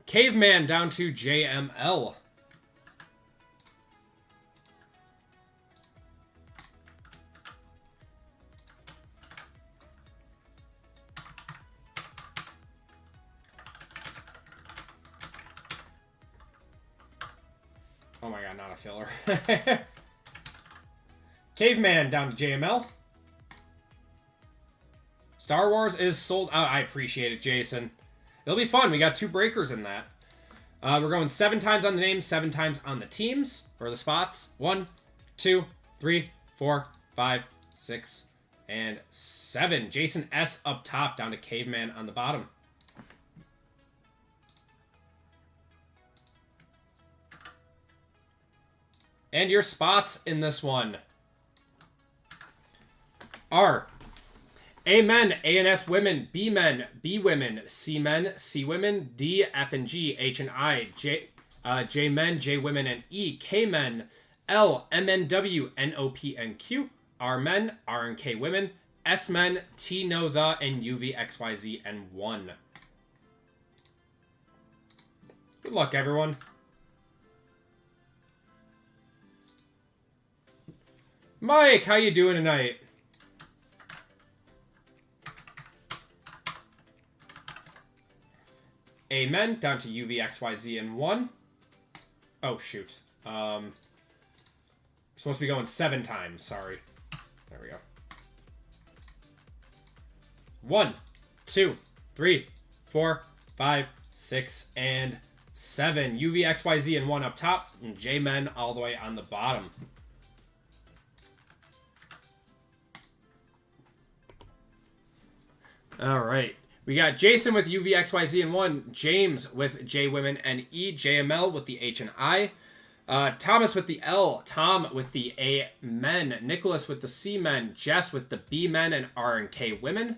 Caveman down to JML. Oh my god, not a filler. Caveman down to JML. Star Wars is sold out. I appreciate it, Jason. It'll be fun. We got 2 breakers in that. We're going 7 times on the names, 7 times on the teams, or the spots. 1, 2, 3, 4, 5, 6, and 7. Jason S up top, down to Caveman on the bottom. And your spots in this one are A-men, A&S women, B-men, B-women, C-men, C-women, D, F and G, H and I, J-men, J-women, and E, K-men, L, M-N-W, N-O-P, and Q, R-men, R and K women, S-men, T, no, the, and U-V, X, Y, Z, and 1. Good luck, everyone. Mike, how you doing tonight? Amen. Down to UV, XYZ, and 1. Oh, shoot. We're supposed to be going 7 times. Sorry. There we go. 1, 2, 3, 4, 5, 6, and 7. UV, XYZ, and 1 up top. And J-men all the way on the bottom. All right. We got Jason with UV, XYZ, and 1. James with J, women, and E. JML with the H and I. Thomas with the L. Tom with the A, men. Nicholas with the C, men. Jess with the B, men, and R and K women.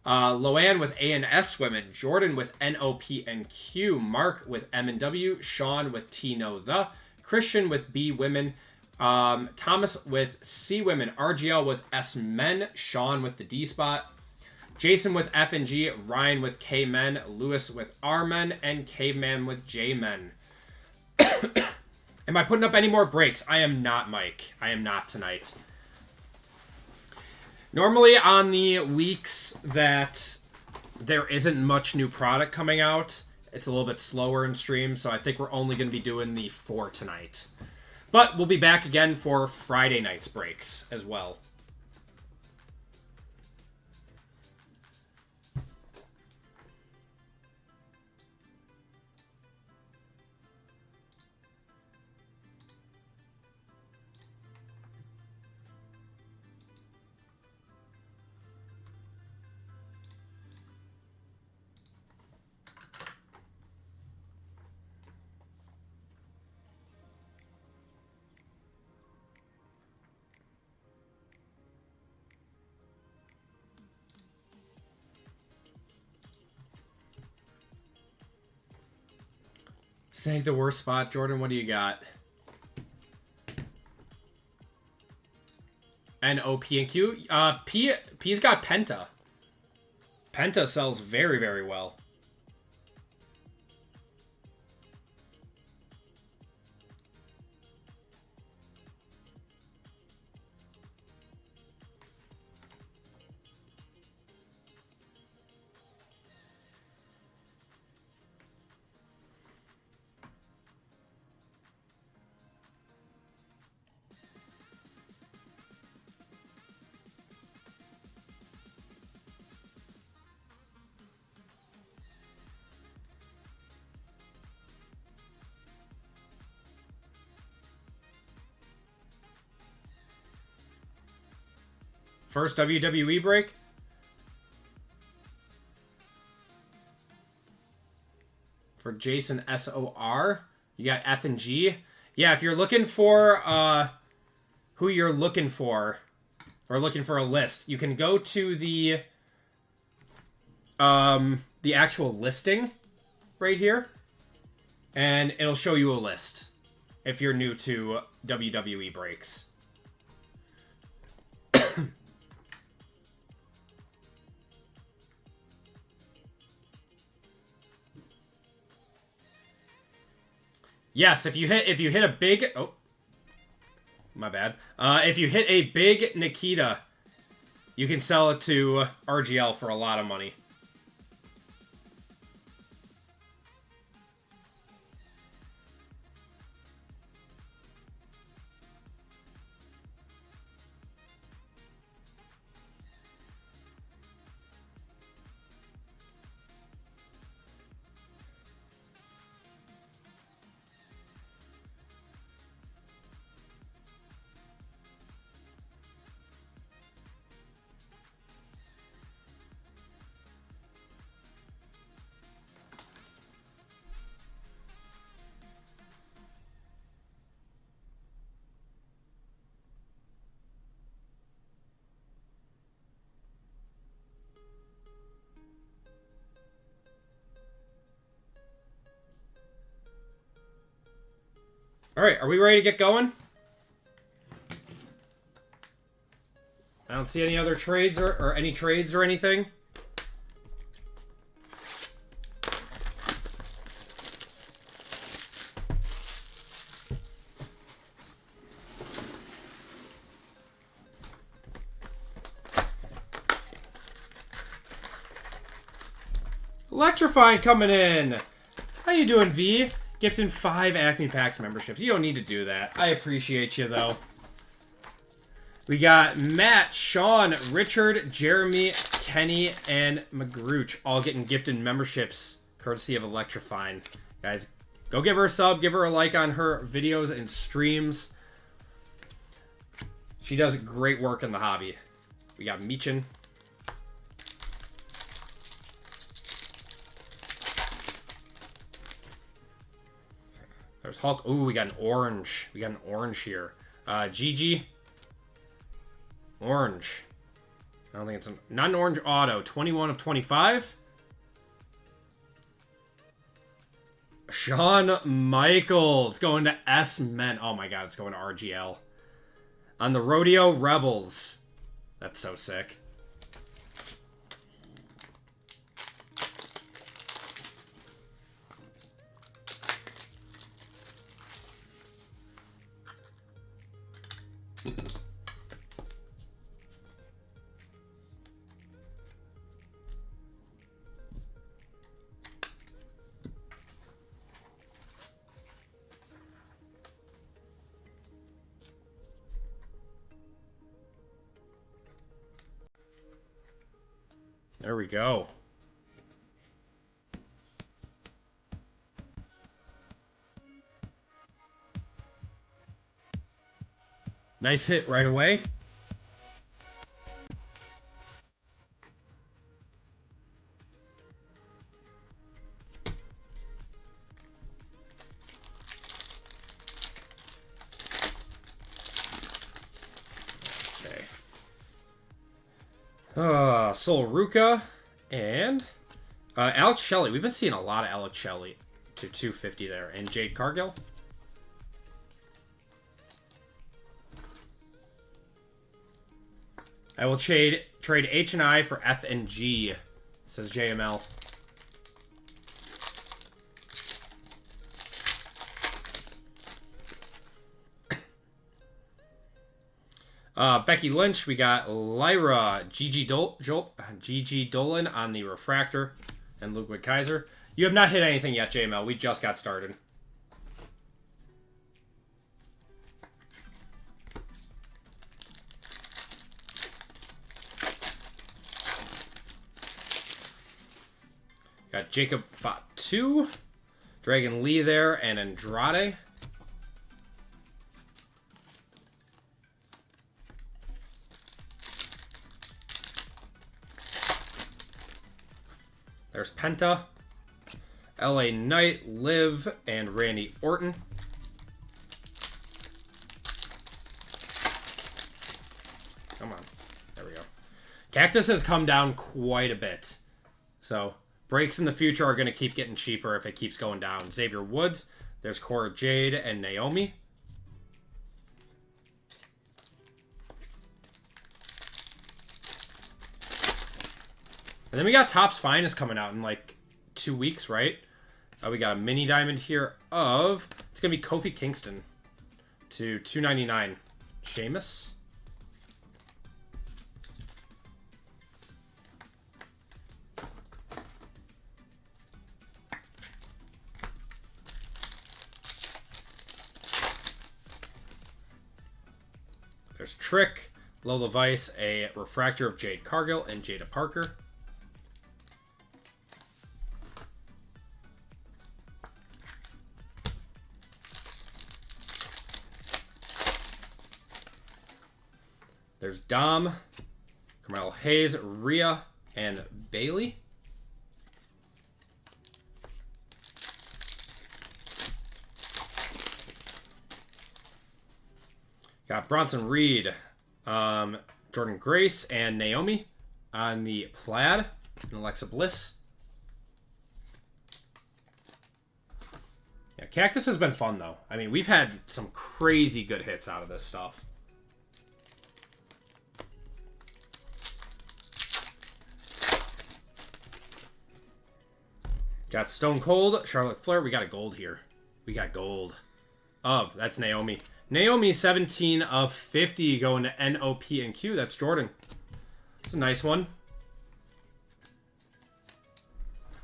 Loanne with A and S women. Jordan with N, O, P, and Q. Mark with M and W. Sean with T, no, the. Christian with B, women. Thomas with C, women. RGL with S, men. Sean with the D spot. Jason with F and G, Ryan with K-Men, Lewis with R-Men, and Caveman with J-Men. Am I putting up any more breaks? I am not, Mike. I am not tonight. Normally on the weeks that there isn't much new product coming out, it's a little bit slower in stream, so I think we're only going to be doing the 4 tonight. But we'll be back again for Friday night's breaks as well. Say the worst spot, Jordan. What do you got? N, O, P, and Q. P's got Penta. Penta sells very, very well. First WWE break? For Jason SOR. You got F and G. Yeah, if you're looking for who you're looking for, or looking for a list, you can go to the actual listing right here, and it'll show you a list if you're new to WWE breaks. Yes, if you hit a big, oh, my bad. If you hit a big Nikita, you can sell it to RGL for a lot of money. All right, are we ready to get going? I don't see any other trades or any trades or anything. Electrifying coming in. How you doing, V? Gifting 5 Acme Packs memberships. You don't need to do that. I appreciate you, though. We got Matt, Sean, Richard, Jeremy, Kenny, and McGrooch all getting gifted memberships courtesy of Electrifying. Guys, go give her a sub. Give her a like on her videos and streams. She does great work in the hobby. We got Meechin. There's Hulk. Ooh, we got an orange. We got an orange here. Gigi. Orange. I don't think it's not an orange auto. 21 of 25. Shawn Michaels going to S-Men. Oh my god, it's going to RGL. On the Rodeo Rebels. That's so sick. There we go. Nice hit right away. Sol Ruka and Alex Shelley. We've been seeing a lot of Alex Shelley to 250 there. And Jade Cargill. I will trade H and I for F and G, says JML. Becky Lynch, we got Lyra, Gigi Dolan on the refractor, and Ludwig Kaiser. You have not hit anything yet, JML. We just got started. Got Jacob Fatu, Dragon Lee there, and Andrade. There's Penta, LA Knight, Liv, and Randy Orton. Come on. There we go. Cactus has come down quite a bit. So, breaks in the future are going to keep getting cheaper if it keeps going down. Xavier Woods. There's Cora Jade and Naomi. And then we got Topps Finest coming out in like 2 weeks, right? We got a mini diamond here of... It's going to be Kofi Kingston to $2.99. Sheamus. There's Trick, Lola Vice, a refractor of Jade Cargill, and Jada Parker. There's Dom, Carmelo Hayes, Rhea, and Bailey. Got Bronson Reed, Jordan Grace, and Naomi on the plaid, and Alexa Bliss. Yeah, Cactus has been fun, though. I mean, we've had some crazy good hits out of this stuff. Got Stone Cold, Charlotte Flair. We got a gold here. We got gold. That's Naomi. Naomi, 17 of 50 going to NOP and Q. That's Jordan. It's a nice one.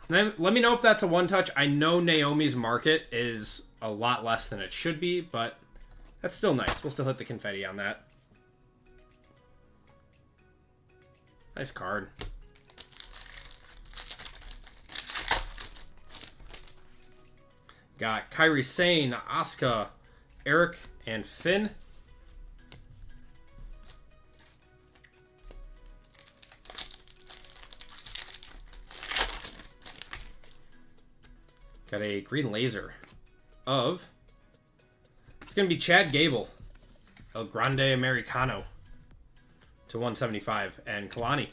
And then let me know if that's a one-touch. I know Naomi's market is a lot less than it should be, but that's still nice. We'll still hit the confetti on that. Nice card. Got Kairi Sane, Asuka, Eric, and Finn. Got a green laser of... It's going to be Chad Gable, El Grande Americano to 175, and Kalani.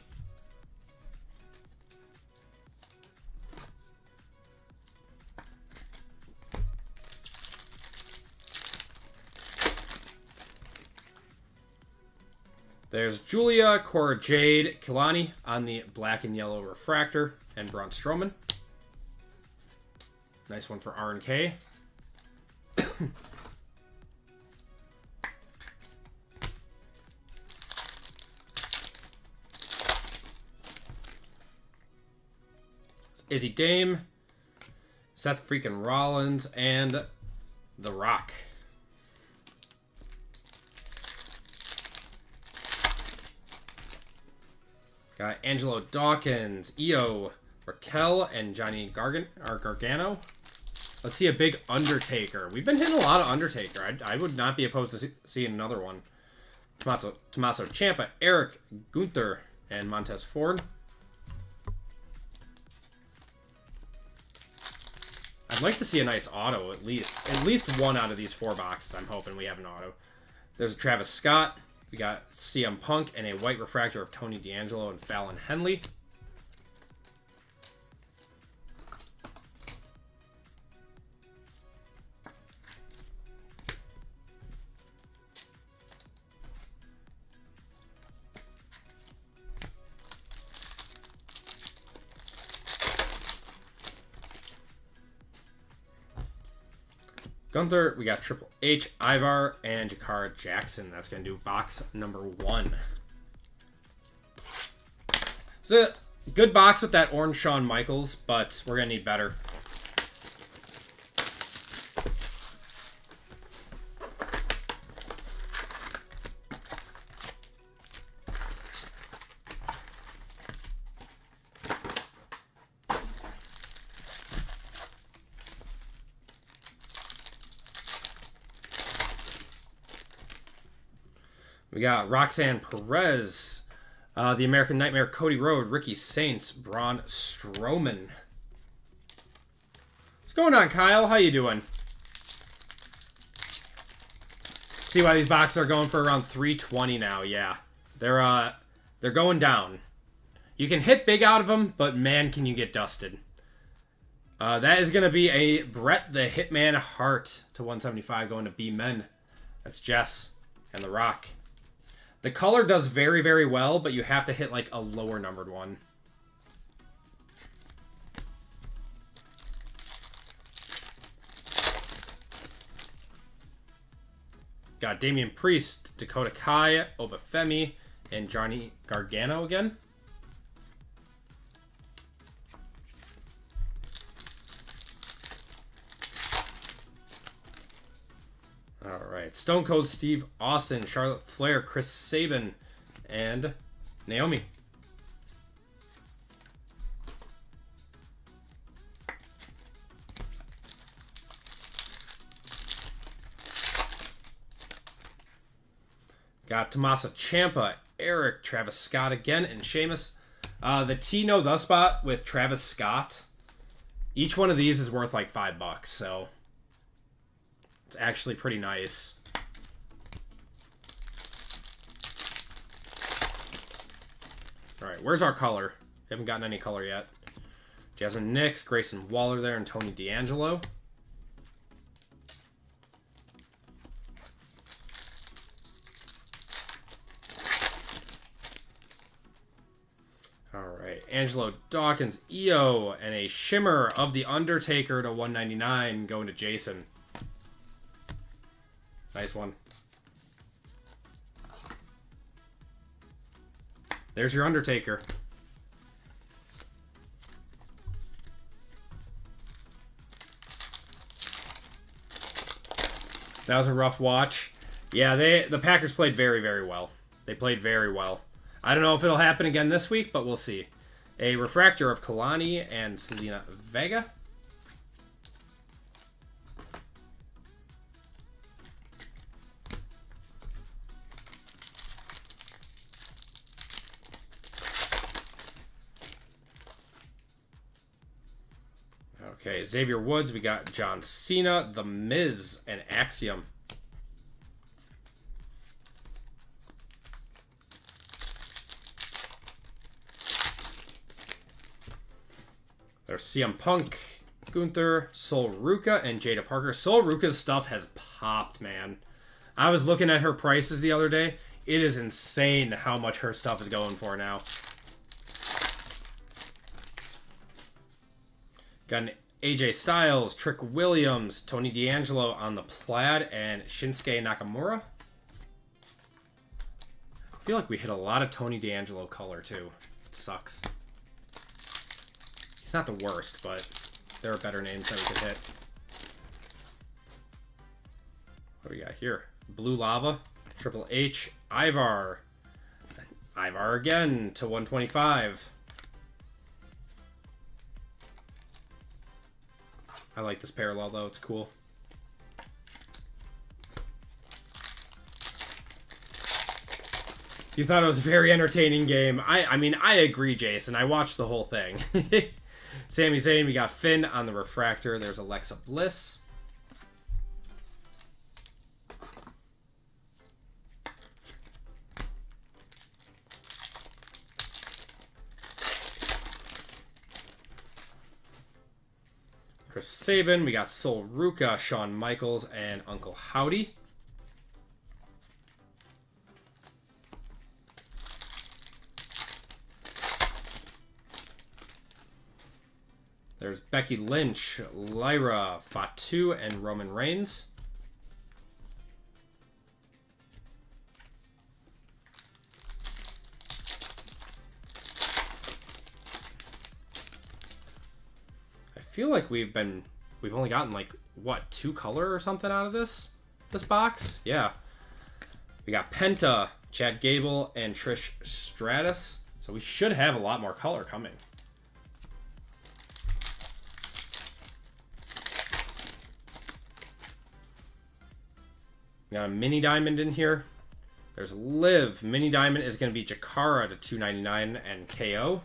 There's Julia, Cora Jade, Kalani on the black and yellow refractor, and Braun Strowman. Nice one for R&K. Izzy Dame, Seth freaking Rollins, and The Rock. Got Angelo Dawkins, Io, Raquel, and Johnny Gargano. Let's see a big Undertaker. We've been hitting a lot of Undertaker. I would not be opposed to seeing another one. Tommaso Ciampa, Eric, Gunther, and Montez Ford. I'd like to see a nice auto, at least one out of these 4 boxes. I'm hoping we have an auto. There's a Travis Scott. We got CM Punk and a white refractor of Tony D'Angelo and Fallon Henley. Gunther, we got Triple H, Ivar, and Jakara Jackson. That's going to do box number 1. It's a good box with that orange Shawn Michaels, but we're going to need better. We got Roxanne Perez, the American Nightmare, Cody Rhodes, Ricky Saints, Braun Strowman. What's going on, Kyle? How you doing? See why these boxes are going for around $320 now? Yeah, they're going down. You can hit big out of them, but man, can you get dusted. That is going to be a Bret the Hitman Hart to 175 going to B-Men. That's Jess and The Rock. The color does very, very well, but you have to hit like a lower numbered one. Got Damian Priest, Dakota Kai, Obafemi, and Johnny Gargano again. Alright, Stone Cold Steve Austin, Charlotte Flair, Chris Sabin, and Naomi. Got Tommaso Ciampa, Eric, Travis Scott again, and Sheamus. The T No The Spot with Travis Scott. Each one of these is worth like $5, so it's actually pretty nice. Alright, where's our color? We haven't gotten any color yet. Jasmine Nix, Grayson Waller there, and Tony D'Angelo. Alright, Angelo Dawkins, Io, and a shimmer of The Undertaker to 199 going to Jason. Nice one. There's your Undertaker. That was a rough watch. Yeah, the Packers played very, very well. They played very well. I don't know if it'll happen again this week, but we'll see. A refractor of Kalani and Selena Vega. Okay, Xavier Woods, we got John Cena, The Miz, and Axiom. There's CM Punk, Gunther, Sol Ruka, and Jada Parker. Sol Ruka's stuff has popped, man. I was looking at her prices the other day. It is insane how much her stuff is going for now. Got an AJ Styles, Trick Williams, Tony D'Angelo on the plaid, and Shinsuke Nakamura. I feel like we hit a lot of Tony D'Angelo color, too. It sucks. It's not the worst, but there are better names that we could hit. What do we got here? Blue Lava, Triple H, Ivar. Ivar again to 125. I like this parallel, though. It's cool. You thought it was a very entertaining game. I mean, I agree, Jason. I watched the whole thing. Sami Zayn, we got Finn on the refractor. There's Alexa Bliss. Chris Sabin, we got Sol Ruka, Shawn Michaels, and Uncle Howdy. There's Becky Lynch, Lyra, Fatu, and Roman Reigns. I feel like we've only gotten like what, 2 color or something out of this box. Yeah, we got Penta, Chad Gable, and Trish Stratus, so we should have a lot more color coming. We got a mini diamond in here. There's Liv. Mini diamond is going to be Jakara to 299 and KO.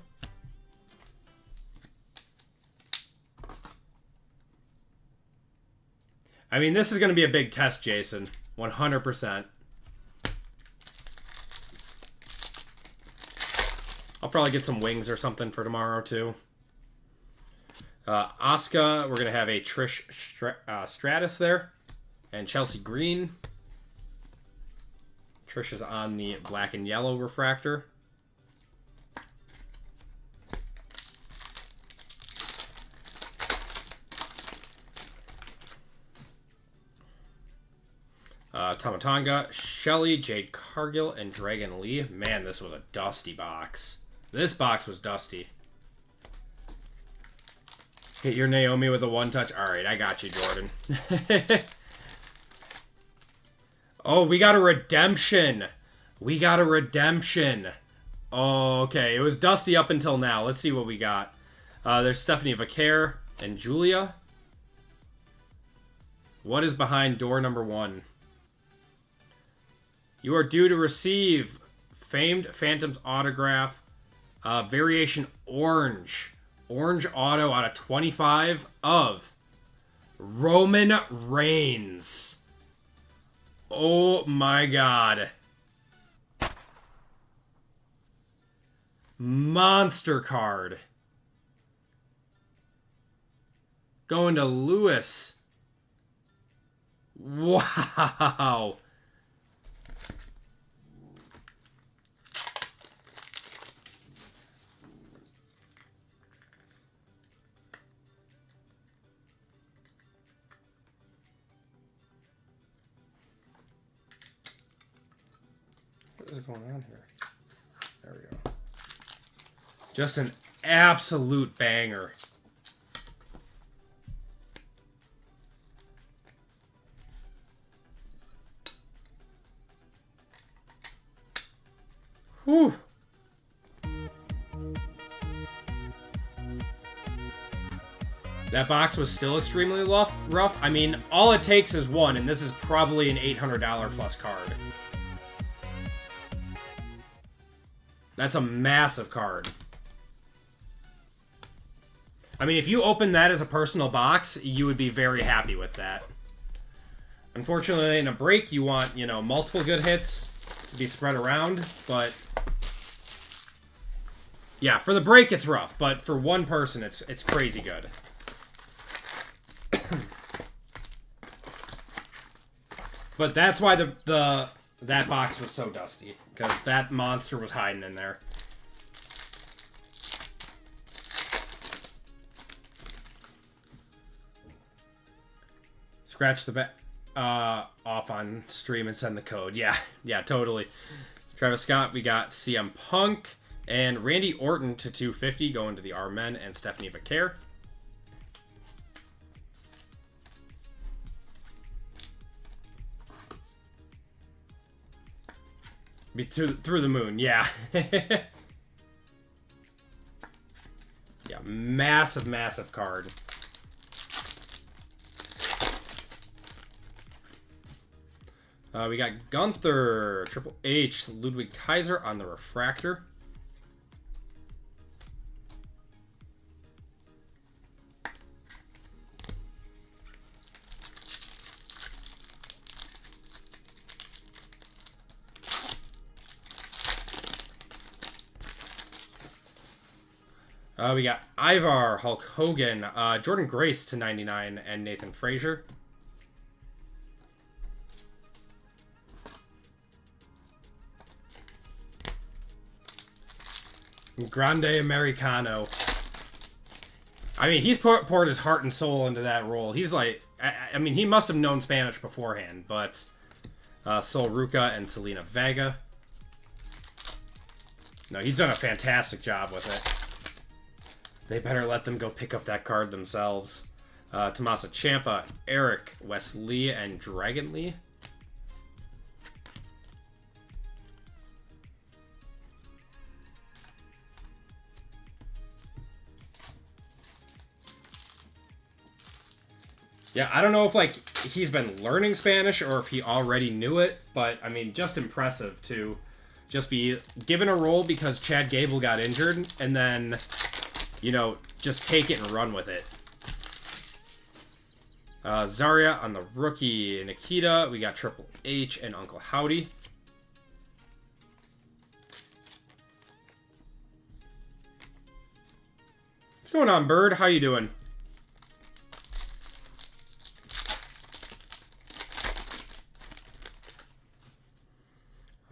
I mean, this is going to be a big test, Jason. 100%. I'll probably get some wings or something for tomorrow, too. Asuka, we're going to have a Trish Stratus there. And Chelsea Green. Trish is on the black and yellow refractor. Tamatanga, Shelly, Jade Cargill, and Dragon Lee. Man, this was a dusty box. This box was dusty. Hit your Naomi with a one-touch. All right, I got you, Jordan. Oh, we got a redemption. We got a redemption. Oh, okay. It was dusty up until now. Let's see what we got. There's Stephanie Vaquer and Julia. What is behind door number 1? You are due to receive Famed Phantom's autograph. Variation orange. Orange auto out of 25 of Roman Reigns. Oh my god. Monster card. Going to Lewis. Wow. What is going on here? There we go. Just an absolute banger. Whew. That box was still extremely rough. I mean, all it takes is one, and this is probably an $800 plus card. That's a massive card. I mean, if you open that as a personal box, you would be very happy with that. Unfortunately, in a break, you want, you know, multiple good hits to be spread around, but yeah, for the break, it's rough, but for one person, it's crazy good. But that's why that box was so dusty, because that monster was hiding in there. Scratch the back off on stream and send the code. Yeah, totally. Travis Scott, we got CM Punk, And Randy Orton to 250 going to the R-Men and Stephanie Vaquer. Be through the moon, yeah. Yeah, massive, massive card. We got Gunther, Triple H, Ludwig Kaiser on the refractor. We got Ivar, Hulk Hogan, Jordan Grace to 99, and Nathan Frazier. Grande Americano. I mean, he's poured his heart and soul into that role. He's like, I mean, he must have known Spanish beforehand, but Sol Ruca and Selena Vega. No, he's done a fantastic job with it. They better let them go pick up that card themselves. Tommaso Ciampa, Eric, Wesley, and Dragon Lee. Yeah, I don't know if, like, he's been learning Spanish or if he already knew it, but, I mean, just impressive to just be given a role because Chad Gable got injured, and then, you know, just take it and run with it. Zarya on the rookie. Nikita, we got Triple H and Uncle Howdy. What's going on, Bird? How you doing?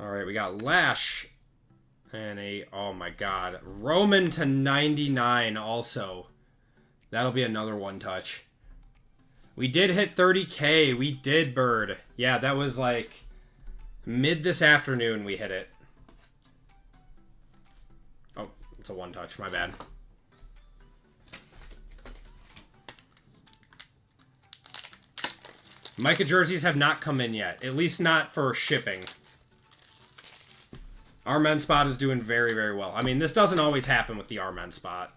Alright, we got Lash. And oh my god, Roman to 99 also. That'll be another one touch. We did hit 30K. We did, Bird. Yeah, that was like mid this afternoon we hit it. Oh, it's a one touch. My bad. Micah jerseys have not come in yet. At least not for shipping. Our men's spot is doing very, very well. I mean, this doesn't always happen with the our men's spot.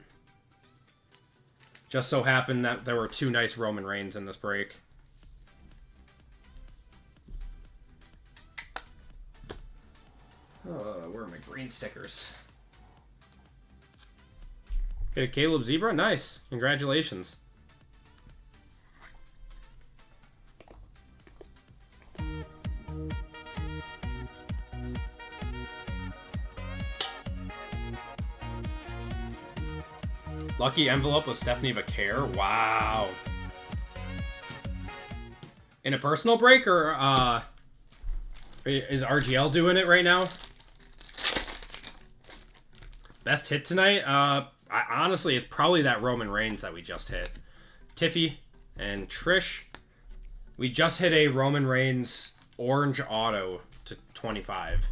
Just so happened that there were two nice Roman Reigns in this break. Where are my green stickers? Hit a Caleb Zebra? Nice. Congratulations. Lucky envelope with Stephanie Vaquer. Wow. In a personal break, or is RGL doing it right now? Best hit tonight? Honestly, it's probably that Roman Reigns that we just hit. Tiffy and Trish. We just hit a Roman Reigns orange auto to 25.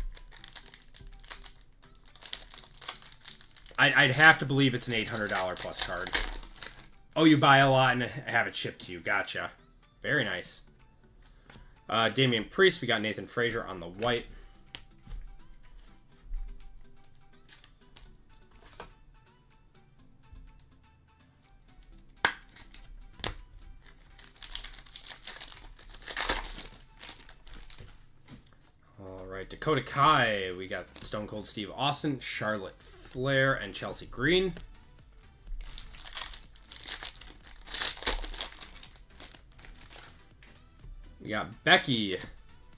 I'd have to believe it's an $800 plus card. Oh, you buy a lot and have it shipped to you. Gotcha. Very nice. Damian Priest. We got Nathan Frazier on the white. All right, Dakota Kai. We got Stone Cold Steve Austin, Charlotte Flair, and Chelsea Green. We got Becky,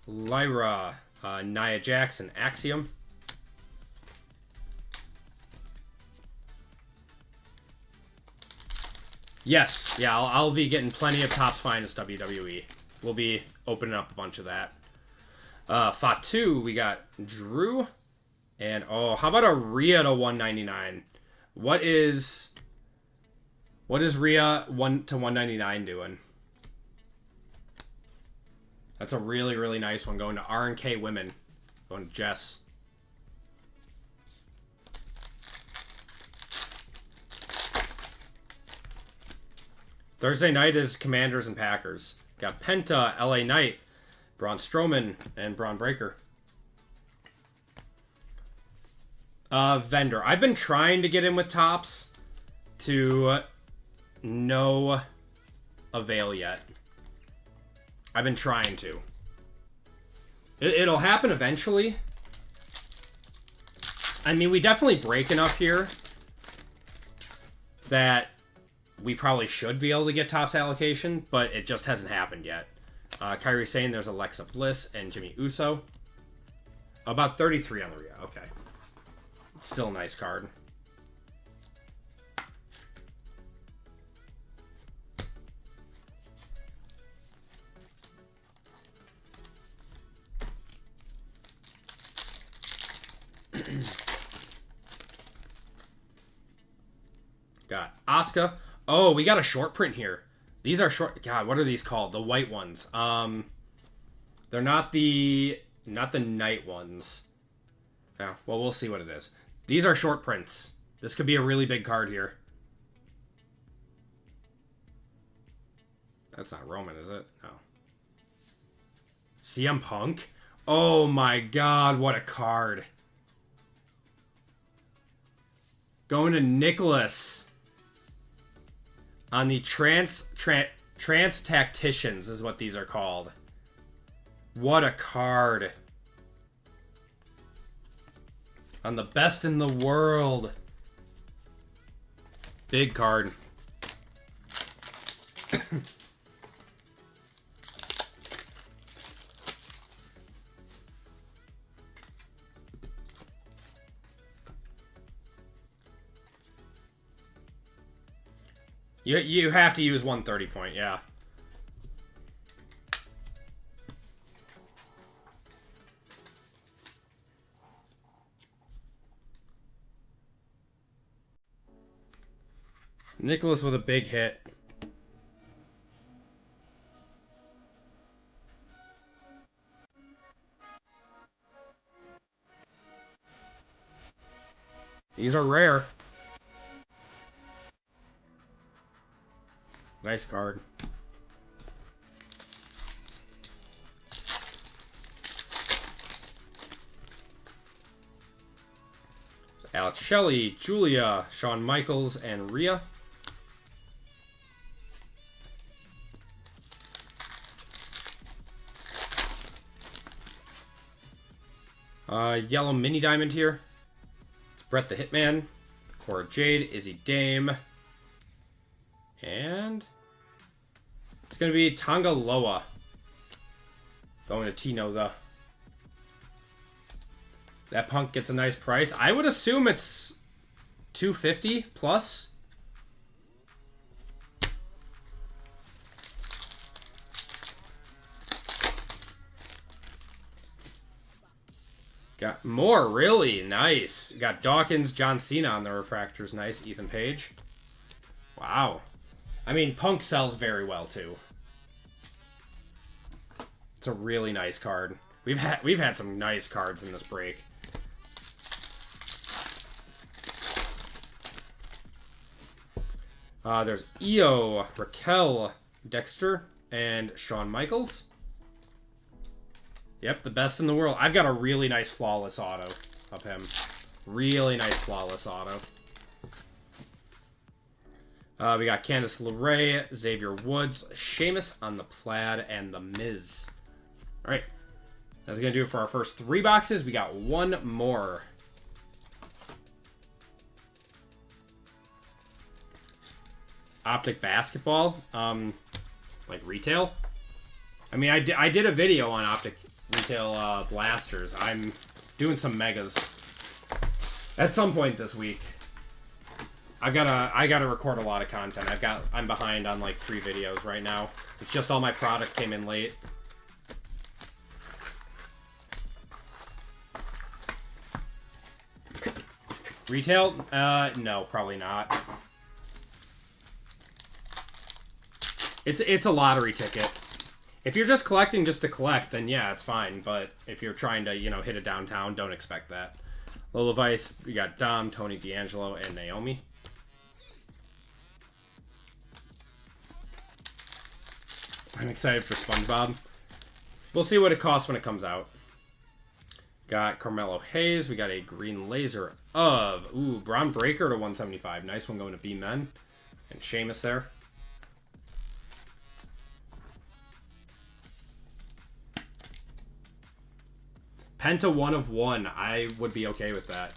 Lyra, Nia Jax, and Axiom. Yes, yeah, I'll be getting plenty of Topps Finest WWE. We'll be opening up a bunch of that. Fatu, we got Drew. And, oh, how about a Rhea to 199? What is Rhea 1 to 199 doing? That's a really, really nice one. Going to R&K Women. Going to Jess. Thursday night is Commanders and Packers. Got Penta, LA Knight, Braun Strowman, and Braun Breaker. Vendor. I've been trying to get in with Topps to no avail yet. I've been trying to. It'll happen eventually. I mean, we definitely break enough here that we probably should be able to get Topps allocation, but it just hasn't happened yet. Kyrie saying there's Alexa Bliss and Jimmy Uso. About 33 on the Rhea. Okay. Still a nice card. Got Asuka. Oh, we got a short print here. These are short. God, what are these called? The white ones. They're not the night ones. Yeah, well, we'll see what it is. These are short prints. This could be a really big card here. That's not Roman, is it? No. CM Punk? Oh my god, what a card. Going to Nicholas. On the Trans Tacticians is what these are called. What a card. On the best in the world. Big card. You have to use 130 point, yeah. Nicholas with a big hit. These are rare. Nice card. So Alex Shelley, Julia, Shawn Michaels, and Rhea. Yellow mini diamond here. Brett the Hitman, Cora Jade, Izzy Dame, and it's going to be Tonga Loa. Going to Tino, though. That Punk gets a nice price. I would assume it's $250 plus. Got more, really nice. Got Dawkins, John Cena on the refractors. Nice, Ethan Page. Wow. I mean, Punk sells very well too. It's a really nice card. We've had some nice cards in this break. There's Io, Raquel, Dexter, and Shawn Michaels. Yep, the best in the world. I've got a really nice flawless auto of him. Really nice flawless auto. We got Candice LeRae, Xavier Woods, Sheamus on the plaid, and The Miz. All right. That's going to do it for our first 3 boxes. We got one more. Optic basketball. Like retail. I mean, I did a video on Optic retail blasters. I'm doing some megas at some point this week. I gotta record a lot of content. I'm behind on like 3 videos right now. It's just all my product came in late. Retail? No, probably not. It's a lottery ticket. If you're just collecting just to collect, then yeah, it's fine. But if you're trying to, hit a downtown, don't expect that. Lola Vice, we got Dom, Tony D'Angelo, and Naomi. I'm excited for SpongeBob. We'll see what it costs when it comes out. Got Carmelo Hayes. We got a green laser of... Ooh, Braun Breaker to 175. Nice one going to B-Men. And Sheamus there. Penta 1 of 1. I would be okay with that.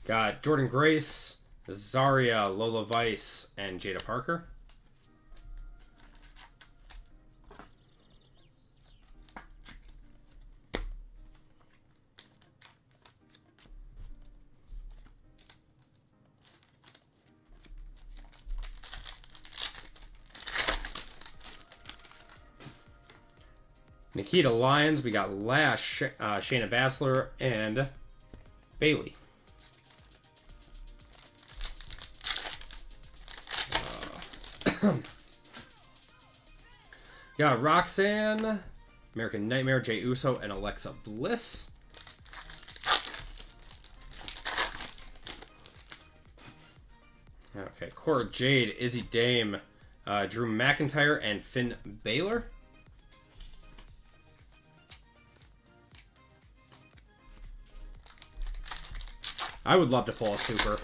Got Jordan Grace, Zarya, Lola Vice, and Jada Parker. Nikita Lyons, we got Lash, Shayna Baszler, and Bailey. Got Roxanne, American Nightmare, Jey Uso, and Alexa Bliss. Okay, Cora Jade, Izzy Dame, Drew McIntyre, and Finn Balor. I would love to pull a super.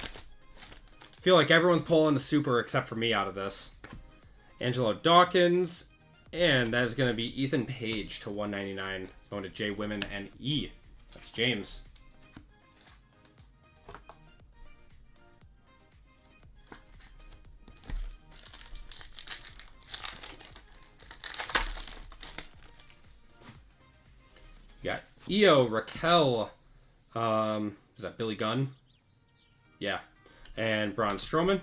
Feel like everyone's pulling a super except for me out of this. Angelo Dawkins, and that is going to be Ethan Page to 199, going to J Women and E. That's James. You got Io, Raquel, is that Billy Gunn? Yeah. And Braun Strowman.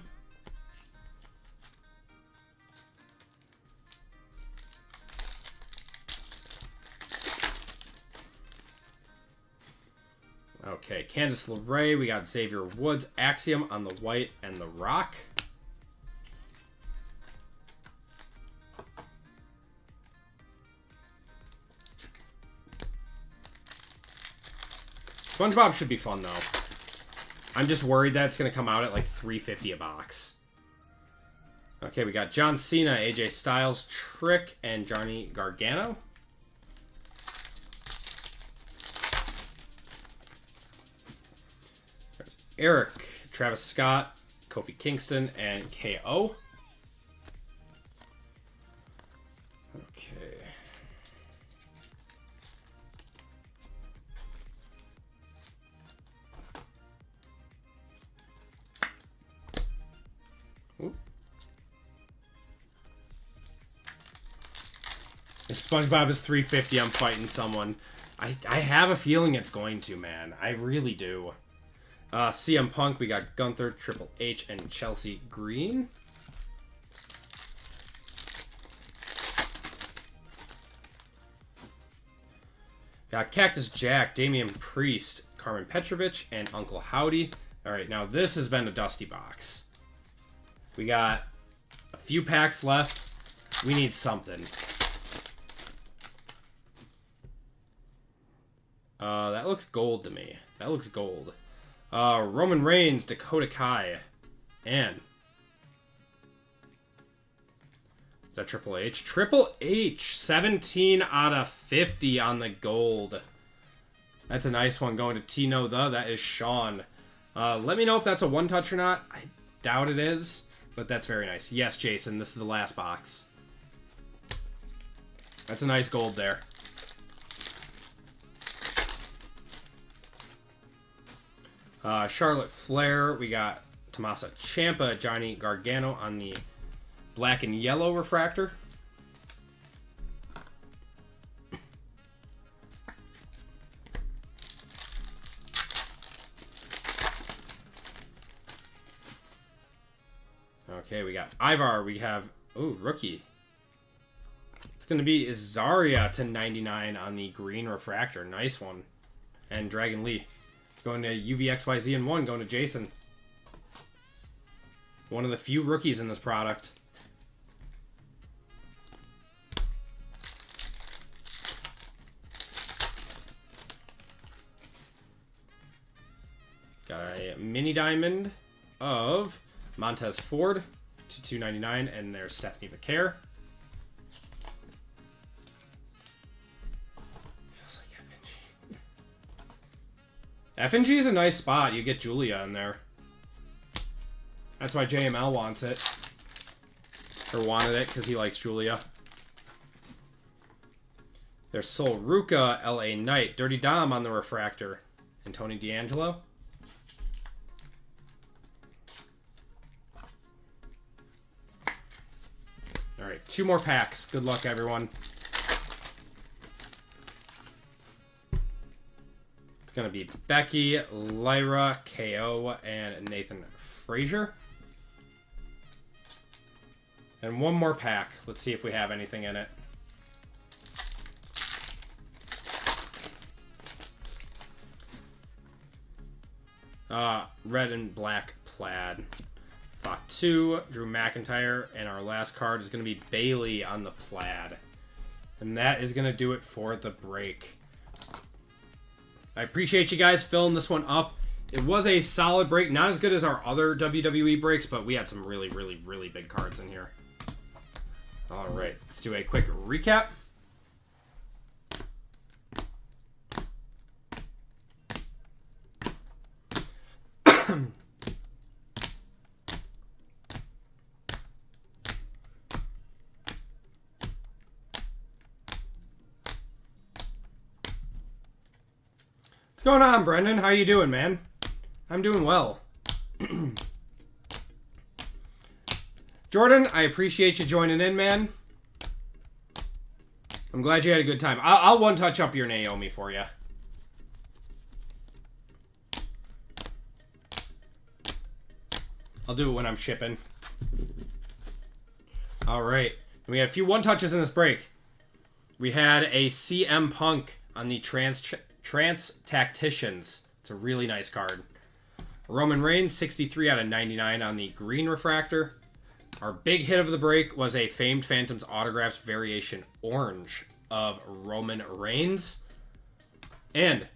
Okay, Candice LeRae. We got Xavier Woods, Axiom on the white, and The Rock. SpongeBob should be fun, though. I'm just worried that it's going to come out at like $3.50 a box. Okay, we got John Cena, AJ Styles, Trick, and Johnny Gargano. There's Eric, Travis Scott, Kofi Kingston, and KO. Okay. If SpongeBob is $3.50, I'm fighting someone. I have a feeling it's going to, man. I really do. CM Punk, we got Gunther, Triple H, and Chelsea Green. Got Cactus Jack, Damian Priest, Carmen Petrovich, and Uncle Howdy. All right, now this has been a dusty box. We got a few packs left. We need something. That looks gold to me. That looks gold. Roman Reigns, Dakota Kai, and is that Triple H? Triple H, 17 out of 50 on the gold. That's a nice one going to Tino, though. That is Sean. Let me know if that's a one-touch or not. I doubt it is, but that's very nice. Yes, Jason, this is the last box. That's a nice gold there. Charlotte Flair, we got Tommaso Ciampa, Johnny Gargano on the black and yellow refractor. Okay, we got Ivar, we have, ooh, rookie. It's going to be Zarya to 99 on the green refractor. Nice one. And Dragon Lee. It's going to UVXYZ and 1, going to Jason. One of the few rookies in this product. Got a mini diamond of Montez Ford to 299, and there's Stephanie Vaquer. Feels like FNG. FNG is a nice spot. You get Julia in there. That's why JML wants it. Or wanted it, because he likes Julia. There's Sol Ruka, LA Knight. Dirty Dom on the refractor. And Tony D'Angelo. Alright, 2 more packs. Good luck, everyone. It's going to be Becky, Lyra, KO, and Nathan Frazier. And 1 more pack. Let's see if we have anything in it. Red and black plaid. Fatu, Drew McIntyre, and our last card is going to be Bailey on the plaid. And that is going to do it for the break. I appreciate you guys filling this one up. It was a solid break. Not as good as our other WWE breaks, but we had some really, really, really big cards in here. All right, let's do a quick recap. What's going on, Brendan? How you doing, man? I'm doing well. Jordan, I appreciate you joining in, man. I'm glad you had a good time. I'll one-touch up your Naomi for you. I'll do it when I'm shipping. All right. And we had a few one-touches in this break. We had a CM Punk on the Trance Tacticians. It's a really nice card. Roman Reigns, 63 out of 99 on the green refractor. Our big hit of the break was a Famed Phantoms Autographs Variation Orange of Roman Reigns. And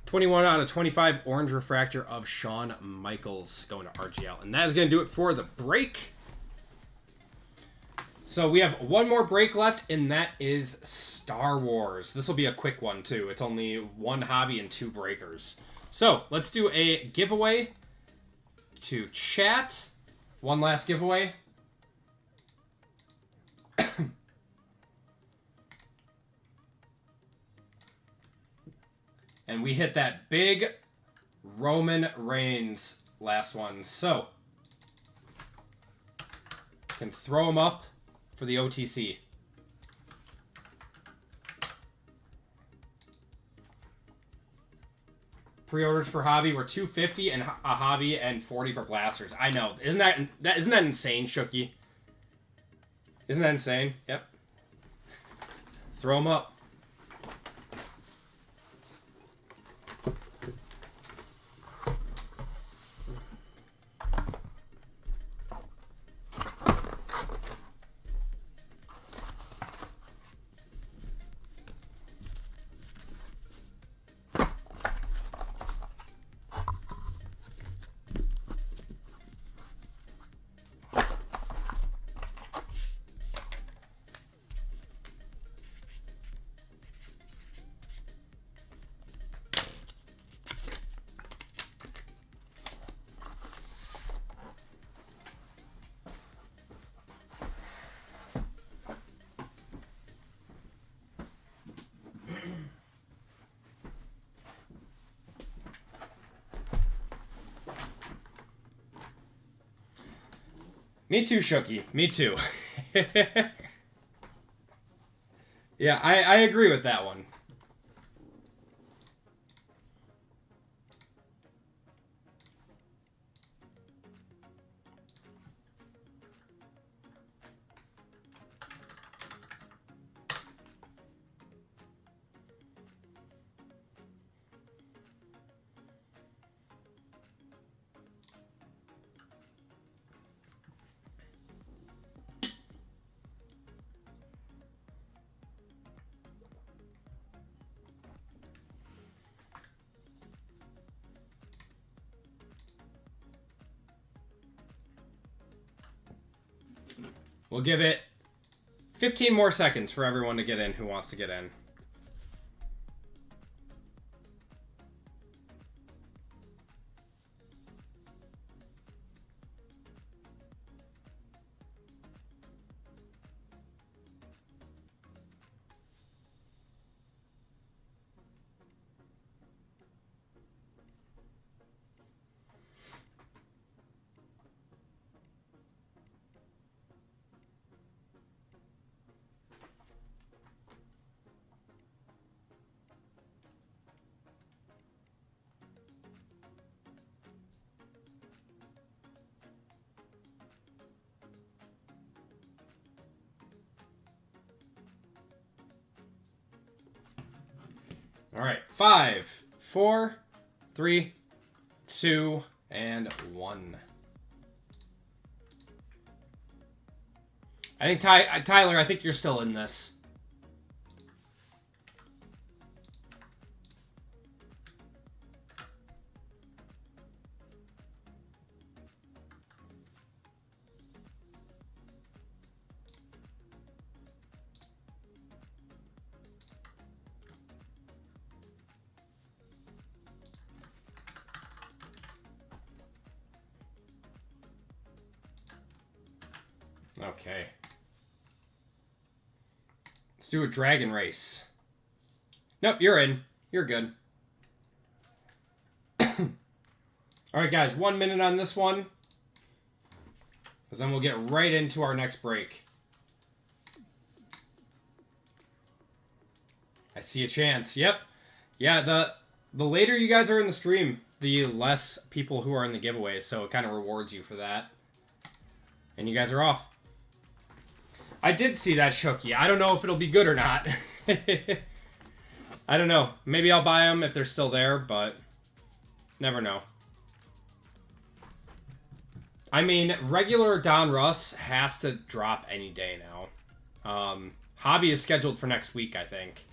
21 out of 25 orange refractor of Shawn Michaels going to RGL. And that is going to do it for the break. So we have 1 more break left, and that is Star Wars. This will be a quick one, too. It's only 1 hobby and 2 breakers. So let's do a giveaway to chat. 1 last giveaway. And we hit that big Roman Reigns last one. So, can throw them up for the OTC. Pre-orders for hobby were $250 and a hobby and $40 for blasters. I know. Isn't that insane, Shooky? Isn't that insane? Yep. Throw them up. Me too, Shooky. Me too. Yeah, I agree with that one. We'll give it 15 more seconds for everyone to get in who wants to get in. All right, 5, 4, 3, 2, and 1. I think Tyler, I think you're still in this. Okay. Let's do a dragon race. Nope, you're in. You're good. Alright, guys, 1 minute on this one. Because then we'll get right into our next break. I see a chance. Yep. Yeah, the later you guys are in the stream, the less people who are in the giveaway. So it kind of rewards you for that. And you guys are off. I did see that Shooky. I don't know if it'll be good or not. I don't know. Maybe I'll buy them if they're still there, but never know. I mean, regular Don Russ has to drop any day now. Hobby is scheduled for next week, I think.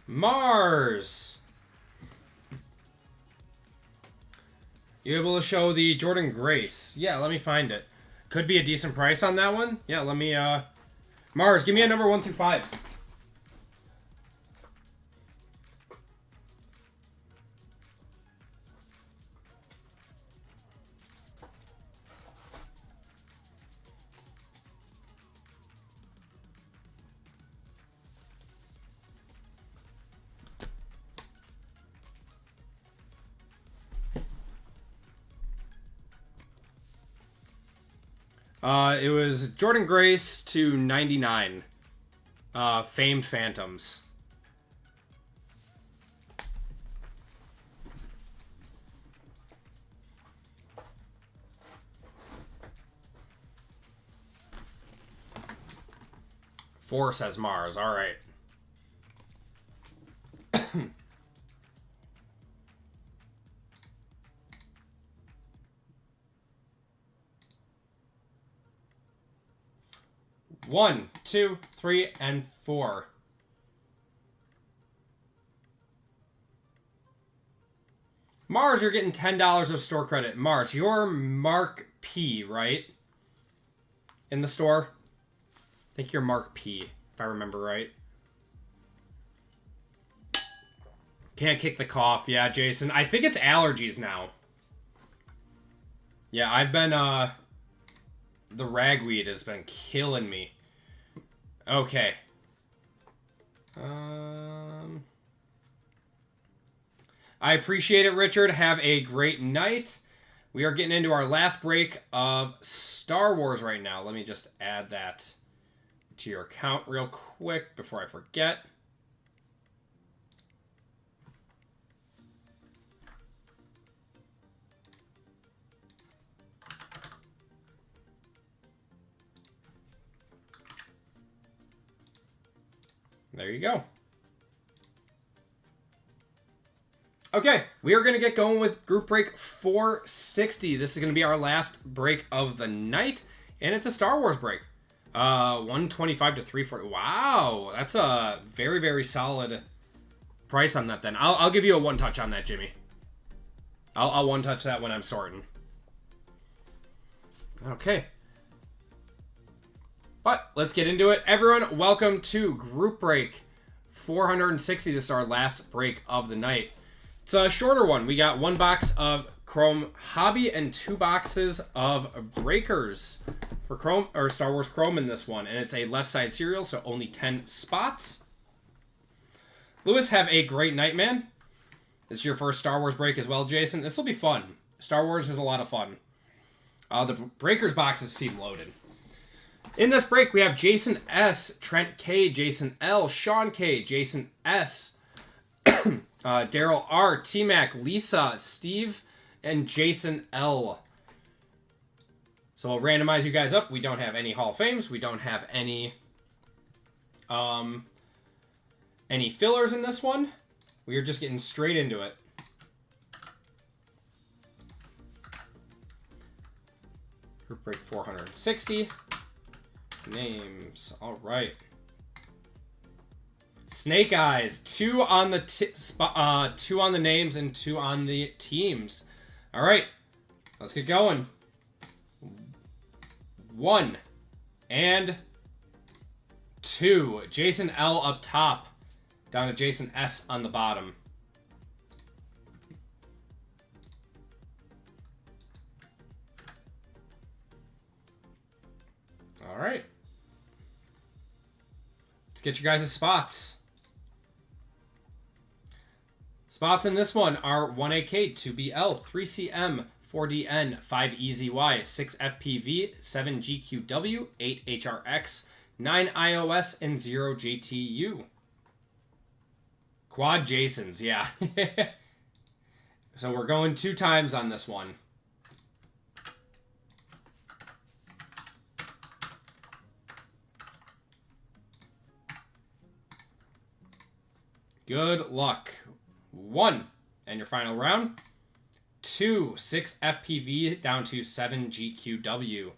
Mars! You able to show the Jordan Grace? Yeah, let me find it. Could be a decent price on that one. Yeah, let me, Mars, give me a number 1 through 5. It was Jordan Grace to 99. Famed Phantoms. Four says Mars. All right. One, 2, 3, and 4. Mars, you're getting $10 of store credit. Mars, you're Mark P, right? In the store? I think you're Mark P, if I remember right. Can't kick the cough. Yeah, Jason. I think it's allergies now. Yeah, I've been, the ragweed has been killing me. Okay. I appreciate it, Richard. Have a great night. We are getting into our last break of Star Wars right now. Let me just add that to your account real quick before I forget. There you go. Okay, we are going to get going with group break 460. This is going to be our last break of the night, and it's a Star Wars break. 125 to 340. Wow, that's a very, very solid price on that then. I'll give you a one touch on that, Jimmy. I'll one touch that when I'm sorting. Okay. But let's get into it. Everyone, welcome to group break 460. This is our last break of the night. It's a shorter one. We got one box of Chrome Hobby and 2 boxes of Breakers for Chrome or Star Wars Chrome in this one, and it's a left side serial, so only 10 spots. Lewis, have a great night, man. This is your first Star Wars break as well, Jason. This will be fun. Star Wars is a lot of fun. The Breakers boxes seem loaded. In this break, we have Jason S, Trent K, Jason L, Sean K, Jason S, Daryl R, T-Mac, Lisa, Steve, and Jason L. So I'll randomize you guys up. We don't have any Hall of Fames. We don't have any fillers in this one. We are just getting straight into it. Group break 460. Names. All right. Snake Eyes. 2 on the 2 on the names and 2 on the teams. All right. Let's get going. 1 and 2. Jason L up top. Down to Jason S on the bottom. All right. Let's get you guys' spots. Spots in this one are 1AK, 2BL, 3CM, 4DN, 5EZY, 6FPV, 7GQW, 8HRX, 9 iOS, and 0 JTU. Quad Jasons, yeah. So we're going 2 times on this one. Good luck. 1, and your final round. 2, 6 FPV down to 7 GQW.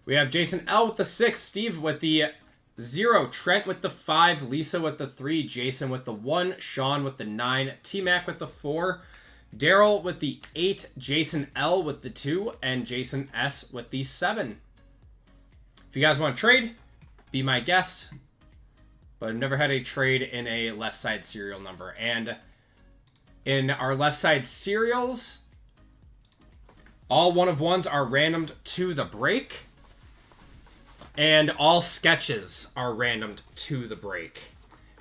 We have Jason L with the 6, Steve with the 0, Trent with the 5, Lisa with the 3, Jason with the 1, Sean with the 9, T-Mac with the 4, Daryl with the 8, Jason L with the 2, and Jason S with the 7. If you guys want to trade, be my guest. But I've never had a trade in a left side serial number. And in our left side serials, all 1-of-1s are randomed to the break. And all sketches are randomed to the break.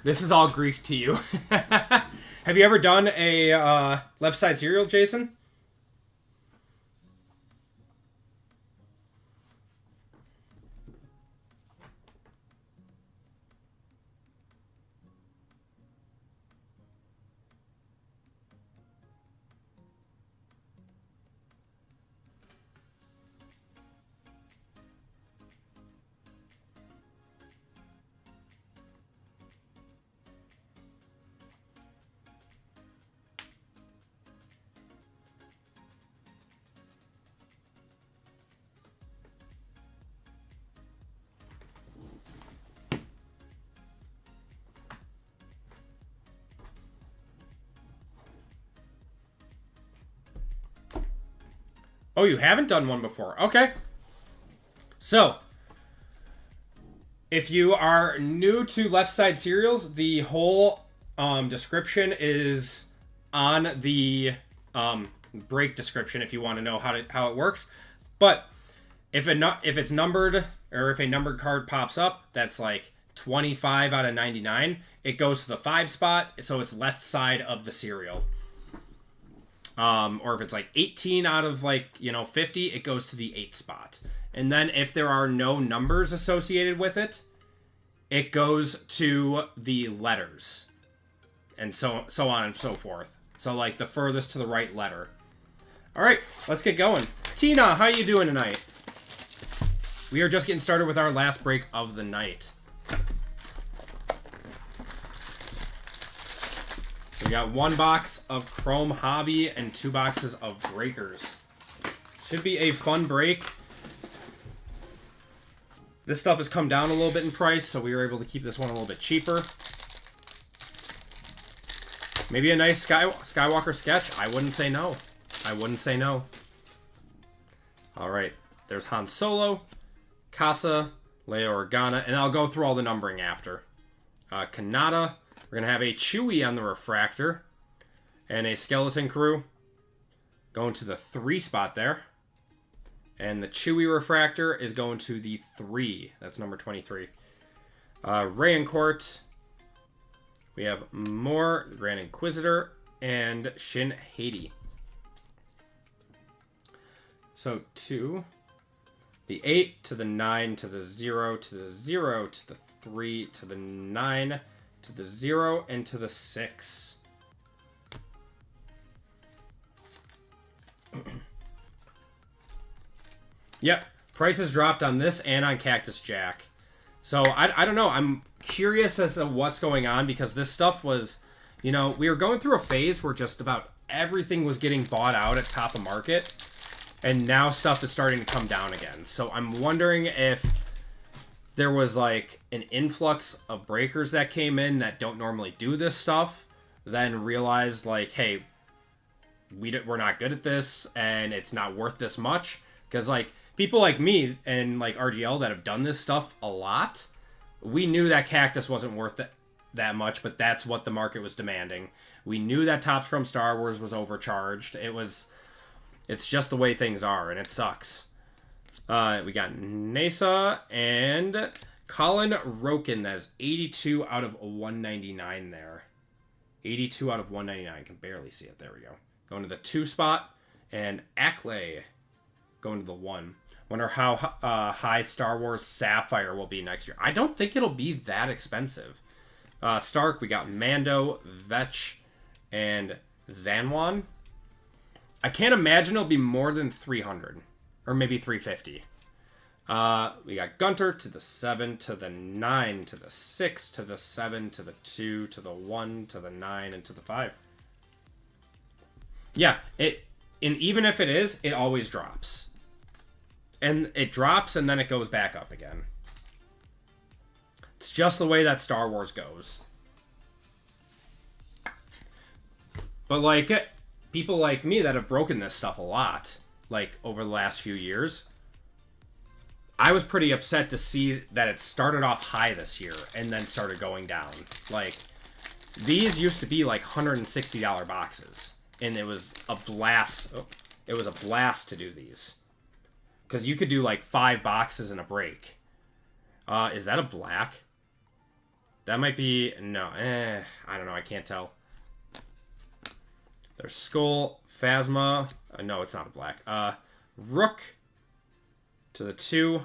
This is all Greek to you. Have you ever done a left side serial, Jason? Oh, you haven't done one before. Okay. So, if you are new to left side serials, the whole description is on the break description if you want to know how it works. But if it's numbered, or if a numbered card pops up that's like 25 out of 99, it goes to the 5 spot, so it's left side of the serial. Or if it's like 18 out of 50, it goes to the 8 spot. And then if there are no numbers associated with it, it goes to the letters. And so on and so forth. So like the furthest to the right letter. All right, let's get going. Tina, how you doing tonight? We are just getting started with our last break of the night. We got 1 box of Chrome Hobby and 2 boxes of Breakers. Should be a fun break. This stuff has come down a little bit in price, so we were able to keep this one a little bit cheaper. Maybe a nice Skywalker sketch. I wouldn't say no. I wouldn't say no. All right, there's Han Solo, Casa, Leia Organa, and I'll go through all the numbering after. Kanata. We're going to have a Chewie on the refractor and a Skeleton Crew going to the 3 spot there. And the Chewie refractor is going to the 3. That's number 23. Rayancourt. We have more Grand Inquisitor and Shin Hati. So 2. The 8 to the 9 to the 0 to the 0 to the 3 to the 9 to the 0 and to the 6. Yep, prices dropped on this and on Cactus Jack. So I don't know. I'm curious as to what's going on because this stuff was, you know, we were going through a phase where just about everything was getting bought out at top of market. And now stuff is starting to come down again. So I'm wondering if there was like an influx of breakers that came in that don't normally do this stuff, then realized like, hey, we're not good at this and it's not worth this much. Because like people like me and like RGL that have done this stuff a lot, we knew that Cactus wasn't worth it that much, but that's what the market was demanding. We knew that Topps Chrome Star Wars was overcharged. It's just the way things are, and it sucks. We got Nasa and Colin Roken. That is 82 out of 199 there. 82 out of 199. Can barely see it. There we go. Going to the 2 spot. And Acme going to the 1. Wonder how high Star Wars Sapphire will be next year. I don't think it'll be that expensive. Stark, we got Mando, Vetch, and Zanwan. I can't imagine it'll be more than 300. Or maybe 350. We got Gunter to the 7, to the 9, to the 6, to the 7, to the 2, to the 1, to the 9, and to the 5. Yeah, and even if it is, it always drops. And it drops and then it goes back up again. It's just the way that Star Wars goes. But like, people like me that have broken this stuff a lot, like over the last few years, I was pretty upset to see that it started off high this year and then started going down. Like, these used to be like $160 boxes, and it was a blast. Oh, it was a blast to do these because you could do like 5 boxes in a break. Is that a black? That might be no. I don't know. I can't tell. There's Skull, Phasma. No, it's not a black. Rook to the 2.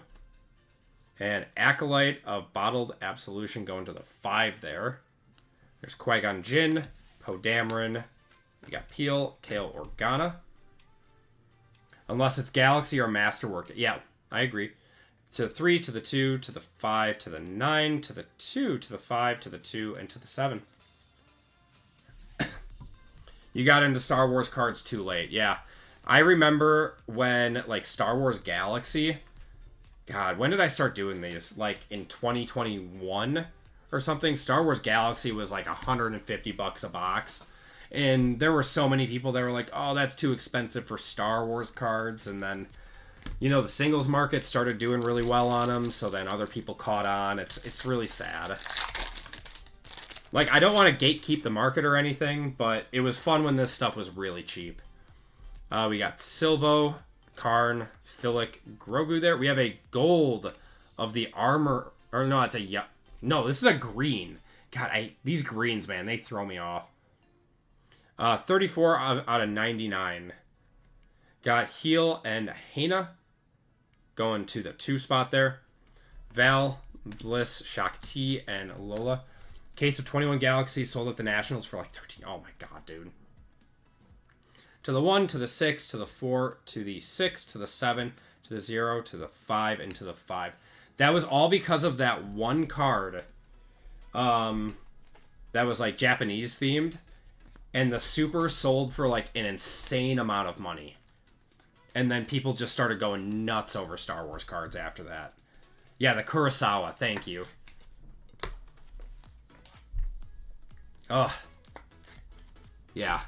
And Acolyte of Bottled Absolution going to the 5 there. There's Qui-Gon Jinn, Poe Dameron. We got Peel, Kale Organa. Unless it's Galaxy or Masterwork. Yeah, I agree. To the 3, to the 2, to the 5, to the 9, to the 2, to the 5, to the 2, and to the 7. You got into Star Wars cards too late. Yeah. I remember when, like, Star Wars Galaxy... God, when did I start doing these? Like, in 2021 or something? Star Wars Galaxy was, like, $150 a box. And there were so many people that were like, oh, that's too expensive for Star Wars cards. And then, you know, the singles market started doing really well on them. So then other people caught on. It's really sad. Like, I don't want to gatekeep the market or anything, but it was fun when this stuff was really cheap. We got Silvo, Karn, Philic, Grogu there. We have a gold of the armor. Or no, it's a... No, this is a green. God, these greens, man, they throw me off. 34 out of 99. Got Heel and Hana going to the 2 spot there. Val, Bliss, Shakti, and Lola. Case of 21 Galaxies sold at the Nationals for like 13. Oh my god, dude. to the 1, to the 6, to the 4, to the 6, to the 7, to the 0, to the 5, and to the 5. That was all because of that one card that was like Japanese themed, and the super sold for like an insane amount of money. And then people just started going nuts over Star Wars cards after that. Yeah, the Kurosawa, thank you. Ugh. Yeah.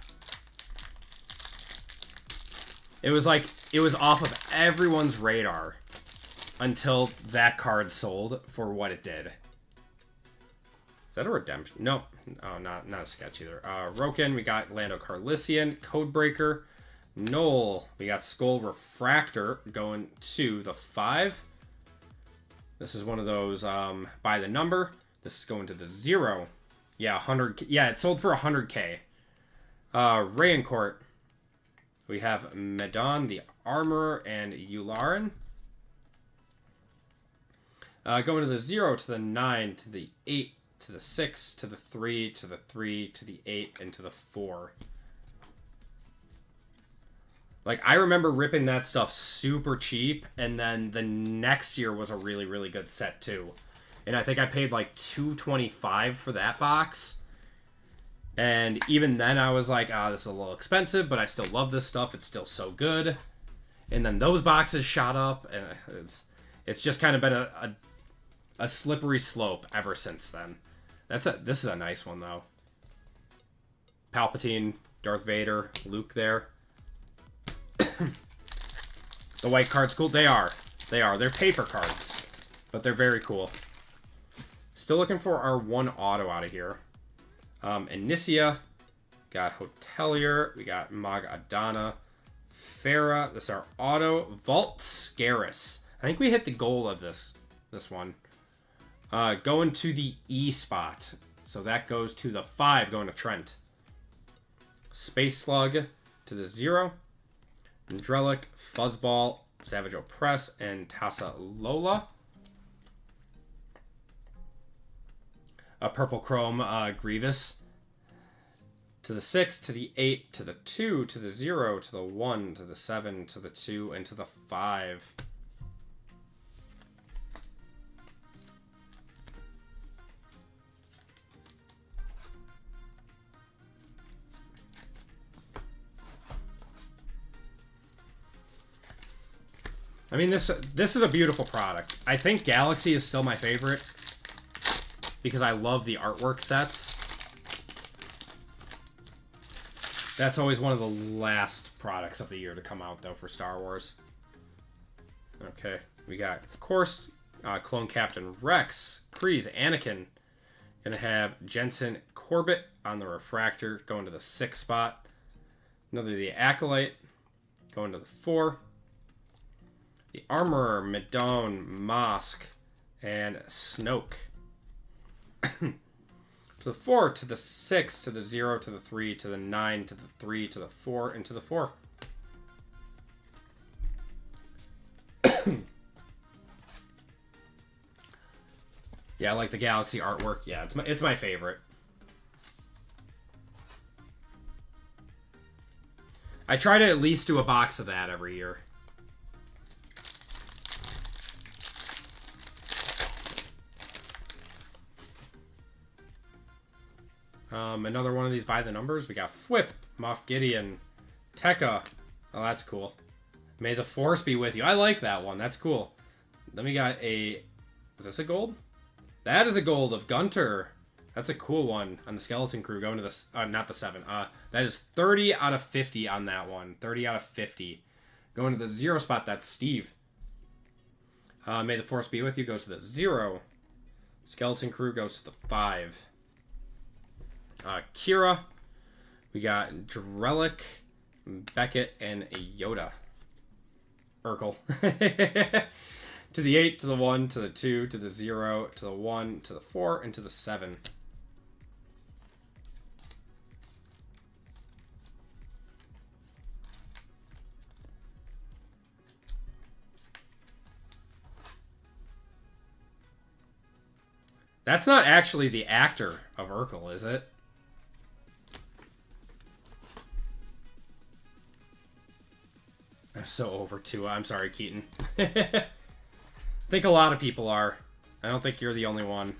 It was like, it was off of everyone's radar until that card sold for what it did. Is that a redemption? Nope. Oh, not a sketch either. Roken, we got Lando Calrissian, Codebreaker. Knoll, we got Skull Refractor going to the 5. This is one of those by the number. This is going to the 0. Yeah, 100. Yeah, it sold for 100K. Rayancourt. We have Medon, the Armorer, and Yularen. Going to the 0, to the 9, to the 8, to the 6, to the 3, to the 3, to the 8, and to the 4. Like, I remember ripping that stuff super cheap, and then the next year was a really, really good set, too. And I think I paid, like, $225 for that box. And even then, I was like, this is a little expensive, but I still love this stuff. It's still so good. And then those boxes shot up, and it's just kind of been a slippery slope ever since then. This is a nice one, though. Palpatine, Darth Vader, Luke there. The white cards cool? They are. They're paper cards, but they're very cool. Still looking for our one auto out of here. Inicia, got Hotelier, we got Mag Adana, Farah. This is our auto. Vault Scaris. I think we hit the goal of this one. Going to the E spot. So that goes to the 5, going to Trent. Space Slug to the 0. Drellic, Fuzzball, Savage Opress, and Tassa Lola. A Purple Chrome Grievous. To the 6, to the 8, to the 2, to the 0, to the 1, to the 7, to the 2, and to the 5. I mean, this is a beautiful product. I think Galaxy is still my favorite because I love the artwork sets. That's always one of the last products of the year to come out, though, for Star Wars. Okay, we got, of course, Clone Captain Rex, Kryze, Anakin. Gonna have Jensen Corbett on the Refractor, going to the 6 spot. Another the Acolyte, going to the 4. The Armorer, Medon, Mosk, and Snoke. To the 4, to the 6, to the 0, to the 3, to the 9, to the 3, to the 4, and to the 4. Yeah, I like the Galaxy artwork. Yeah, it's my favorite. I try to at least do a box of that every year. Another one of these by the numbers. We got Fwip, Moff Gideon, Tekka. Oh, that's cool. May the Force be with you. I like that one. That's cool. Then we got a... Is this a gold? That is a gold of Gunter. That's a cool one on the Skeleton Crew going to the... not the 7. That is 30 out of 50 on that one. 30 out of 50. Going to the 0 spot, that's Steve. May the Force be with you goes to the 0. Skeleton Crew goes to the 5. Kira. We got Drellic, Beckett, and Yoda. Urkel. To the 8, to the 1, to the 2, to the 0, to the 1, to the 4, and to the 7. That's not actually the actor of Urkel, is it? I'm so over Tua. I'm sorry, Keaton. I think a lot of people are. I don't think you're the only one.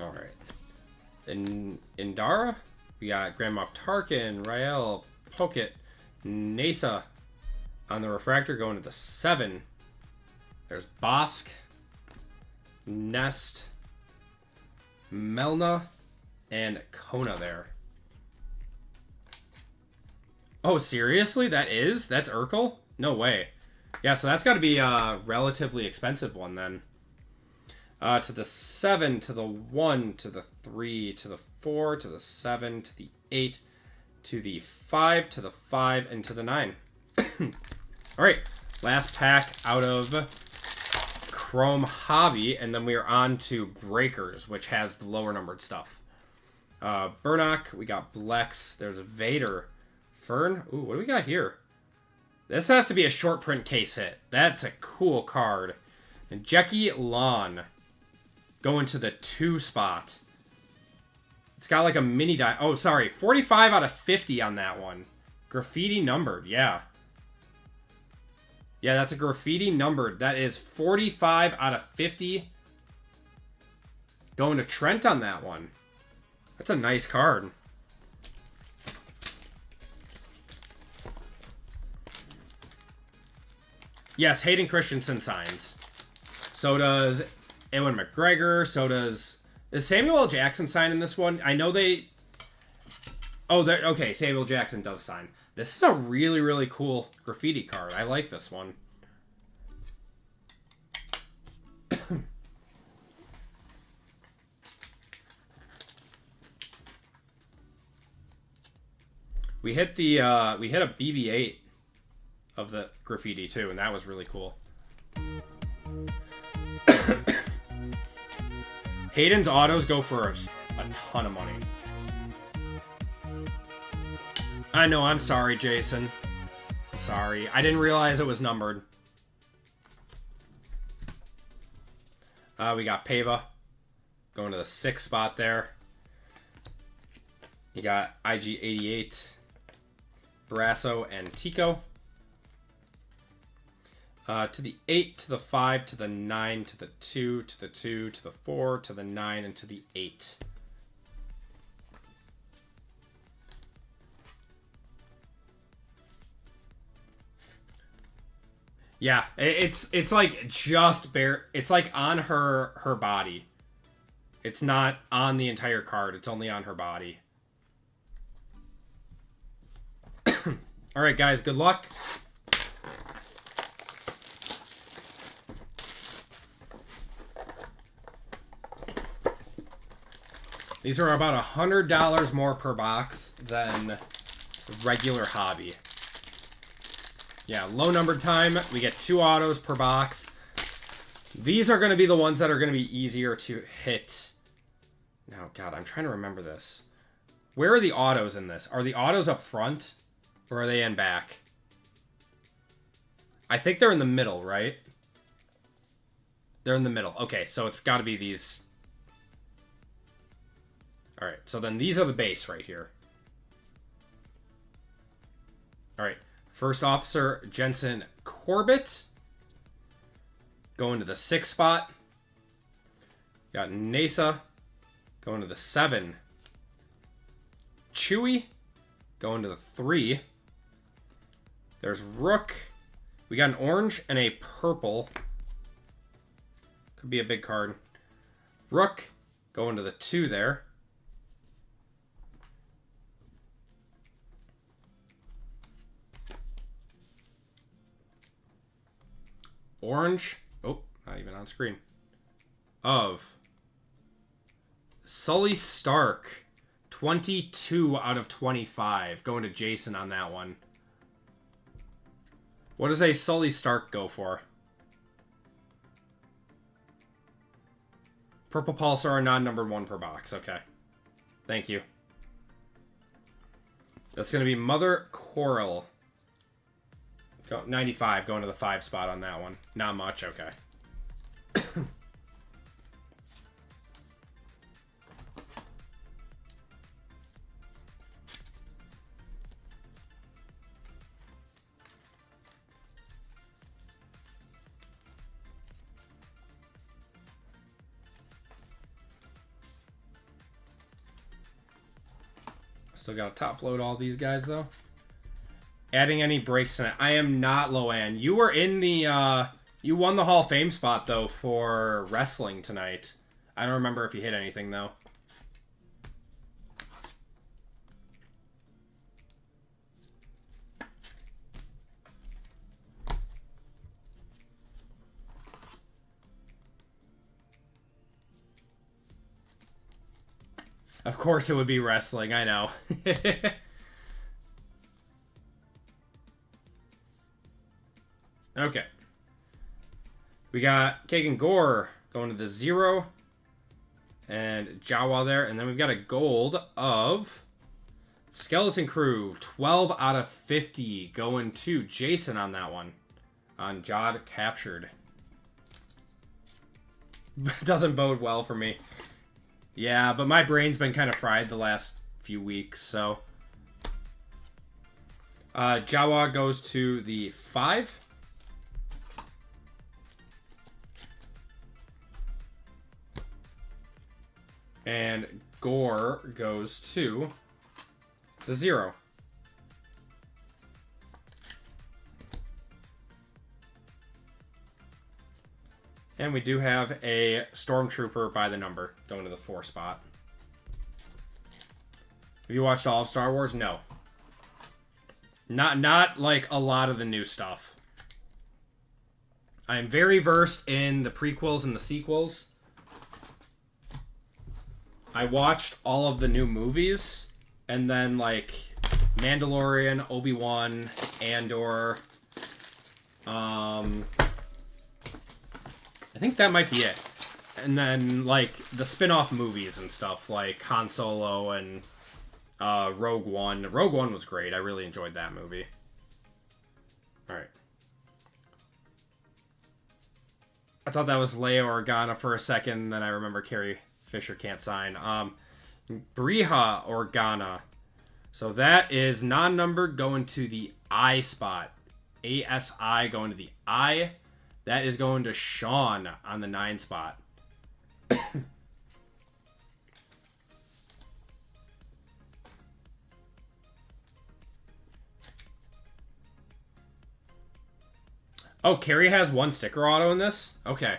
All right. In Indara, we got Grand Moff Tarkin, Rael, Pokit, Nasa on the refractor going to the 7. There's Bosk, Nest, Melna, and Kona there. Oh, seriously? That's Urkel? No way. Yeah, so that's got to be a relatively expensive one then. To the 7, to the 1, to the 3, to the 4, to the 7, to the 8, to the 5, to the 5, and to the 9. Alright, last pack out of Chrome Hobby, and then we are on to Breakers, which has the lower numbered stuff. Burnock, we got Blex, there's Vader, Fern. Ooh, what do we got here? This has to be a short print case hit. That's a cool card. And Jackie Lawn going to the 2 spot. It's got like a mini die. Oh, sorry. 45 out of 50 on that one. Graffiti numbered. Yeah. Yeah, that's a graffiti numbered. That is 45 out of 50. Going to Trent on that one. That's a nice card. Yes, Hayden Christensen signs. So does Ewan McGregor. So does... Is Samuel L. Jackson sign in this one? I know they... Oh, okay, Samuel Jackson does sign. This is a really, really cool graffiti card. I like this one. We hit a BB-8 of the graffiti too, and that was really cool. Hayden's autos go for a ton of money. I know, I'm sorry, Jason. I'm sorry. I didn't realize it was numbered. We got Pava going to the 6th spot there. You got IG88, Brasso, and Tico. To the 8, to the 5, to the 9, to the 2, to the 2, to the 4, to the 9, and to the 8. Yeah, it's like just bare. It's like on her body. It's not on the entire card. It's only on her body. All right, guys. Good luck. These are about $100 more per box than regular hobby. Yeah, low numbered time. We get 2 autos per box. These are going to be the ones that are going to be easier to hit. Oh, God, I'm trying to remember this. Where are the autos in this? Are the autos up front? Or are they in back? I think they're in the middle, right? They're in the middle. Okay, so it's got to be these. All right, so then these are the base right here. All right, First Officer Jensen Corbett going to the 6th spot. Got Nasa going to the 7. Chewie going to the 3. There's Rook. We got an orange and a purple. Could be a big card. Rook going to the 2 there. Orange. Oh, not even on screen. Of Sully Stark. 22 out of 25. Going to Jason on that one. What does a Sully Stark go for? Purple Pulsar are non-numbered 1 per box. Okay. Thank you. That's going to be Mother Coral. 95 going to the 5 spot on that one. Not much. Okay. Still got to top load all these guys, though. Adding any breaks in it. I am not, Loan. You were in the, you won the Hall of Fame spot, though, for wrestling tonight. I don't remember if you hit anything, though. Of course it would be wrestling, I know. Okay. We got Kagan Gore going to the 0. And Jawa there. And then we've got a gold of Skeleton Crew. 12 out of 50 going to Jason on that one. On Jod Captured. Doesn't bode well for me. Yeah, but my brain's been kind of fried the last few weeks, so. Jawa goes to the 5. And Gore goes to the 0. And we do have a Stormtrooper by the number going to the 4 spot. Have you watched all of Star Wars? No. Not like a lot of the new stuff. I am very versed in the prequels and the sequels. I watched all of the new movies, and then like Mandalorian, Obi-Wan, Andor. I think that might be it. And then like the spin-off movies and stuff like Han Solo and Rogue One. Rogue One was great. I really enjoyed that movie. All right. I thought that was Leia Organa for a second, then I remember Carrie Fisher can't sign. Briha Organa. So that is non-numbered going to the I spot. ASI going to the I. That is going to Sean on the 9 spot. Oh, Carrie has 1 sticker auto in this? Okay.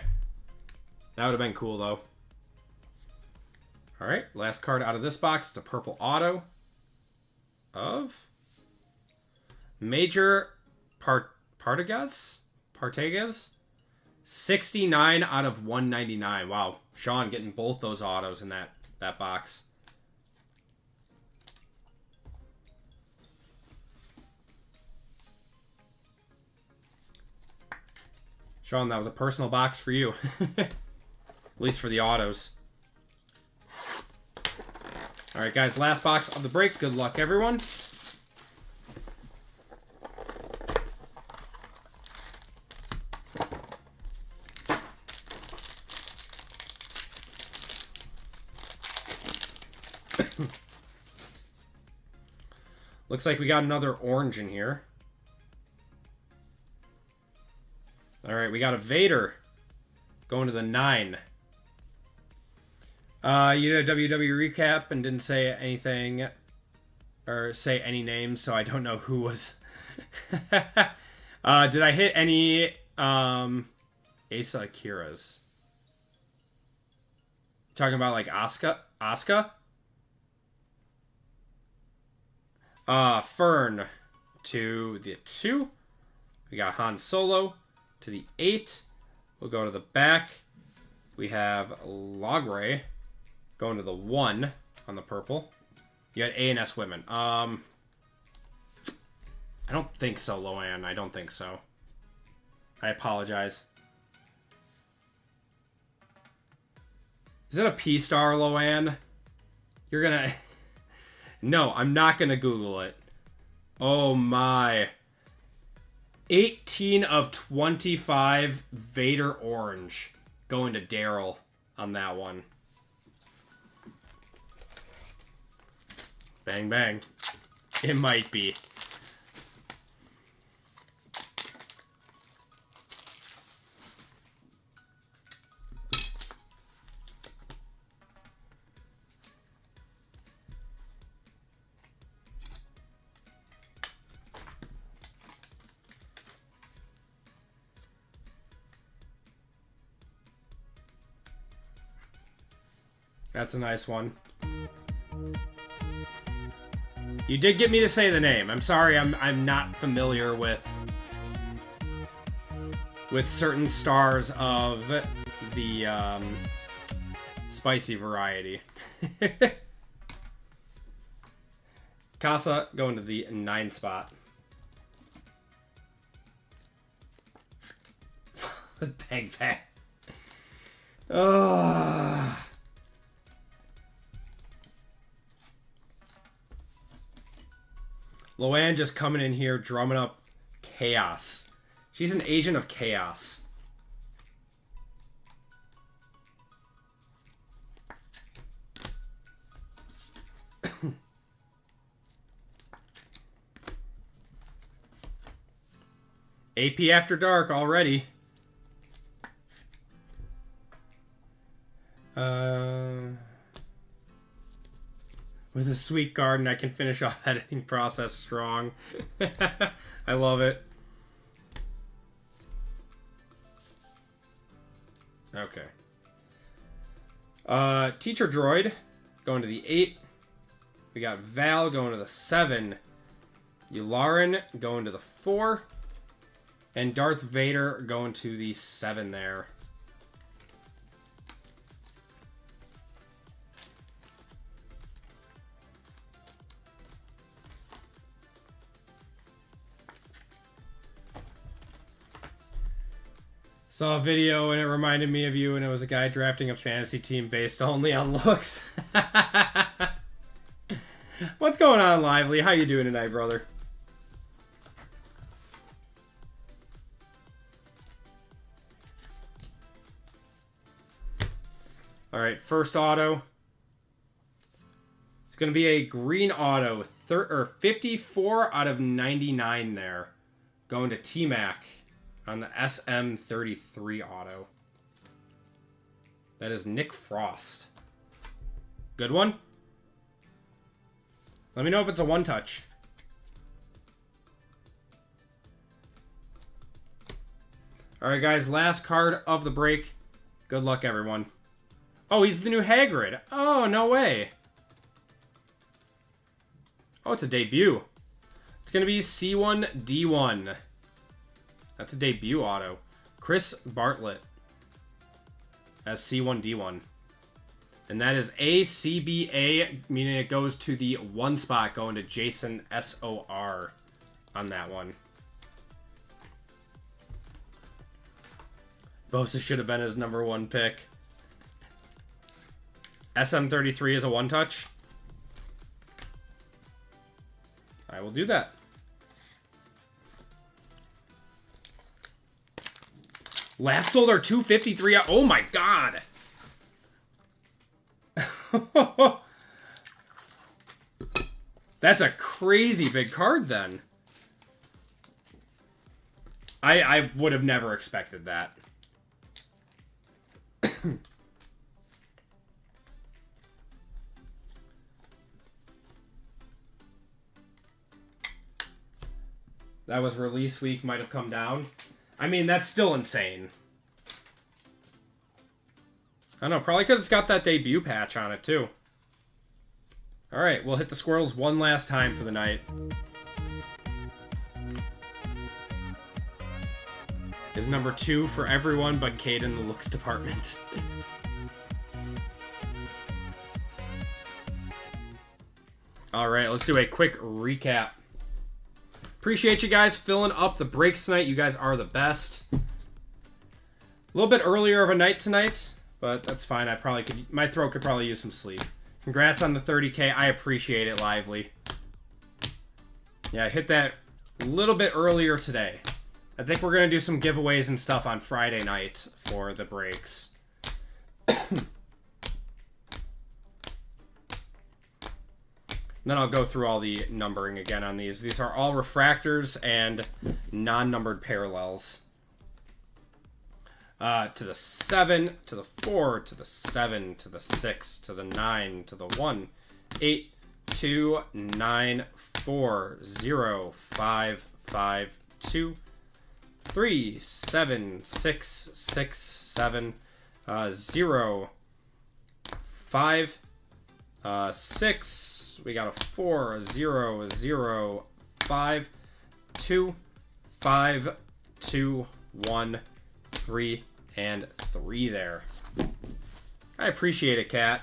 That would have been cool, though. Alright, last card out of this box. It's a purple auto of Major Partagas? 69 out of 199. Wow. Sean getting both those autos in that box. Sean, that was a personal box for you. At least for the autos. Alright, guys. Last box of the break. Good luck, everyone. Looks like we got another orange in here. Alright, we got a Vader going to the 9. You did a WWE recap and didn't say anything or say any names, so I don't know who was. Did I hit any Asa Akira's? Talking about like Asuka? Fern to the 2. We got Han Solo to the 8. We'll go to the back. We have Logray going to the 1 on the purple. You had A&S women. I don't think so, Loan. I don't think so. I apologize. Is it a P-Star, Loan? You're gonna... No, I'm not gonna Google it. Oh my. 18 of 25 Vader Orange. Going to Daryl on that one. Bang, bang. It might be. That's a nice one. You did get me to say the name. I'm sorry, I'm not familiar with certain stars of the spicy variety. Casa going to the 9 spot. Bang bang. Oh. Luann just coming in here, drumming up chaos. She's an agent of chaos. AP After Dark already. With a sweet garden, I can finish off editing process strong. I love it. Okay. Teacher Droid going to the 8. We got Val going to the 7. Yularen going to the 4. And Darth Vader going to the 7 there. Saw a video and it reminded me of you, and it was a guy drafting a fantasy team based only on looks. What's going on, Lively? How you doing tonight, brother? All right, first auto. It's going to be a green auto, 54 out of 99 there. Going to T-Mac on the SM33 auto. That is Nick Frost. Good one. Let me know if it's a one-touch. All right, guys, last card of the break. Good luck, everyone. Oh, he's the new Hagrid. Oh, no way. Oh, it's a debut. It's going to be C1D1. That's a debut auto. Chris Bartlett as C1D1. And that is ACBA, meaning it goes to the 1 spot, going to Jason SOR on that one. Bosa should have been his #1 pick. SM33 is a one-touch. I will do that. Last sold are 253. Oh my god. That's a crazy big card then. I would have never expected that. That was release week, might have come down. I mean, that's still insane. I don't know, probably because it's got that debut patch on it, too. Alright, we'll hit the squirrels one last time for the night. Is #2 for everyone but Cade in the looks department. Alright, let's do a quick recap. Appreciate you guys filling up the breaks tonight. You guys are the best. A little bit earlier of a night tonight, but that's fine. I probably could. My throat could probably use some sleep. Congrats on the 30K. I appreciate it, Lively. Yeah, I hit that a little bit earlier today. I think we're going to do some giveaways and stuff on Friday night for the breaks. Then I'll go through all the numbering again on these. These are all refractors and non-numbered parallels. To the 7, to the 4, to the 7, to the 6, to the 9, to the 1, 8, 2, 9, 4, 0, 5, 5, 2, 3, 7, 6, 6, 7, 0, 5, 6. We got a 4, 0, 0, 5, 2, 5, 2, 1, 3, and 3 there. I appreciate it, Cat.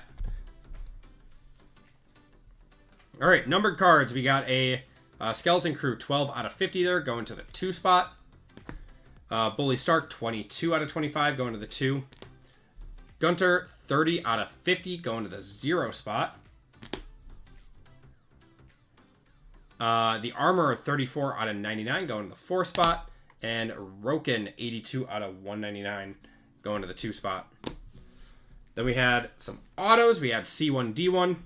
All right, numbered cards. We got a Skeleton Crew 12 out of 50 there, going to the 2 spot. Bully Stark 22 out of 25, going to the 2. Gunter 30 out of 50, going to the 0 spot. The Armorer 34 out of 99, going to the 4 spot. And Roken 82 out of 199, going to the 2 spot. Then we had some autos. We had C1D1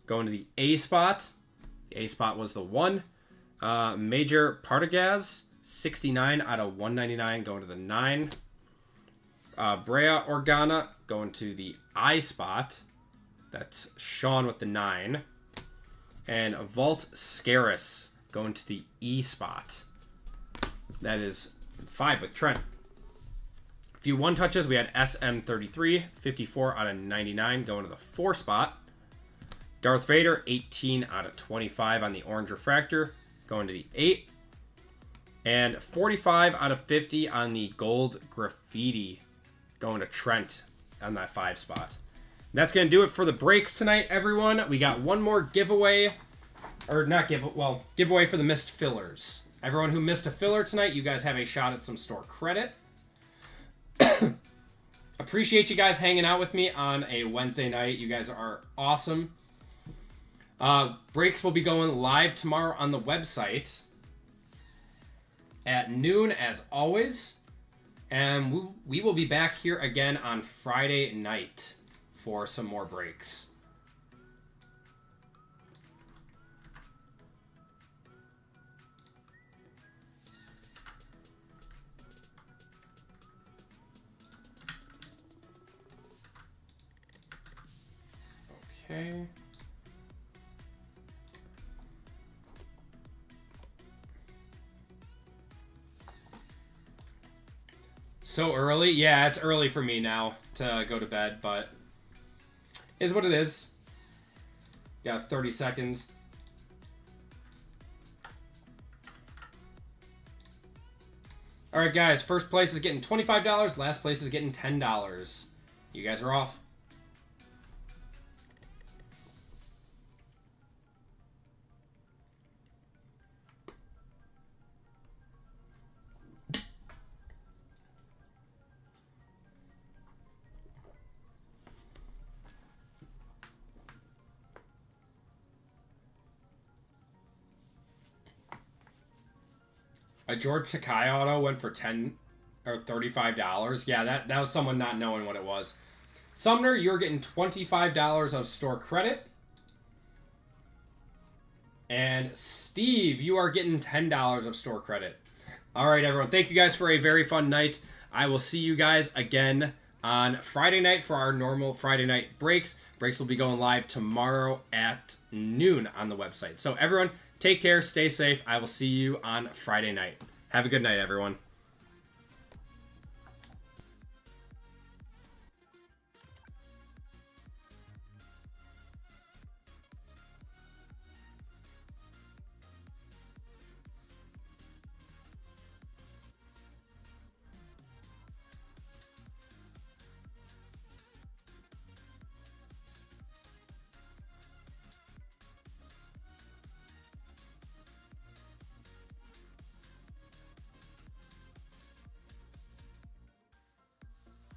going to the A spot. The A spot was the 1. Major Partagaz 69 out of 199, going to the 9. Brea Organa going to the I spot. That's Sean with the 9. And Vault Scaris going to the E spot. That is 5 with Trent. A few 1 touches. We had SM33, 54 out of 99, going to the 4 spot. Darth Vader, 18 out of 25 on the Orange Refractor, going to the 8. And 45 out of 50 on the Gold Graffiti, going to Trent on that 5 spot. That's going to do it for the breaks tonight, everyone. We got one more giveaway. Or not giveaway for the missed fillers. Everyone who missed a filler tonight, you guys have a shot at some store credit. Appreciate you guys hanging out with me on a Wednesday night. You guys are awesome. Breaks will be going live tomorrow on the website at noon, as always. And we will be back here again on Friday night for some more breaks. Okay. So early? Yeah, it's early for me now to go to bed, but is what it is. Got 30 seconds. All right, guys. First place is getting $25. Last place is getting $10. You guys are off. A George Takai auto went for $10 or $35. Yeah, that was someone not knowing what it was. Sumner, you're getting $25 of store credit. And Steve, you are getting $10 of store credit. All right, everyone. Thank you guys for a very fun night. I will see you guys again on Friday night for our normal Friday night breaks. Breaks will be going live tomorrow at noon on the website. So everyone, take care, stay safe. I will see you on Friday night. Have a good night, everyone.